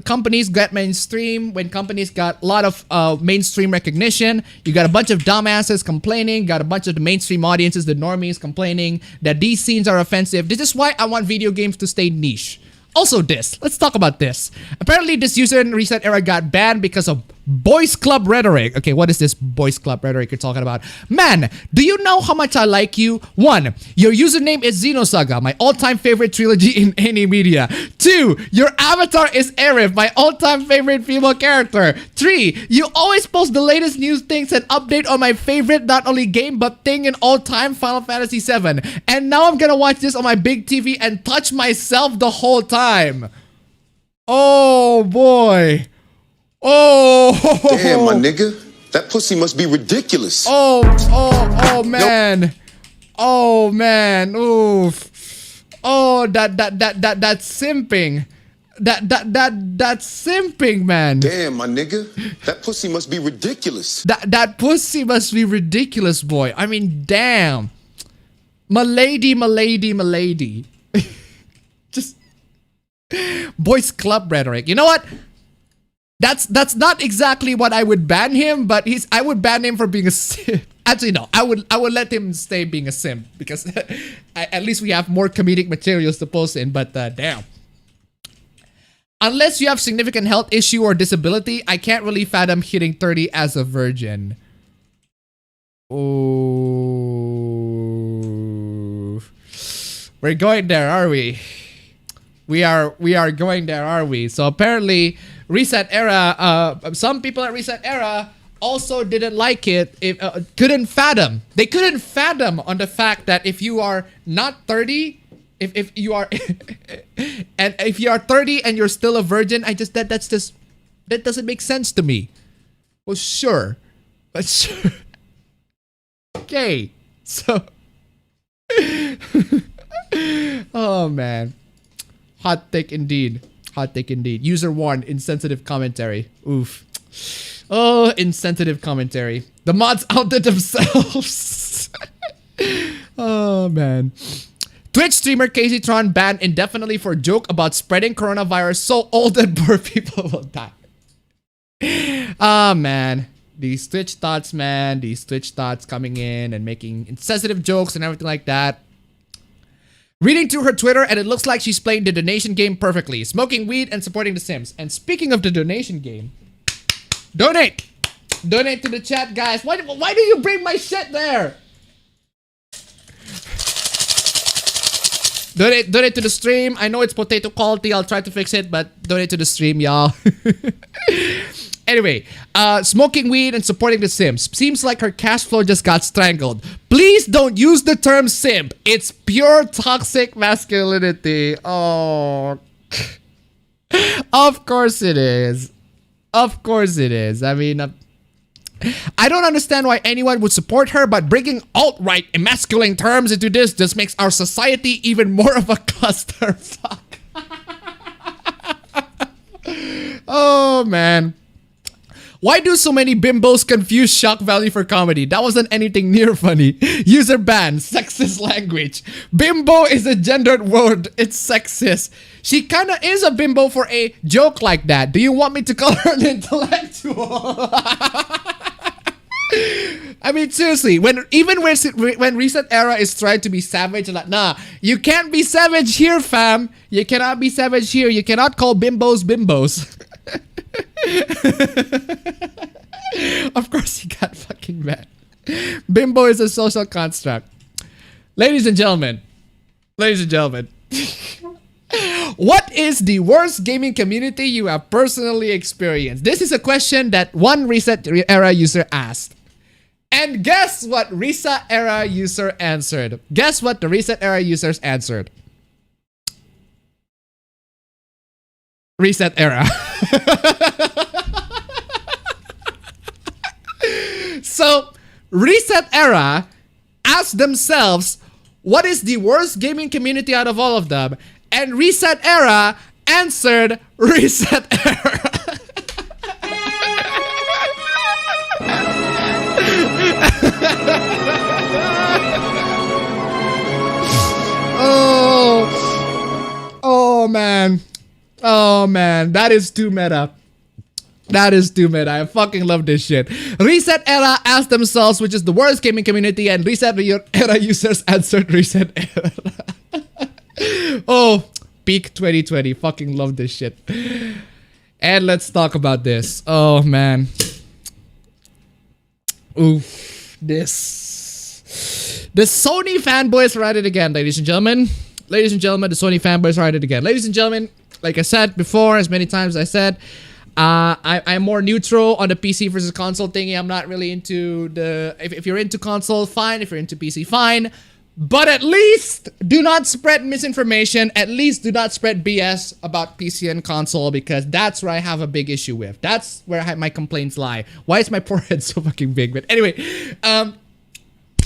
companies get mainstream, when companies got a lot of mainstream recognition. You got a bunch of dumbasses complaining, got a bunch of the mainstream audiences, the normies complaining that these scenes are offensive. This is why I want video games to stay niche. Also let's talk about this. Apparently this user in Reset Era got banned because of boys club rhetoric. Okay, what is this boys club rhetoric you're talking about? Man, do you know how much I like you? 1, your username is Xenosaga, my all-time favorite trilogy in any media. 2, your avatar is Aerith, my all-time favorite female character. 3, you always post the latest news things and update on my favorite not only game but thing in all time, Final Fantasy VII. And now I'm gonna watch this on my big TV and touch myself the whole time. Oh boy. Oh. Damn, my nigga. That pussy must be ridiculous. Oh man. Oh man. Oof. Oh, that's simping. That's simping, man. Damn, my nigga. That pussy must be ridiculous. That pussy must be ridiculous, boy. I mean, damn. Milady. Just boys club rhetoric. You know what? That's not exactly what I would ban him, but I would ban him for being a simp. Actually, no, I would let him stay being a simp because at least we have more comedic materials to post in. But damn, unless you have significant health issue or disability, I can't really fathom hitting 30 as a virgin. Oh, we're going there, are we? We are going there, are we? So apparently, Reset Era, some people at Reset Era also didn't like it. Couldn't fathom. They couldn't fathom on the fact that if you are not 30, if you are, and if you are 30 and you're still a virgin, that doesn't make sense to me. Well, sure, but sure. Okay, so, oh man. Hot take indeed. Hot take indeed. User 1, insensitive commentary. Oof. Oh, insensitive commentary. The mods outed themselves. Oh, man. Twitch streamer KZTron banned indefinitely for joke about spreading coronavirus so old that poor people will die. Ah, man. These Twitch thoughts, man. These Twitch thoughts coming in and making insensitive jokes and everything like that. Reading through her Twitter, and it looks like she's playing the donation game perfectly. Smoking weed and supporting The Sims. And speaking of the donation game, donate! Donate to the chat, guys. Why do you bring my shit there? Donate to the stream. I know it's potato quality. I'll try to fix it, but donate to the stream, y'all. Anyway, smoking weed and supporting The Sims. Seems like her cash flow just got strangled. Please don't use the term simp. It's pure toxic masculinity. Oh. Of course it is. Of course it is. I mean, I don't understand why anyone would support her, but bringing alt-right emasculating terms into this just makes our society even more of a clusterfuck. Oh, man. Why do so many bimbos confuse shock value for comedy? That wasn't anything near funny. User ban, sexist language. Bimbo is a gendered word. It's sexist. She kinda is a bimbo for a joke like that. Do you want me to call her an intellectual? I mean, seriously, when Reset Era is trying to be savage, like, nah, you can't be savage here, fam. You cannot be savage here. You cannot call bimbos bimbos. Of course he got fucking mad. Bimbo is a social construct. Ladies and gentlemen. What is the worst gaming community you have personally experienced? This is a question that one Reset Era user asked. And guess what Reset Era user answered? Guess what the Reset Era users answered? Reset Era. So, Reset Era asked themselves, what is the worst gaming community out of all of them? And Reset Era answered Reset Era. Oh man. Oh man, that is too meta. That is too meta. I fucking love this shit. Reset Era asked themselves which is the worst gaming community, and Reset Era users answered Reset Era. Oh, peak 2020. Fucking love this shit. And let's talk about this. Oh man. Oof. This. The Sony fanboys are at it again, ladies and gentlemen. Ladies and gentlemen, the Sony fanboys are at it again. Ladies and gentlemen, like I said before, as many times as I said, I'm more neutral on the PC versus console thingy. I'm not really into the... If you're into console, fine. If you're into PC, fine. But at least do not spread misinformation. At least do not spread BS about PC and console, because that's where I have a big issue with. That's where my complaints lie. Why is my forehead so fucking big? But anyway,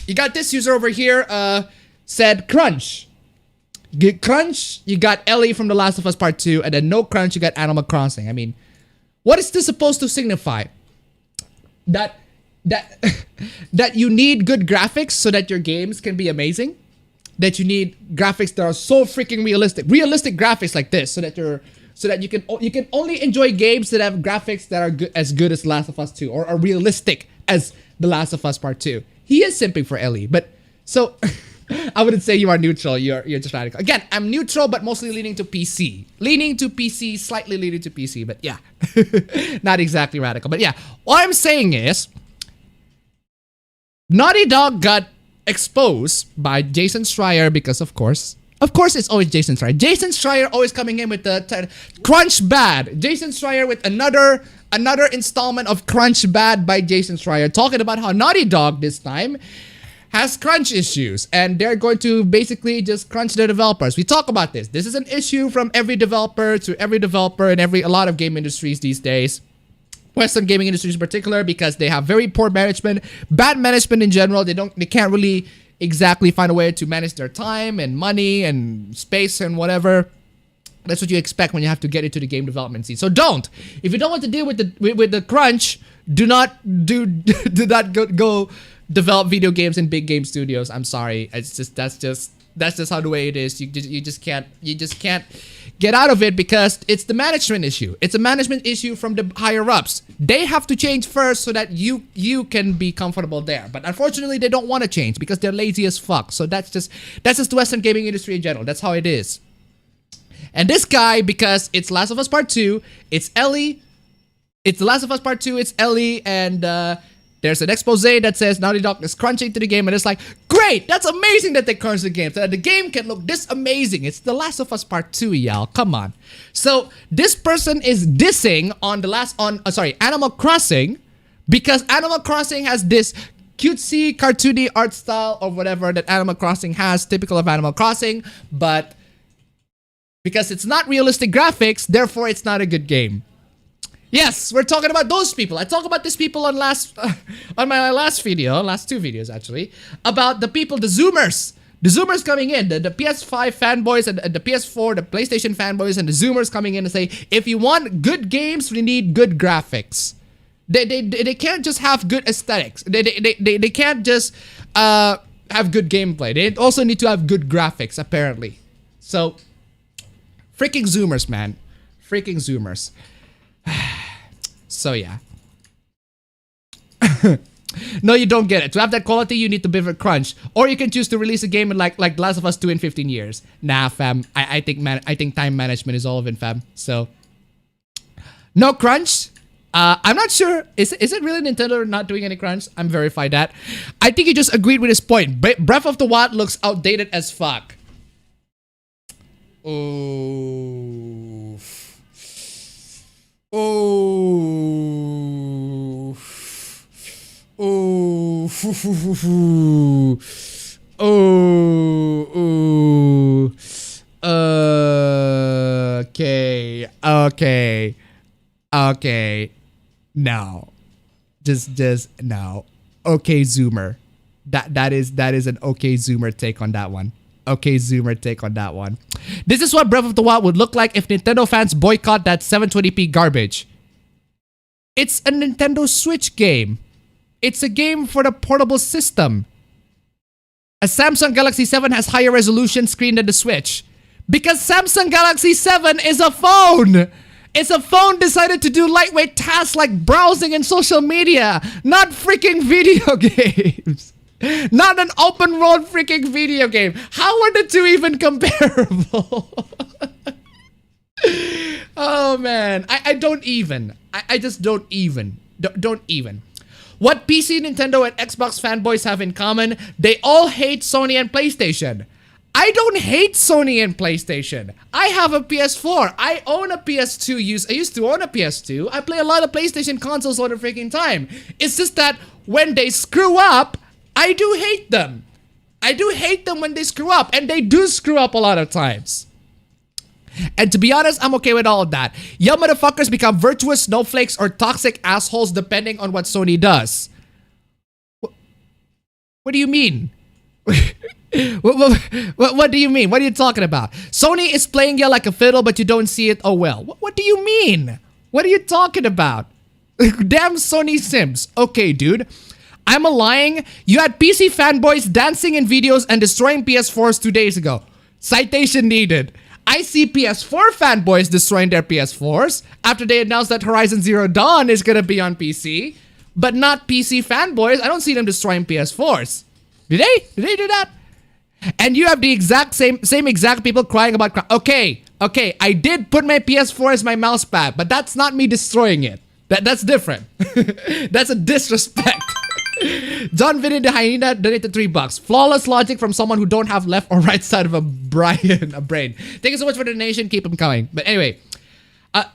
you got this user over here said crunch. Get crunch, you got Ellie from The Last of Us Part 2, and then no crunch, you got Animal Crossing. I mean, what is this supposed to signify? That you need good graphics so that your games can be amazing? That you need graphics that are so freaking realistic. Realistic graphics like this, so that you can only enjoy games that have graphics that are as good as Last of Us 2, or are realistic as The Last of Us Part 2. He is simping for Ellie, but so I wouldn't say you are neutral. You're just radical. Again, I'm neutral, but mostly leaning to PC. Slightly leaning to PC, but yeah. Not exactly radical, but yeah. All I'm saying is, Naughty Dog got exposed by Jason Schreier because, of course, it's always Jason Schreier. Jason Schreier always coming in with the Crunch Bad. Jason Schreier with another installment of Crunch Bad by Jason Schreier, talking about how Naughty Dog this time has crunch issues, and they're going to basically just crunch their developers. We talk about this. This is an issue from every developer to every developer in a lot of game industries these days. Western gaming industries in particular, because they have very poor management, bad management in general. They can't really exactly find a way to manage their time and money and space and whatever. That's what you expect when you have to get into the game development scene. So if you don't want to deal with the crunch, do not go develop video games in big game studios. I'm sorry. It's just that's just how the way it is. You just can't get out of it, because it's the management issue. It's a management issue from the higher ups. They have to change first so that you can be comfortable there. But unfortunately, they don't want to change because they're lazy as fuck. So that's just the Western gaming industry in general. That's how it is. And this guy, because it's Last of Us Part 2, it's Ellie. It's The Last of Us Part 2, it's Ellie, and there's an expose that says Naughty Dog is crunching to the game, and it's like, great, that's amazing that they crunch the game, so that the game can look this amazing. It's The Last of Us Part 2, y'all. Come on. So this person is dissing on Animal Crossing, because Animal Crossing has this cutesy, cartoony art style or whatever that Animal Crossing has, typical of Animal Crossing, but because it's not realistic graphics, therefore it's not a good game. Yes, we're talking about those people. I talked about these people on my last two videos actually, about the people, the Zoomers. The Zoomers coming in, the PS5 fanboys and the PS4, the PlayStation fanboys and the Zoomers coming in and say, if you want good games, we need good graphics. They can't just have good aesthetics. They can't just have good gameplay. They also need to have good graphics, apparently. So, freaking Zoomers, man. Freaking Zoomers. So yeah. No, you don't get it. To have that quality, you need to bivert crunch, or you can choose to release a game in like Last of Us 2 in 15 years. Nah, fam. I think time management is all of it, fam. So no crunch. I'm not sure. Is it really Nintendo not doing any crunch? I'm verified that. I think he just agreed with his point. Breath of the Wild looks outdated as fuck. Oh. Oh. Oh. Oh. Okay. No. Just no. Okay, Zoomer. That is an okay Zoomer take on that one. Okay, Zoomer take on that one. This is what Breath of the Wild would look like if Nintendo fans boycott that 720p garbage. It's a Nintendo Switch game. It's a game for the portable system. A Samsung Galaxy 7 has higher resolution screen than the Switch. Because Samsung Galaxy 7 is a phone! It's a phone decided to do lightweight tasks like browsing and social media, not freaking video games. Not an open world freaking video game. How are the two even comparable? Oh man, I don't even. I just don't even. Don't even. What PC, Nintendo, and Xbox fanboys have in common, they all hate Sony and PlayStation. I don't hate Sony and PlayStation. I have a PS4. I own a PS2. I used to own a PS2. I play a lot of PlayStation consoles all the freaking time. It's just that when they screw up, I do hate them. I do hate them when they screw up, and they do screw up a lot of times. And to be honest, I'm okay with all of that. Young motherfuckers become virtuous snowflakes or toxic assholes depending on what Sony does. What do you mean? What do you mean? What are you talking about? Sony is playing you like a fiddle, but you don't see it. Oh well. What do you mean? What are you talking about? Damn Sony Sims. Okay, dude. I'm lying. You had PC fanboys dancing in videos and destroying PS4s 2 days ago. Citation needed. I see PS4 fanboys destroying their PS4s after they announced that Horizon Zero Dawn is gonna be on PC, but not PC fanboys. I don't see them destroying PS4s. Did they? Did they do that? And you have the exact same exact people crying about. Okay. I did put my PS4 as my mouse pad, but that's not me destroying it. That's different. That's a disrespect. John Vinny de Hyena donated $3. Flawless logic from someone who don't have left or right side of a brain. Thank you so much for the donation. Keep them coming. But anyway,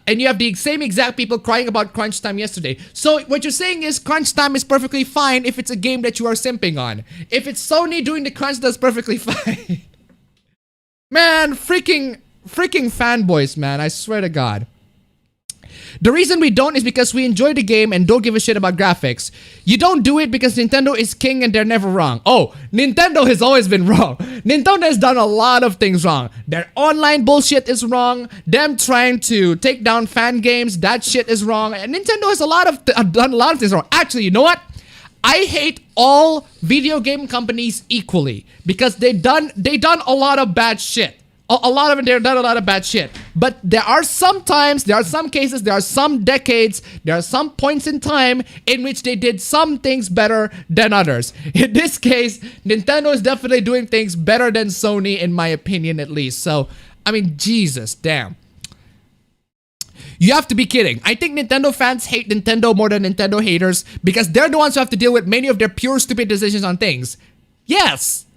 and you have the same exact people crying about crunch time yesterday. So what you're saying is crunch time is perfectly fine if it's a game that you are simping on. If it's Sony doing the crunch, that's perfectly fine. Man, freaking fanboys, man. I swear to God. The reason we don't is because we enjoy the game and don't give a shit about graphics. You don't do it because Nintendo is king and they're never wrong. Oh, Nintendo has always been wrong. Nintendo has done a lot of things wrong. Their online bullshit is wrong. Them trying to take down fan games, that shit is wrong. And Nintendo has done a lot of things wrong. Actually, you know what? I hate all video game companies equally because they done a lot of bad shit. A lot of it, they've done a lot of bad shit. But there are some times, there are some cases, there are some decades, there are some points in time in which they did some things better than others. In this case, Nintendo is definitely doing things better than Sony, in my opinion at least. So, I mean, Jesus, damn. You have to be kidding. I think Nintendo fans hate Nintendo more than Nintendo haters because they're the ones who have to deal with many of their pure stupid decisions on things. Yes!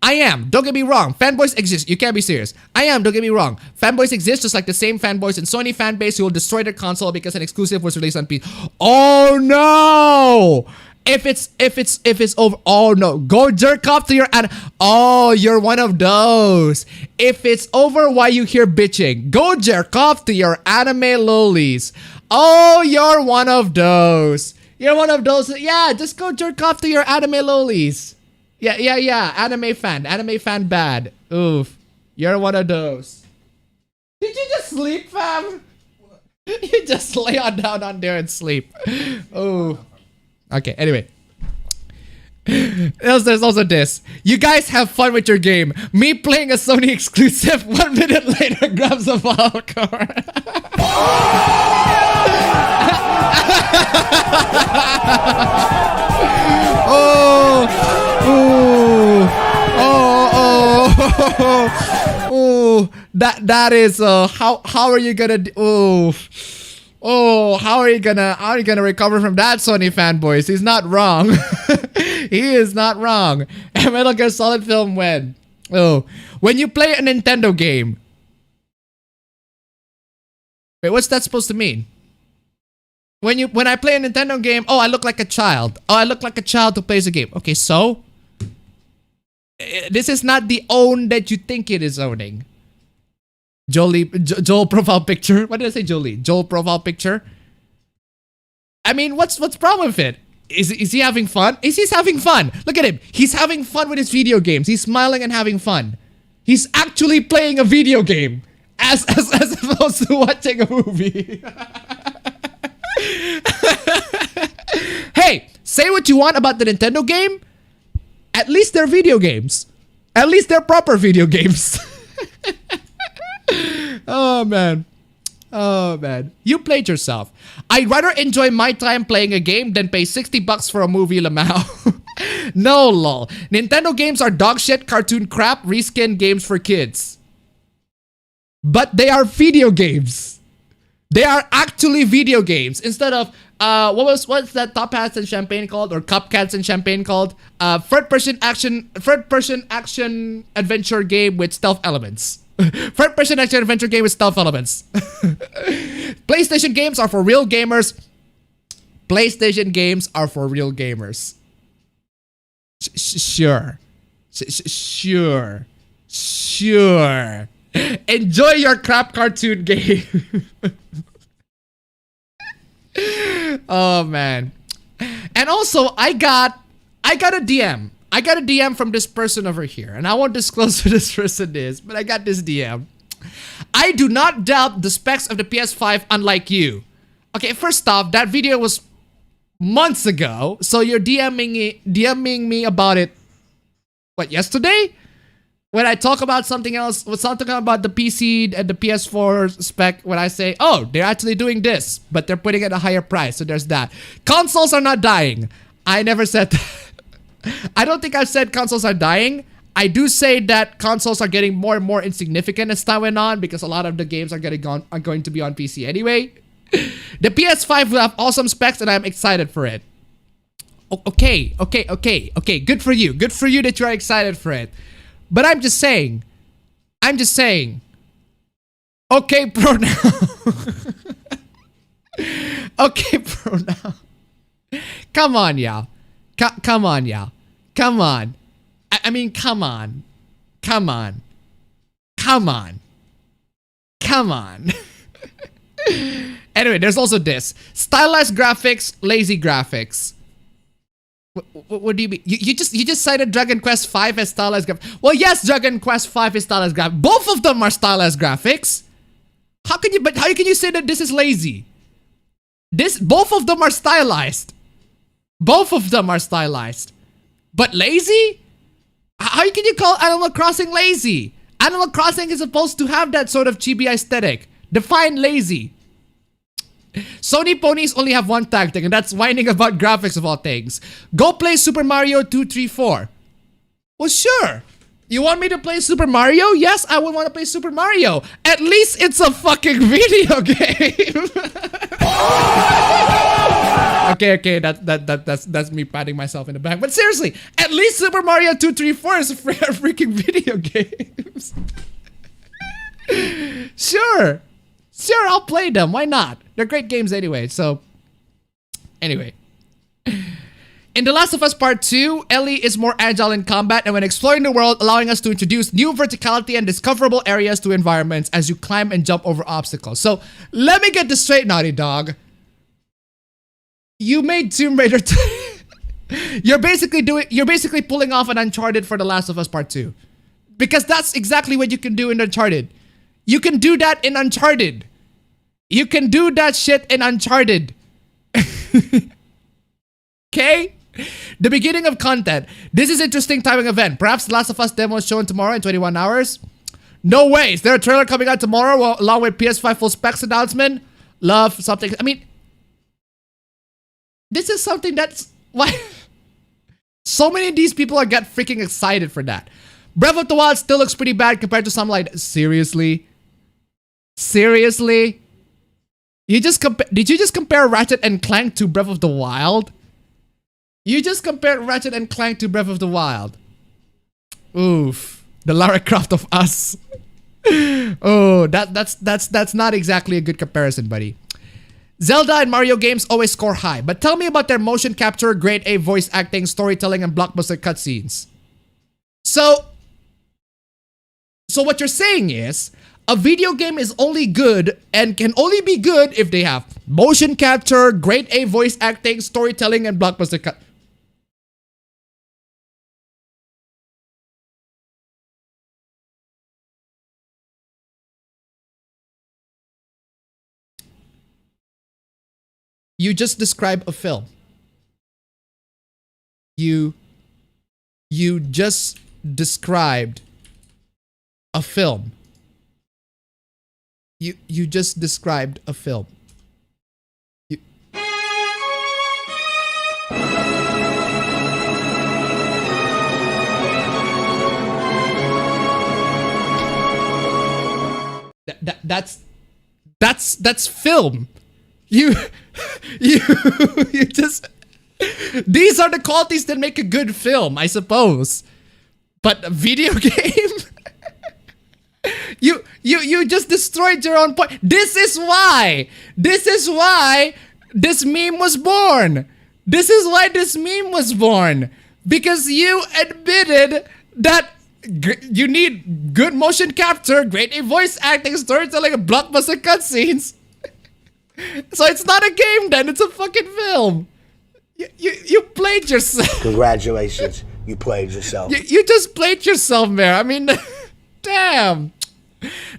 I am. Don't get me wrong. Fanboys exist. You can't be serious. I am. Don't get me wrong. Fanboys exist just like the same fanboys in Sony fanbase who will destroy their console because an exclusive was released on PC. Oh no! If it's over. Oh no! Go jerk off to your Oh, you're one of those. If it's over, why you here bitching? Go jerk off to your anime lolies. Oh, you're one of those. You're one of those. Yeah, just go jerk off to your anime lolies. Yeah. Anime fan bad. Oof. You're one of those. Did you just sleep, fam? You just lay down on there and sleep. Oh. Okay, anyway. There's also this. You guys have fun with your game. Me playing a Sony exclusive 1 minute later grabs a Valcor. That is how are you gonna how are you gonna recover from that, Sony fanboys? He's not wrong. He is not wrong. And Metal Gear Solid film when when you play a Nintendo game. Wait, what's that supposed to mean? When I play a Nintendo game, I look like a child. I look like a child who plays a game. Okay, so this is not the own that you think it is owning. Joel profile picture. What did I say, Jolie? Joel profile picture. I mean, what's the problem with it? Is he having fun? He's having fun. Look at him. He's having fun with his video games. He's smiling and having fun. He's actually playing a video game as opposed to watching a movie. Hey, say what you want about the Nintendo game. At least they're video games. At least they're proper video games. Oh, man. Oh, man. You played yourself. I'd rather enjoy my time playing a game than pay $60 for a movie, Lamau. No, lol. Nintendo games are dog shit, cartoon crap, reskin games for kids. But they are video games. They are actually video games. Instead of, what's that Top Hats and Champagne called? Or Cupcats and Champagne called? Third person action adventure game with stealth elements. Third person action adventure game with stealth elements. PlayStation games are for real gamers. PlayStation games are for real gamers. Sure. Sure. Enjoy your crap cartoon game. Oh, man. And also, I got a DM. I got a DM from this person over here, and I won't disclose who this person is, but I got this DM. I do not doubt the specs of the PS5, unlike you. Okay, first off, that video was months ago, so you're DMing me about it, what, yesterday? When I talk about something else, was something about the PC and the PS4 spec, when I say, oh, they're actually doing this, but they're putting it at a higher price, so there's that. Consoles are not dying. I never said that. I don't think I've said consoles are dying. I do say that consoles are getting more and more insignificant as time went on because a lot of the games are going to be on PC anyway. The PS5 will have awesome specs and I'm excited for it. Okay. Good for you. Good for you that you're excited for it. But I'm just saying. Okay, bro now. Okay, bro now. Come on, y'all. Come on, y'all. Come on. I mean, come on. Come on. Anyway, there's also this. Stylized graphics, lazy graphics. What do you mean? You just cited Dragon Quest V as stylized graphics. Well, yes, Dragon Quest V is stylized graphics. Both of them are stylized graphics. How can you say that this is lazy? Both of them are stylized. Both of them are stylized. But lazy? How can you call Animal Crossing lazy? Animal Crossing is supposed to have that sort of chibi aesthetic. Define lazy. Sony ponies only have one tactic, and that's whining about graphics of all things. Go play Super Mario 234. Well, sure. You want me to play Super Mario? Yes, I would want to play Super Mario. At least it's a fucking video game. Okay, that's me patting myself in the back. But seriously, at least Super Mario 234 is a freaking video game. Sure, I'll play them. Why not? They're great games anyway. So, anyway. In The Last of Us Part 2, Ellie is more agile in combat and when exploring the world, allowing us to introduce new verticality and discoverable areas to environments as you climb and jump over obstacles. So, let me get this straight, Naughty Dog. You made Tomb Raider 2. You're basically pulling off an Uncharted for The Last of Us Part 2. Because that's exactly what you can do in Uncharted. You can do that in Uncharted. You can do that shit in Uncharted. Okay? The beginning of content. This is interesting timing event. Perhaps The Last of Us demo is shown tomorrow in 21 hours. No way. Is there a trailer coming out tomorrow along with PS5 full specs announcement? Love something. I mean, this is something that's why so many of these people get freaking excited for that. Breath of the Wild still looks pretty bad compared to some like seriously. Did you just compare Ratchet and Clank to Breath of the Wild? You just compared Ratchet and Clank to Breath of the Wild. Oof. The Lara Croft of us. Oh, that's not exactly a good comparison, buddy. Zelda and Mario games always score high, but tell me about their motion capture, grade A voice acting, storytelling, and blockbuster cutscenes. So what you're saying is, A video game is only good and can only be good if they have motion capture, grade A voice acting, storytelling, and blockbuster cut. You just describe a film. You just described a film. You just described a film. That's film. You just, these are the qualities that make a good film, I suppose. But a video game? You just destroyed your own point. This is why this meme was born. This is why this meme was born. Because you admitted that you need good motion capture, great voice acting, storytelling, and blockbuster cutscenes. So it's not a game then, it's a fucking film. You played yourself. Congratulations, you played yourself. You just played yourself, man. I mean, damn.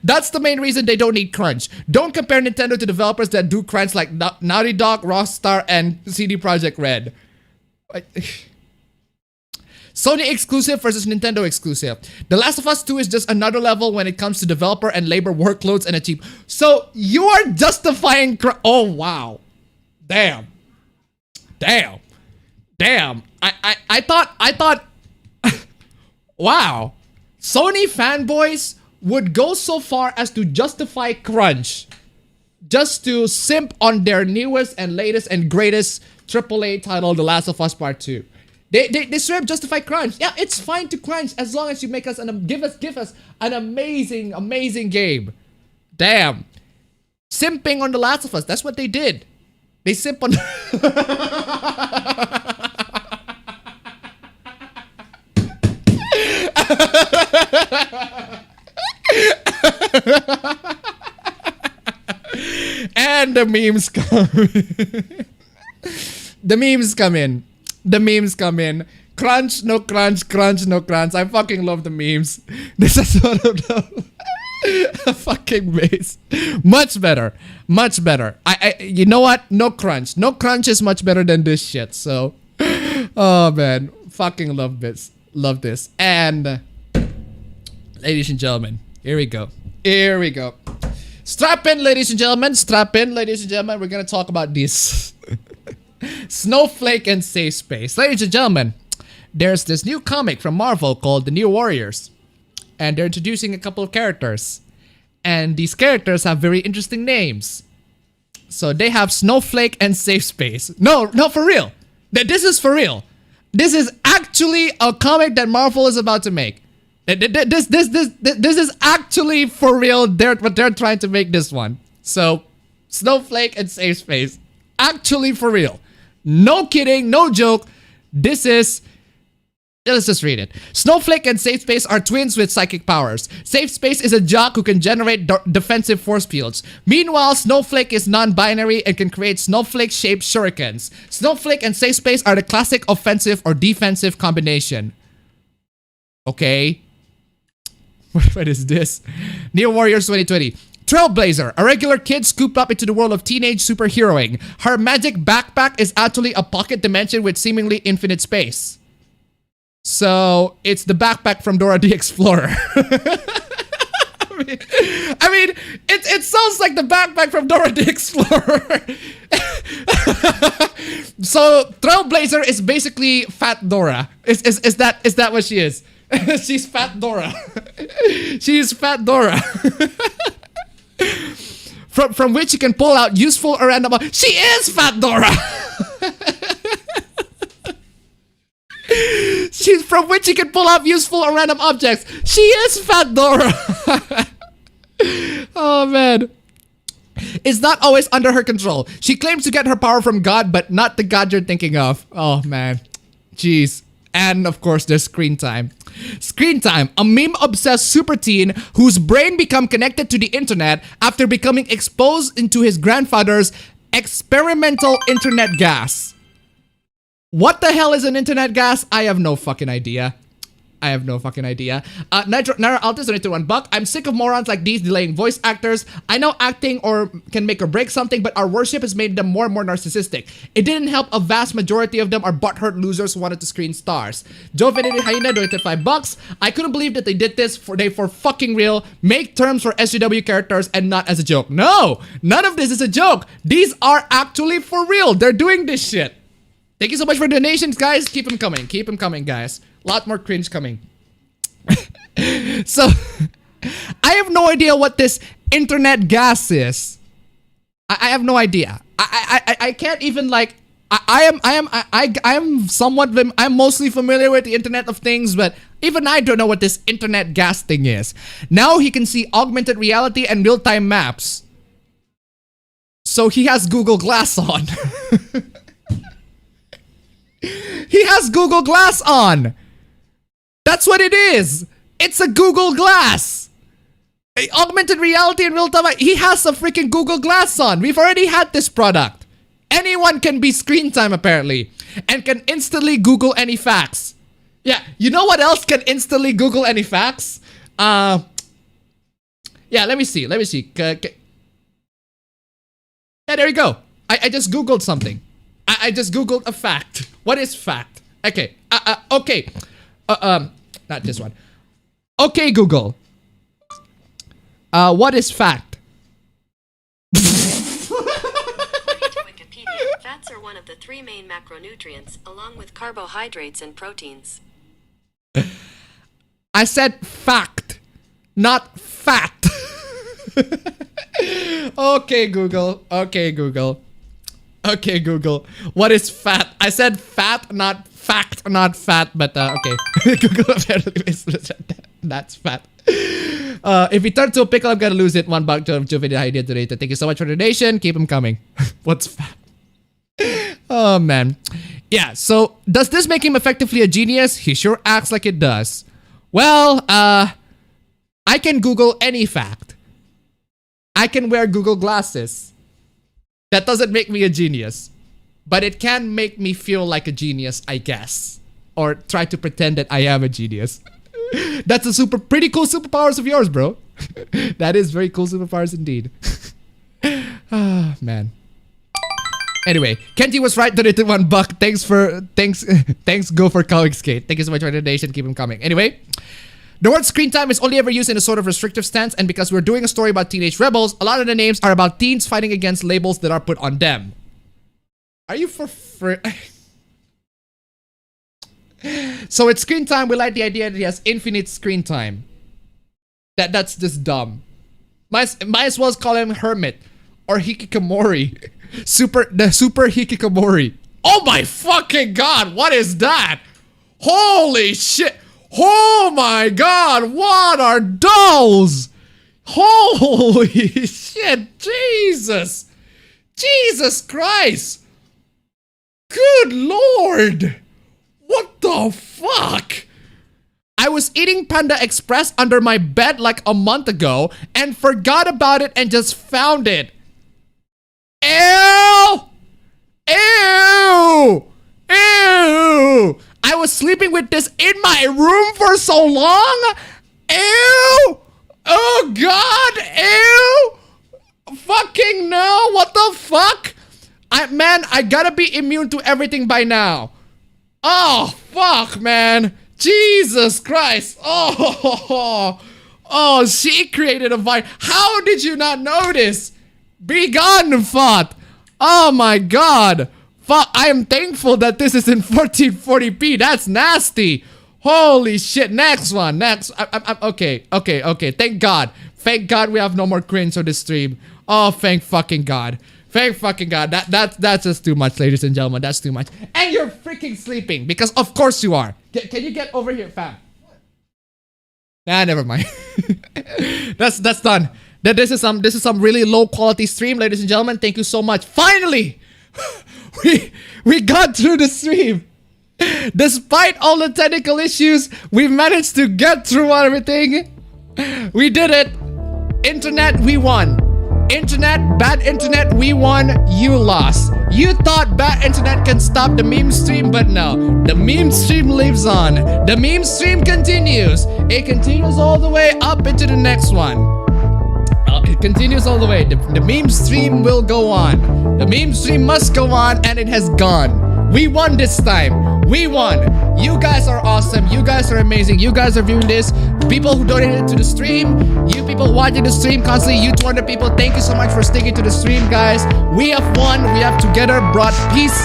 That's the main reason they don't need crunch. Don't compare Nintendo to developers that do crunch like Naughty Dog, Rockstar, and CD Projekt Red. Sony exclusive versus Nintendo exclusive. The Last of Us 2 is just another level when it comes to developer and labor workloads and achieve. So you are justifying oh wow. Damn. I thought wow. Sony fanboys would go so far as to justify crunch just to simp on their newest and latest and greatest AAA title, The Last of Us Part 2. They straight up justify crunch. Yeah, it's fine to crunch as long as you make us give us an amazing game. Damn. Simping on The Last of Us. That's what they did. They simp on and the memes come. The memes come in. Crunch, no crunch, crunch, no crunch. I fucking love the memes. This is one of the fucking base. Much better. I you know what? No crunch. No crunch is much better than this shit. So, oh man, fucking love this. And ladies and gentlemen, here we go. Strap in, ladies and gentlemen. We're gonna talk about this. Snowflake and Safe Space. Ladies and gentlemen, there's this new comic from Marvel called The New Warriors. And they're introducing a couple of characters. And these characters have very interesting names. So they have Snowflake and Safe Space. No, for real. This is for real. This is actually a comic that Marvel is about to make. This is actually for real. But they're trying to make this one. So, Snowflake and Safe Space. Actually for real. No kidding, no joke. This is... Let's just read it. Snowflake and Safe Space are twins with psychic powers. Safe Space is a jock who can generate defensive force fields. Meanwhile, Snowflake is non-binary and can create snowflake-shaped shurikens. Snowflake and Safe Space are the classic offensive or defensive combination. Okay. What is this? New Warriors 2020. Trailblazer, a regular kid scooped up into the world of teenage superheroing. Her magic backpack is actually a pocket dimension with seemingly infinite space. So, it's the backpack from Dora the Explorer. I mean, it sounds like the backpack from Dora the Explorer. So, Trailblazer is basically Fat Dora. Is that what she is? She's Fat Dora. She's Fat Dora. From which you can pull out useful or random. She is Fat Dora. She's from which you can pull out useful or random objects. She is Fat Dora. Oh man. It's not always under her control. She claims to get her power from God, but not the God you're thinking of. Oh man. Jeez. And of course, there's Screen Time. Screen Time, a meme-obsessed super teen whose brain become connected to the internet after becoming exposed into his grandfather's experimental internet gas. What the hell is an internet gas? I have no fucking idea. Naira Altis donated $1. I'm sick of morons like these delaying voice actors. I know acting or can make or break something, but our worship has made them more and more narcissistic. It didn't help a vast majority of them are butthurt losers who wanted to screen stars. Joe Vanity Hyena donated $5. I couldn't believe that they did this for fucking real. Make terms for SJW characters and not as a joke. No, none of this is a joke. These are actually for real. They're doing this shit. Thank you so much for donations, guys. Keep them coming. Keep them coming, guys. A lot more cringe coming. So, I have no idea what this internet gas is. I have no idea. I can't even like. I'm mostly familiar with the Internet of Things, but even I don't know what this internet gas thing is. Now he can see augmented reality and real-time maps. So he has Google Glass on. He has Google Glass on. That's what it is. It's a Google Glass. Augmented reality and real time. He has a freaking Google Glass on. We've already had this product. Anyone can be Screen Time apparently. And can instantly Google any facts. Yeah, you know what else can instantly Google any facts? Yeah, let me see. Yeah, there we go. I just Googled something. I just Googled a fact. What is fact? Okay. Okay. Not this one. Okay, Google. What is fact? Wikipedia, fats are one of the 3 main macronutrients, along with carbohydrates and proteins. I said fact, not fat. Okay, Google. Okay, Google. What is fat? I said fat, not fact, not fat, but okay. Google apparently that's fat. If he turns to a pickle, I'm gonna lose it. $1 to Jovini Idea donated. Thank you so much for the donation. Keep them coming. What's fat? Oh man. Yeah, so does this make him effectively a genius? He sure acts like it does. Well, I can Google any fact. I can wear Google glasses. That doesn't make me a genius. But it can make me feel like a genius, I guess. Or try to pretend that I am a genius. That's a pretty cool superpowers of yours, bro. That is very cool superpowers indeed. Ah, man. Anyway, Kenji was right, donated $1. Thanks, go for Comic Skate. Thank you so much for the donation, keep them coming. Anyway, the word Screen Time is only ever used in a sort of restrictive stance, and because we're doing a story about teenage rebels, a lot of the names are about teens fighting against labels that are put on them. Are you for So it's Screen Time, we like the idea that he has infinite screen time. That's just dumb. Might as well call him Hermit or Hikikomori. Super Hikikomori. Oh my fucking god, what is that? Holy shit. Oh my god, what are those? Holy shit, Jesus. Jesus Christ. Good lord. What the fuck? I was eating Panda Express under my bed like a month ago and forgot about it and just found it. Ew! Ew! Ew! I was sleeping with this in my room for so long? Ew! Oh god! Ew! Fucking no! What the fuck? Man, I gotta be immune to everything by now. Oh, fuck, man. Jesus Christ. Oh, she created a virus. How did you not notice? Be gone, Fat. Oh my god. Fuck, I am thankful that this is in 1440p. That's nasty. Holy shit. Next one. Next. I'm okay. Thank God. Thank God we have no more cringe on this stream. Oh, thank fucking God. Thank fucking God. That's just too much, ladies and gentlemen. That's too much. And you're freaking sleeping because of course you are. Can you get over here, fam? Nah, never mind. that's done. This is some really low quality stream, ladies and gentlemen. Thank you so much. Finally, we got through the stream. Despite all the technical issues, we managed to get through everything. We did it. Internet, we won. Internet, bad internet, we won, you lost. You thought bad internet can stop the meme stream, but no. The meme stream lives on. The meme stream continues. It continues all the way up into the next one. It continues all the way. The meme stream will go on. The meme stream must go on, and it has gone. We won this time. We won. You guys are awesome. You guys are amazing. You guys are viewing this. People who donated to the stream. You people watching the stream constantly. You 200 people. Thank you so much for sticking to the stream, guys. We have won. We have together brought peace.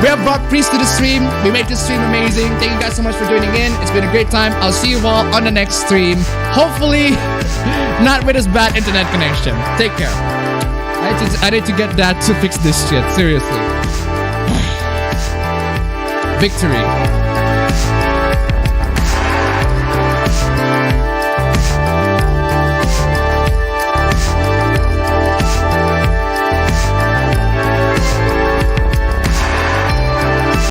We have brought peace to the stream. We made this stream amazing. Thank you guys so much for joining in. It's been a great time. I'll see you all on the next stream. Hopefully, not with this bad internet connection. Take care. I need to get that to fix this shit. Seriously. Victory.